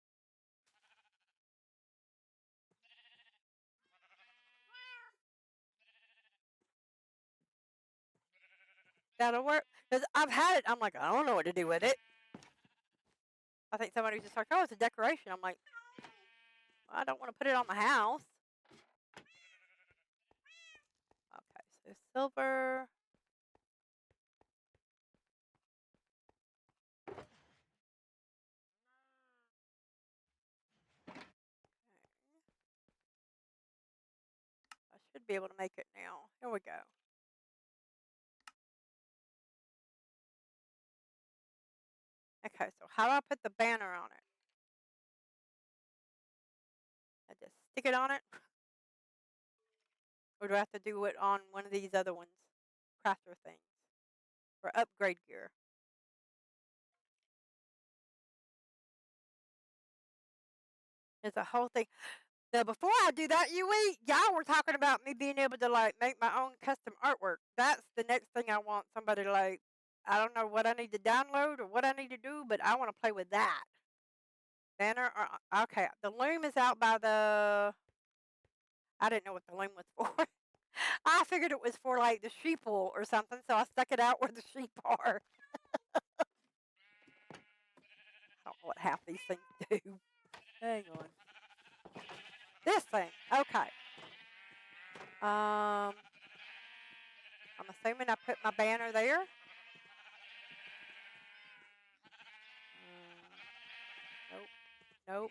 That'll work. Because I've had it. I'm like, I don't know what to do with it. I think somebody was just like, oh, it's a decoration. I'm like, well, I don't want to put it on my house. Okay, so silver. Okay. I should be able to make it now. Here we go. Okay, so how do I put the banner on it? I just stick it on it? Or do I have to do it on one of these other ones? Crafter things. For upgrade gear. It's a whole thing. Now, before I do that, y'all were talking about me being able to like make my own custom artwork. That's the next thing I want somebody to like. I don't know what I need to download or what I need to do, but I want to play with that. Banner or okay, the loom is out by the I didn't know what the loom was for. I figured it was for like the sheep wool or something, so I stuck it out where the sheep are. I don't know what half these things do. Hang on. This thing. Okay. I'm assuming I put my banner there. Nope. Nope.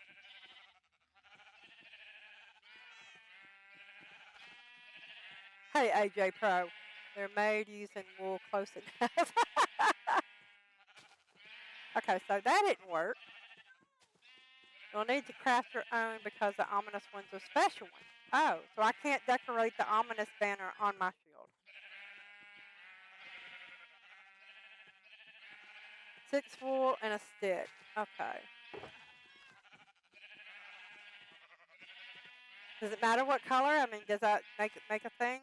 Hey, AJ Pro. They're made using wool close enough. Okay, so that didn't work. You'll need to craft your own because the ominous ones are special ones. Oh, so I can't decorate the ominous banner on my shield. 6 wool and a stick. Okay. Does it matter what color? I mean, does that make a thing?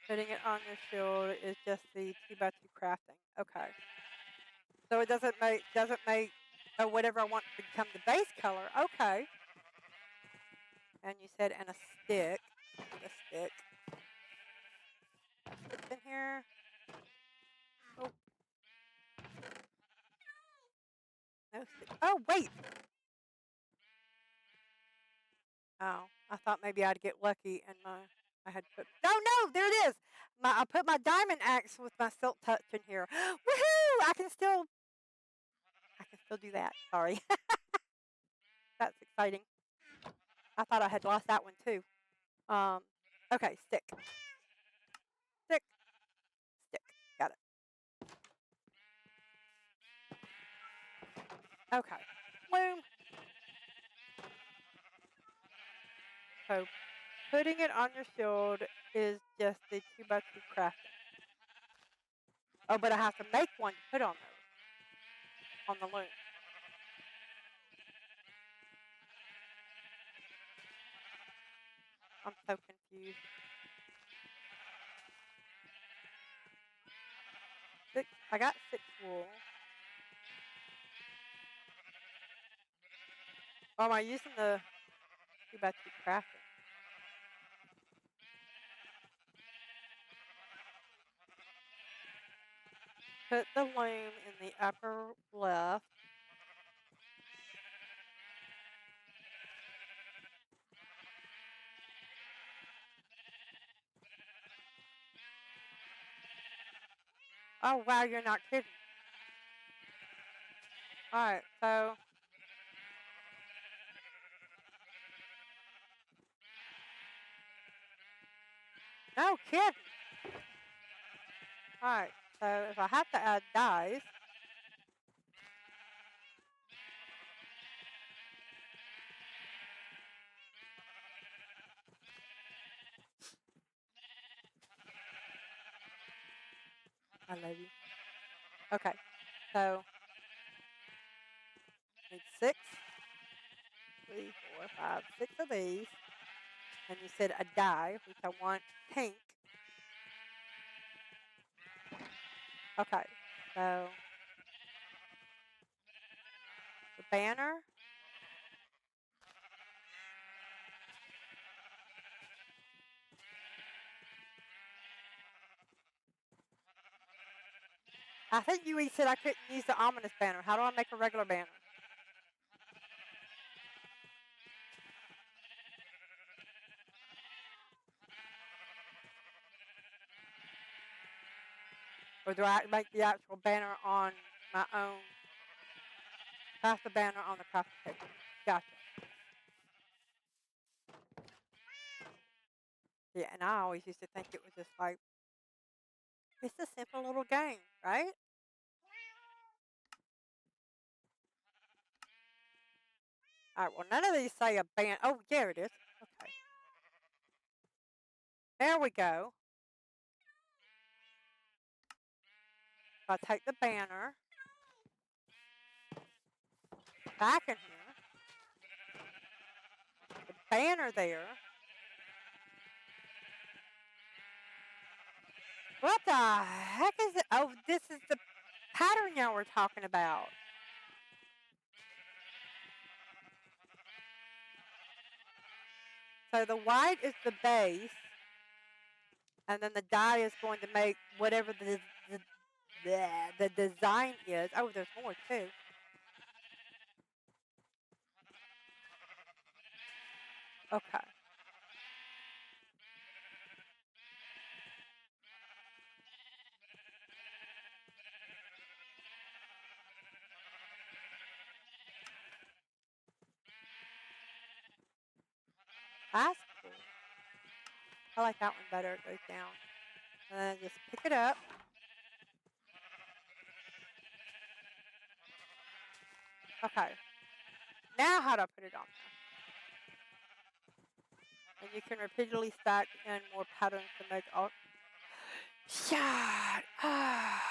Putting it on your shield is just the 2x2 crafting. Okay. So it doesn't make whatever I want to become the base color. Okay. And you said and a stick. A stick. Sticks in here. Oh. No stick. Oh wait. Oh, I thought maybe I'd get lucky and I had put. Oh no, there it is. I put my diamond axe with my silk touch in here. Woohoo! I can still do that. Sorry. That's exciting. I thought I had lost that one too. Okay, stick. Stick. Stick. Got it. Okay. Boom. So putting it on your shield is just the 2x2 crafting. Oh, but I have to make one to put on those. On the loom. I'm so confused. 6. I got 6 wool. Oh, am I using the 2x2 crafting? Put the loom in the upper left. Oh, wow, you're not kidding. Alright, so. No kidding. Alright, so if I have to add dyes. I love you. Okay, so. Need 6. 3, 4, 5, 6 of these. And you said a dye, which I want pink. Okay, so the banner. I think you said I couldn't use the ominous banner. How do I make a regular banner? Or do I make the actual banner on my own? Craft the banner on the crafting table. Gotcha. Yeah, and I always used to think it was just like, it's a simple little game, right? All right, well, none of these say a banner. Oh, there it is. Okay. There we go. If I take the banner back in here, the banner there. What the heck is it? Oh, this is the pattern y'all were talking about. So the white is the base, and then the dye is going to make whatever the design is. Oh, there's more too. Okay. That's cool. I like that one better. It goes down. And then just pick it up. Okay. Now how do I put it on there? And you can repeatedly stack in more patterns to make all. Shut up.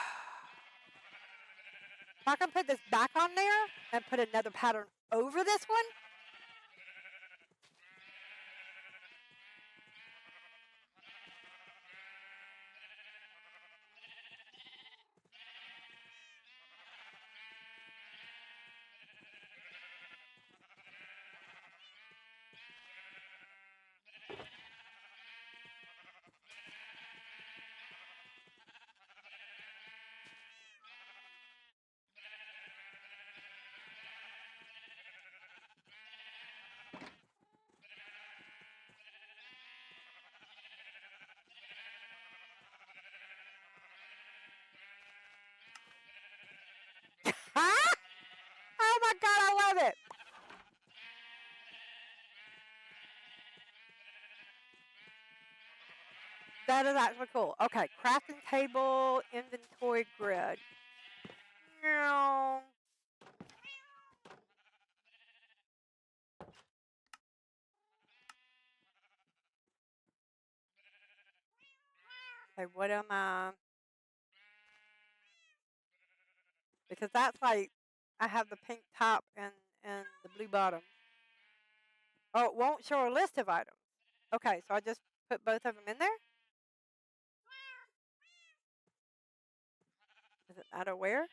If I can put this back on there and put another pattern over this one. Huh? Oh my god, I love it. That is actually cool. Okay, crafting table, inventory grid. Meow. Okay, what am I? Because that's like, I have the pink top and the blue bottom. Oh, it won't show a list of items. Okay, so I just put both of them in there? Is it not aware?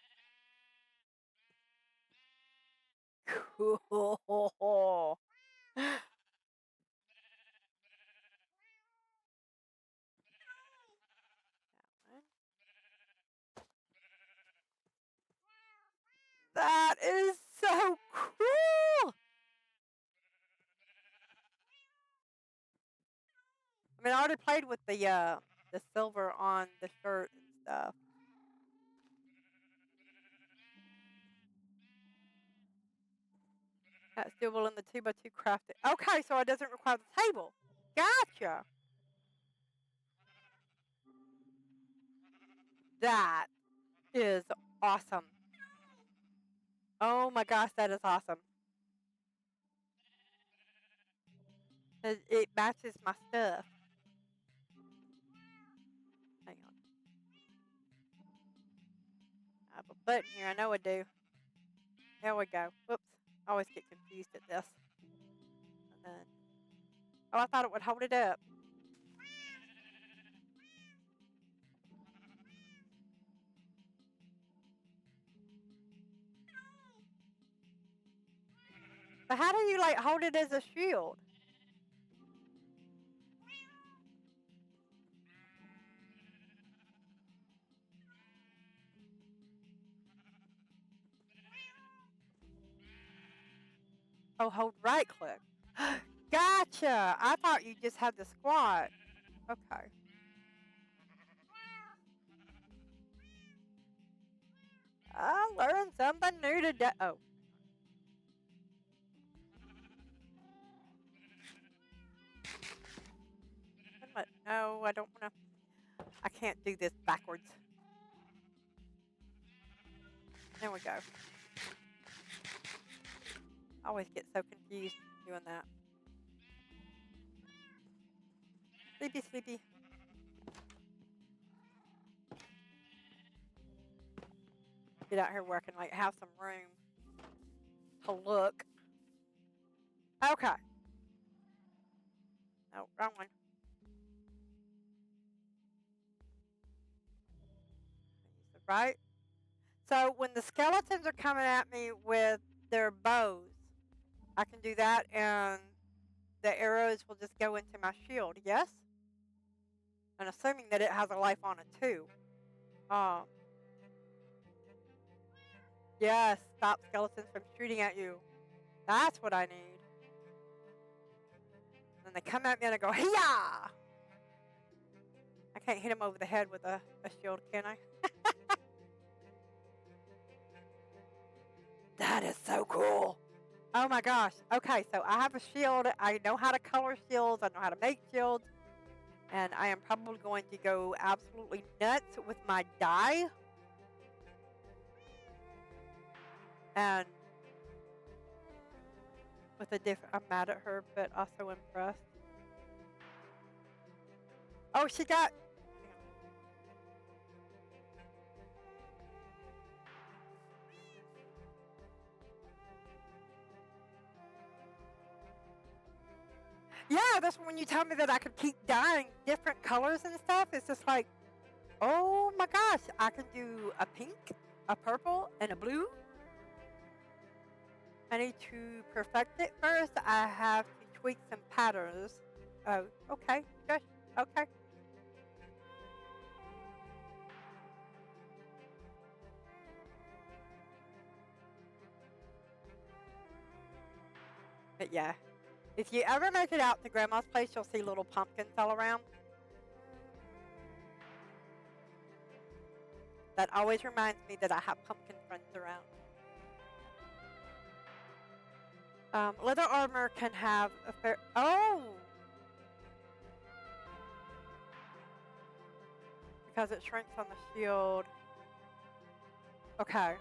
Cool. That is so cool. I mean, I already played with the silver on the shirt and stuff. That's doable in the 2x2 crafted. Okay, so it doesn't require the table. Gotcha. That is awesome. Oh my gosh, that is awesome. It matches my stuff. Hang on. I have a button here. I know I do. There we go. Whoops. I always get confused at this. And then, oh, I thought it would hold it up. But how do you like hold it as a shield? Oh, hold right click. Gotcha. I thought you just had to squat. Okay. I learned something new today. Oh. No, I don't want to. I can't do this backwards. There we go. I always get so confused doing that. Sleepy, sleepy. Get out here working, like have some room to look. Okay. No, wrong one. right? So when the skeletons are coming at me with their bows, I can do that, and the arrows will just go into my shield. Yes, and assuming that it has a life on it too. Um, yes, stop skeletons from shooting at you. That's what I need. And they come at me and I go, hiya! I can't hit them over the head with a shield, can I? That is so cool. Oh my gosh. Okay, so I have a shield. I know how to color shields. I know how to make shields. And I am probably going to go absolutely nuts with my dye. And with a different, I'm mad at her, but also impressed. Oh, she got. Yeah, that's when you tell me that I could keep dyeing different colors and stuff. It's just like, oh my gosh, I can do a pink, a purple, and a blue. I need to perfect it first. I have to tweak some patterns. Oh, okay, gosh, okay. But yeah, if you ever make it out to Grandma's place, you'll see little pumpkins all around. That always reminds me that I have pumpkin friends around. Leather armor can have a fair. Oh! Because it shrinks on the shield. Okay.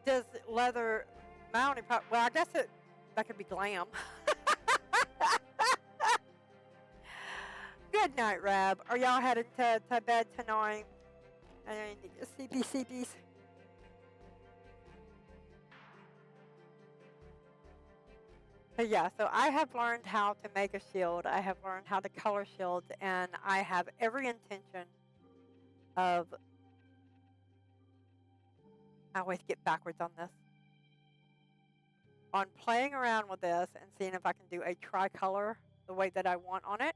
Does leather mounting? Well, I guess that could be glam. Good night, Rab. Are y'all headed to bed tonight? And CBCBs. But yeah, so I have learned how to make a shield. I have learned how to color shields, and I have every intention of. I always get backwards on this. On playing around with this and seeing if I can do a tricolor the way that I want on it,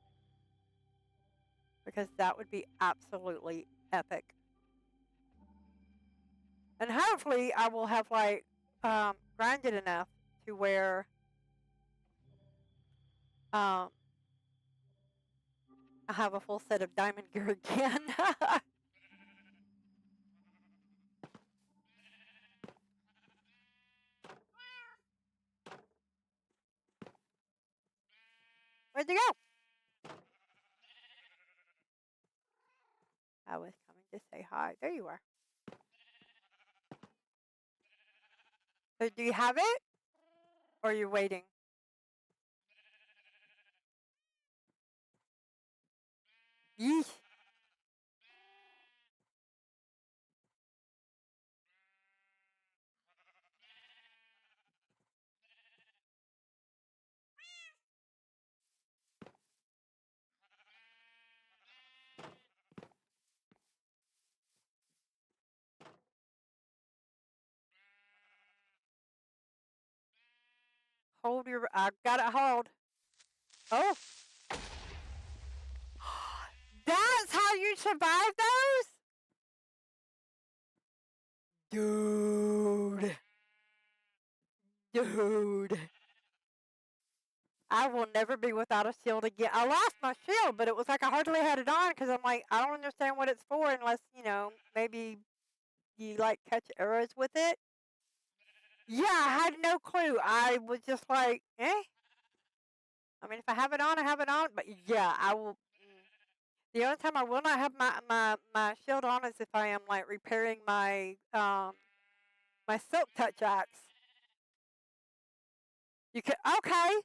because that would be absolutely epic. And hopefully, I will have like grinded enough to where I have a full set of diamond gear again. Where'd you go? I was coming to say hi. There you are. So do you have it? Or are you waiting? Yeesh. Hold your. I got it. Hold. Oh. That's how you survive those? Dude. Dude. I will never be without a shield again. I lost my shield, but it was like I hardly had it on because I'm like, I don't understand what it's for unless, maybe you like catch arrows with it. Yeah, I had no clue. I was just like, eh. I mean, if I have it on, I have it on. But yeah, I will. The only time I will not have my shield on is if I am like repairing my silk touch axe. You can okay.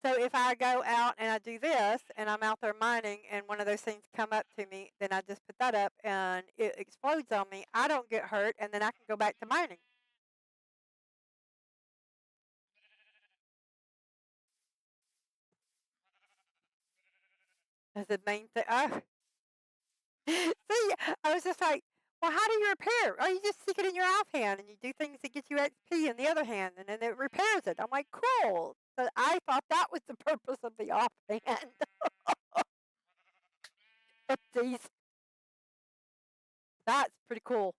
So if I go out and I do this and I'm out there mining and one of those things come up to me, then I just put that up and it explodes on me. I don't get hurt and then I can go back to mining. That's the main thing. Oh. See, I was just like, well, how do you repair? Oh, you just stick it in your offhand and you do things that get you XP in the other hand and then it repairs it. I'm like, cool. But I thought that was the purpose of the offhand. Oopsies. That's pretty cool.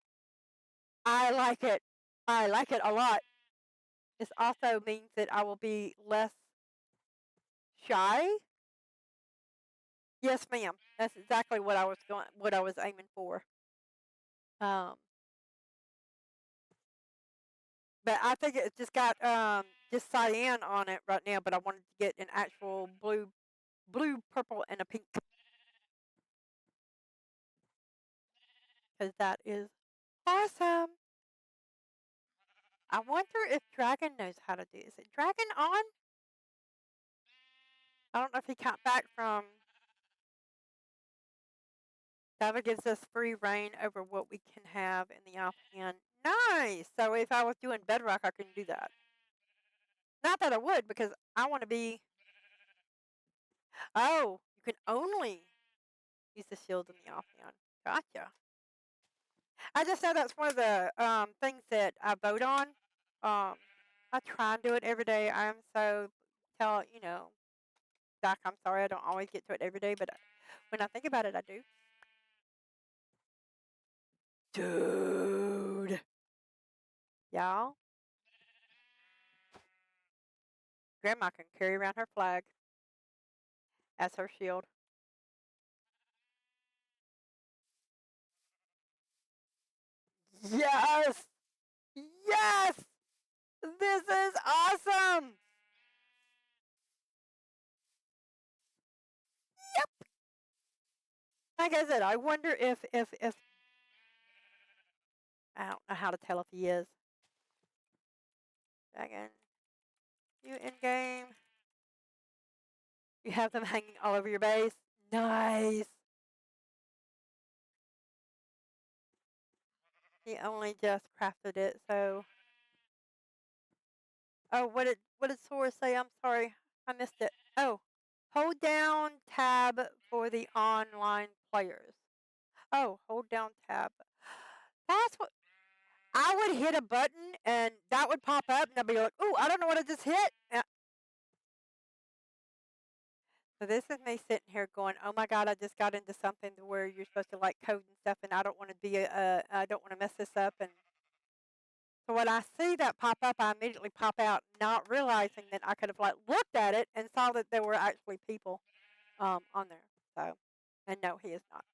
I like it. I like it a lot. This also means that I will be less shy. Yes, ma'am. That's exactly what I was aiming for. Um, but I think it just got just cyan on it right now. But I wanted to get an actual blue, purple, and a pink because that is awesome. I wonder if Dragon knows how to do this. Is it Dragon on? I don't know if he got back from. Java gives us free reign over what we can have in the offhand. Nice. So if I was doing Bedrock, I couldn't do that. Not that I would, because I want to be. Oh, you can only use the shield in the offhand. Gotcha. I just know that's one of the things that I vote on. I try and do it every day. I'm so Doc, I'm sorry I don't always get to it every day, but when I think about it, I do. Dude. Y'all, Grandma can carry around her flag as her shield. Yes! Yes! This is awesome! Yep. Like I said, I wonder if I don't know how to tell if he is. Dragon, you in game. You have them hanging all over your base. Nice. He only just crafted it, so. Oh, what did Sora say? I'm sorry, I missed it. Oh, hold down tab for the online players. Oh, hold down tab. That's what I would hit a button and that would pop up and I'd be like, "Ooh, I don't know what I just hit." So this is me sitting here going, "Oh my god, I just got into something to where you're supposed to like code and stuff, and I don't want to be I don't want to mess this up." And so when I see that pop up, I immediately pop out, not realizing that I could have like looked at it and saw that there were actually people on there. So, and no, he is not.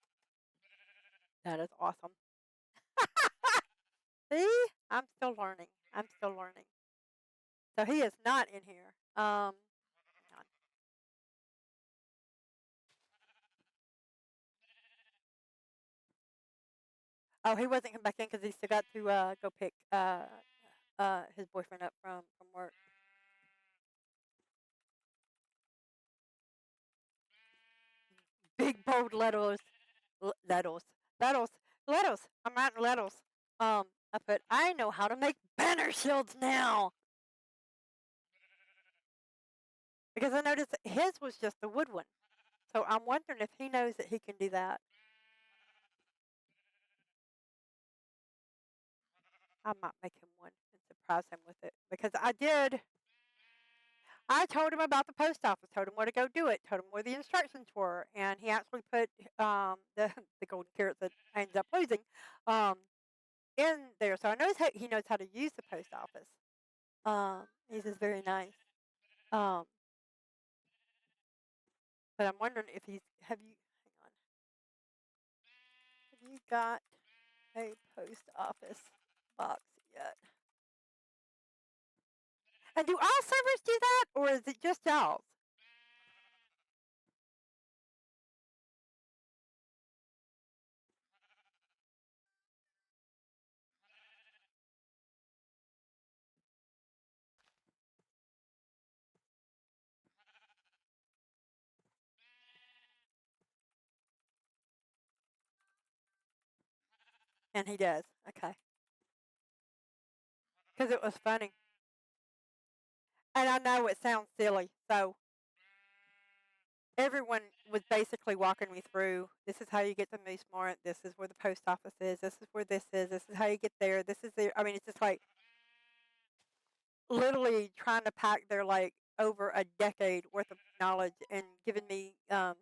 That is awesome. See, I'm still learning. I'm still learning. So he is not in here. Hang on. Oh, he wasn't coming back in because he still got to go pick his boyfriend up from work. Big bold letters, letters, letters. I'm writing letters. I put I know how to make banner shields now because I noticed that his was just the wood one. So I'm wondering if he knows that he can do that. I might make him one and surprise him with it because I did. I told him about the post office, told him where to go do it, told him where the instructions were, and he actually put the golden carrot that I ended up losing um, in there. So I knows he knows how to use the post office. He's just very nice. Um, but I'm wondering if he's have you hang on. Have you got a post office box yet? And do all servers do that, or is it just y'all? And he does. Okay. Because it was funny. And I know it sounds silly, so everyone was basically walking me through. This is how you get to Moose Mart. This is where the post office is. This is where this is. This is how you get there. This is the. I mean, it's just like literally trying to pack their like over a decade worth of knowledge and giving me some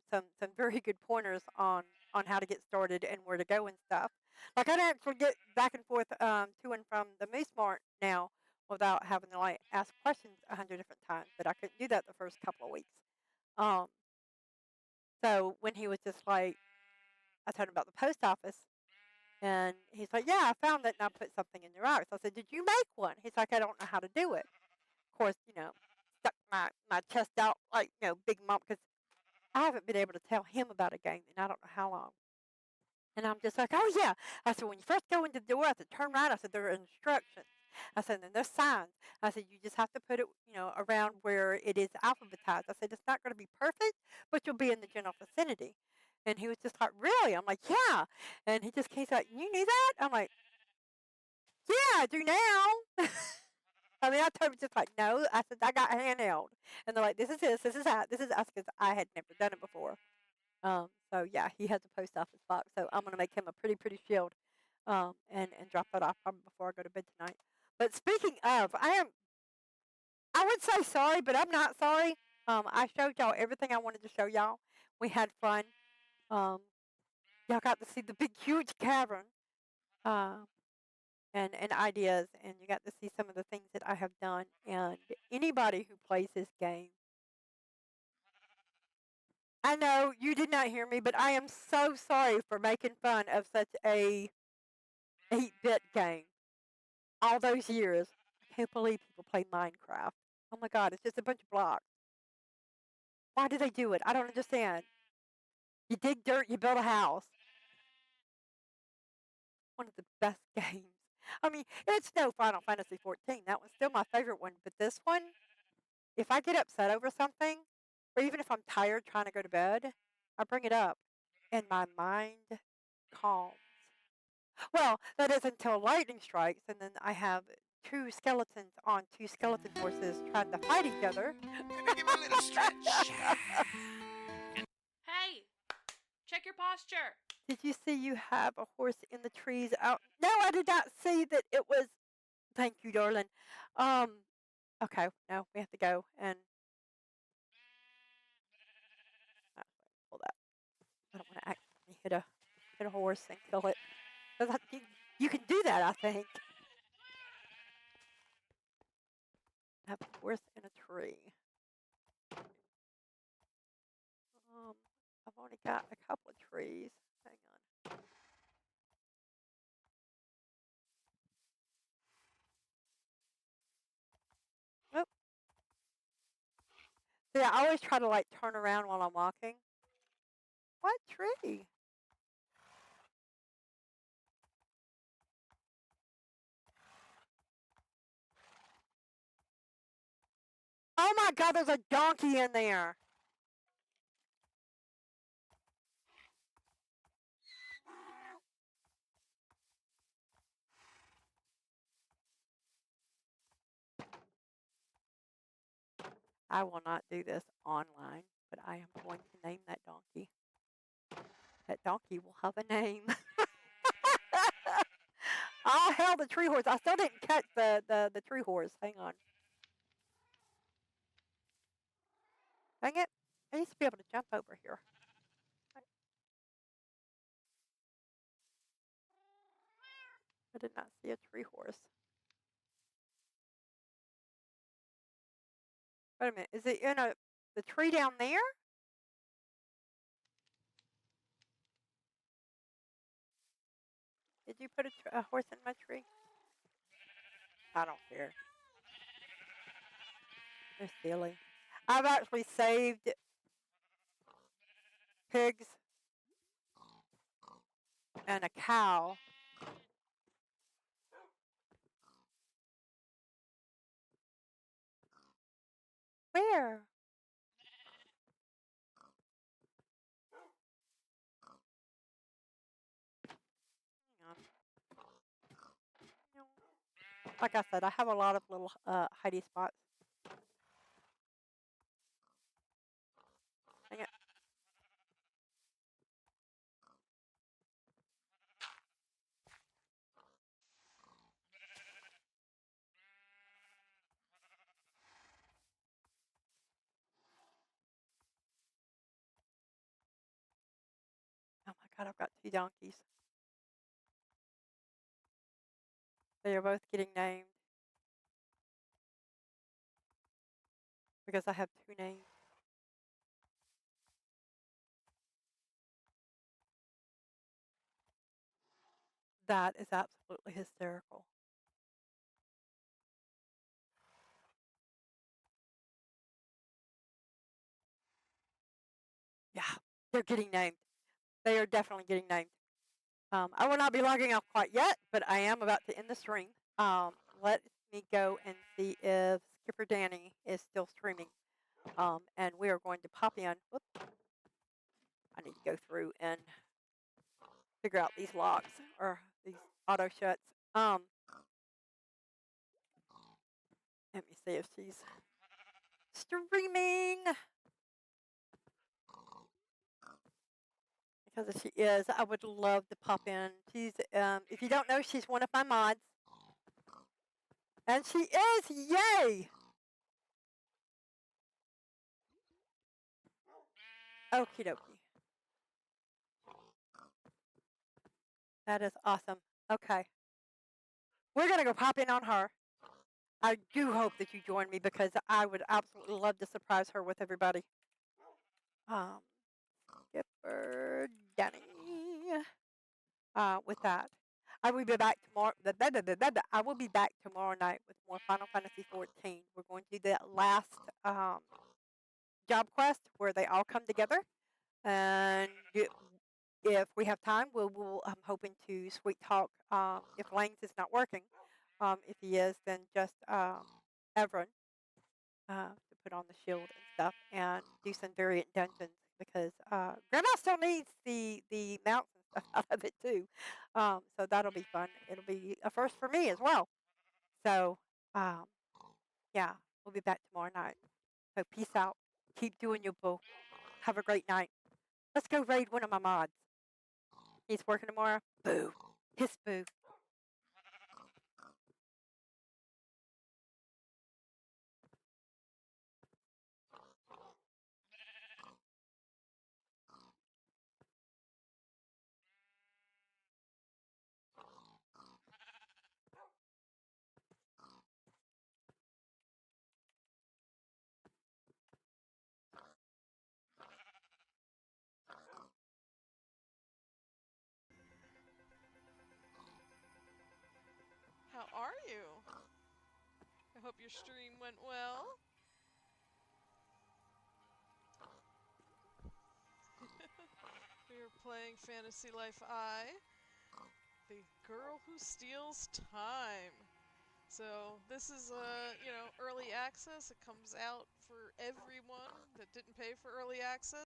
very good pointers on how to get started and where to go and stuff. Like I don't actually get back and forth to and from the Moose Mart now without having to like ask questions 100 different times. But I couldn't do that the first couple of weeks. Um, so when he was just like, I told him about the post office, and he's like, "Yeah, I found it, and I put something in the rocks." I said, "Did you make one?" He's like, "I don't know how to do it." Of course, stuck my chest out like big mom because I haven't been able to tell him about a game in I don't know how long. And I'm just like, "Oh yeah." I said, "When you first go in the door, I said turn right." I said, "There are instructions." I said, "Then there's signs." I said, "You just have to put it, around where it is alphabetized." I said, "It's not going to be perfect, but you'll be in the general vicinity." And he was just like, "Really?" I'm like, "Yeah." And he just keeps like, "You knew that?" I'm like, "Yeah, I do now." I mean, I told him just like, "No." I said, "I got handheld." And they're like, this is that, this is us, because I had never done it before. So yeah, he has a post office box, so I'm gonna make him a pretty shield, and drop that off probably before I go to bed tonight. But speaking of, I would say sorry, but I'm not sorry. I showed y'all everything I wanted to show y'all. We had fun. Um, y'all got to see the big, huge cavern, uh, and ideas, and you got to see some of the things that I have done. And anybody who plays this game, I know you did not hear me, but I am so sorry for making fun of such a 8-bit game all those years. I can't believe people play Minecraft. Oh my God, it's just a bunch of blocks. Why do they do it? I don't understand. You dig dirt, you build a house. One of the best games. I mean, it's no Final Fantasy 14. That one's still my favorite one. But this one, if I get upset over something, or even if I'm tired trying to go to bed, I bring it up and my mind calms. Well, that is until lightning strikes, and then I have two skeletons on two skeleton horses trying to fight each other. Gonna give a little stretch. Hey, check your posture. Did you see you have a horse in the trees out? No, I did not see that it was. Thank you, darling. Um, okay, no, we have to go and pull that. I don't want to accidentally hit a horse and kill it. 'Cause you can do that, I think. Have a horse in a tree. I've only got a couple of trees. Hang on. Oh, see, I always try to like turn around while I'm walking. What tree? Oh my God, there's a donkey in there. I will not do this online, but I am going to name that donkey. That donkey will have a name. Oh, hell, the tree horse. I still didn't catch the tree horse. Hang on. Dang it. I used to be able to jump over here. I did not see a tree horse. Wait a minute. Is it in the tree down there? Did you put a horse in my tree? I don't care. They're silly. I've actually saved pigs and a cow. Where? Hang on. No. Like I said, I have a lot of little hidey spots. Dang it. God, I've got 2 donkeys. They are both getting named because I have 2 names. That is absolutely hysterical. Yeah, they're getting named. They are definitely getting named. I will not be logging off quite yet, but I am about to end the stream. Let me go and see if Skipper Danny is still streaming. And we are going to pop in. Whoop. I need to go through and figure out these locks or these auto shuts. Let me see if she's streaming. Because if she is, I would love to pop in. She's, if you don't know, she's one of my mods. And she is! Yay! Okie dokie. That is awesome. Okay. We're going to go pop in on her. I do hope that you join me because I would absolutely love to surprise her with everybody. Skipper Danny. With that, I will be back tomorrow. I will be back tomorrow night with more Final Fantasy 14. We're going to do that last job quest where they all come together, and if we have time, I'm hoping to sweet talk. If Langs is not working, if he is, then just Everin to put on the shield and stuff, and do some variant dungeons because Grandma still needs the mounts and stuff out of it too. So that'll be fun. It'll be a first for me as well. So yeah, we'll be back tomorrow night. So peace out. Keep doing your boo. Have a great night. Let's go raid one of my mods. He's working tomorrow. Boo. Hiss boo. How are you? I hope your stream went well. We are playing Fantasy Life I, the girl who steals time. So this is early access. It comes out for everyone that didn't pay for early access.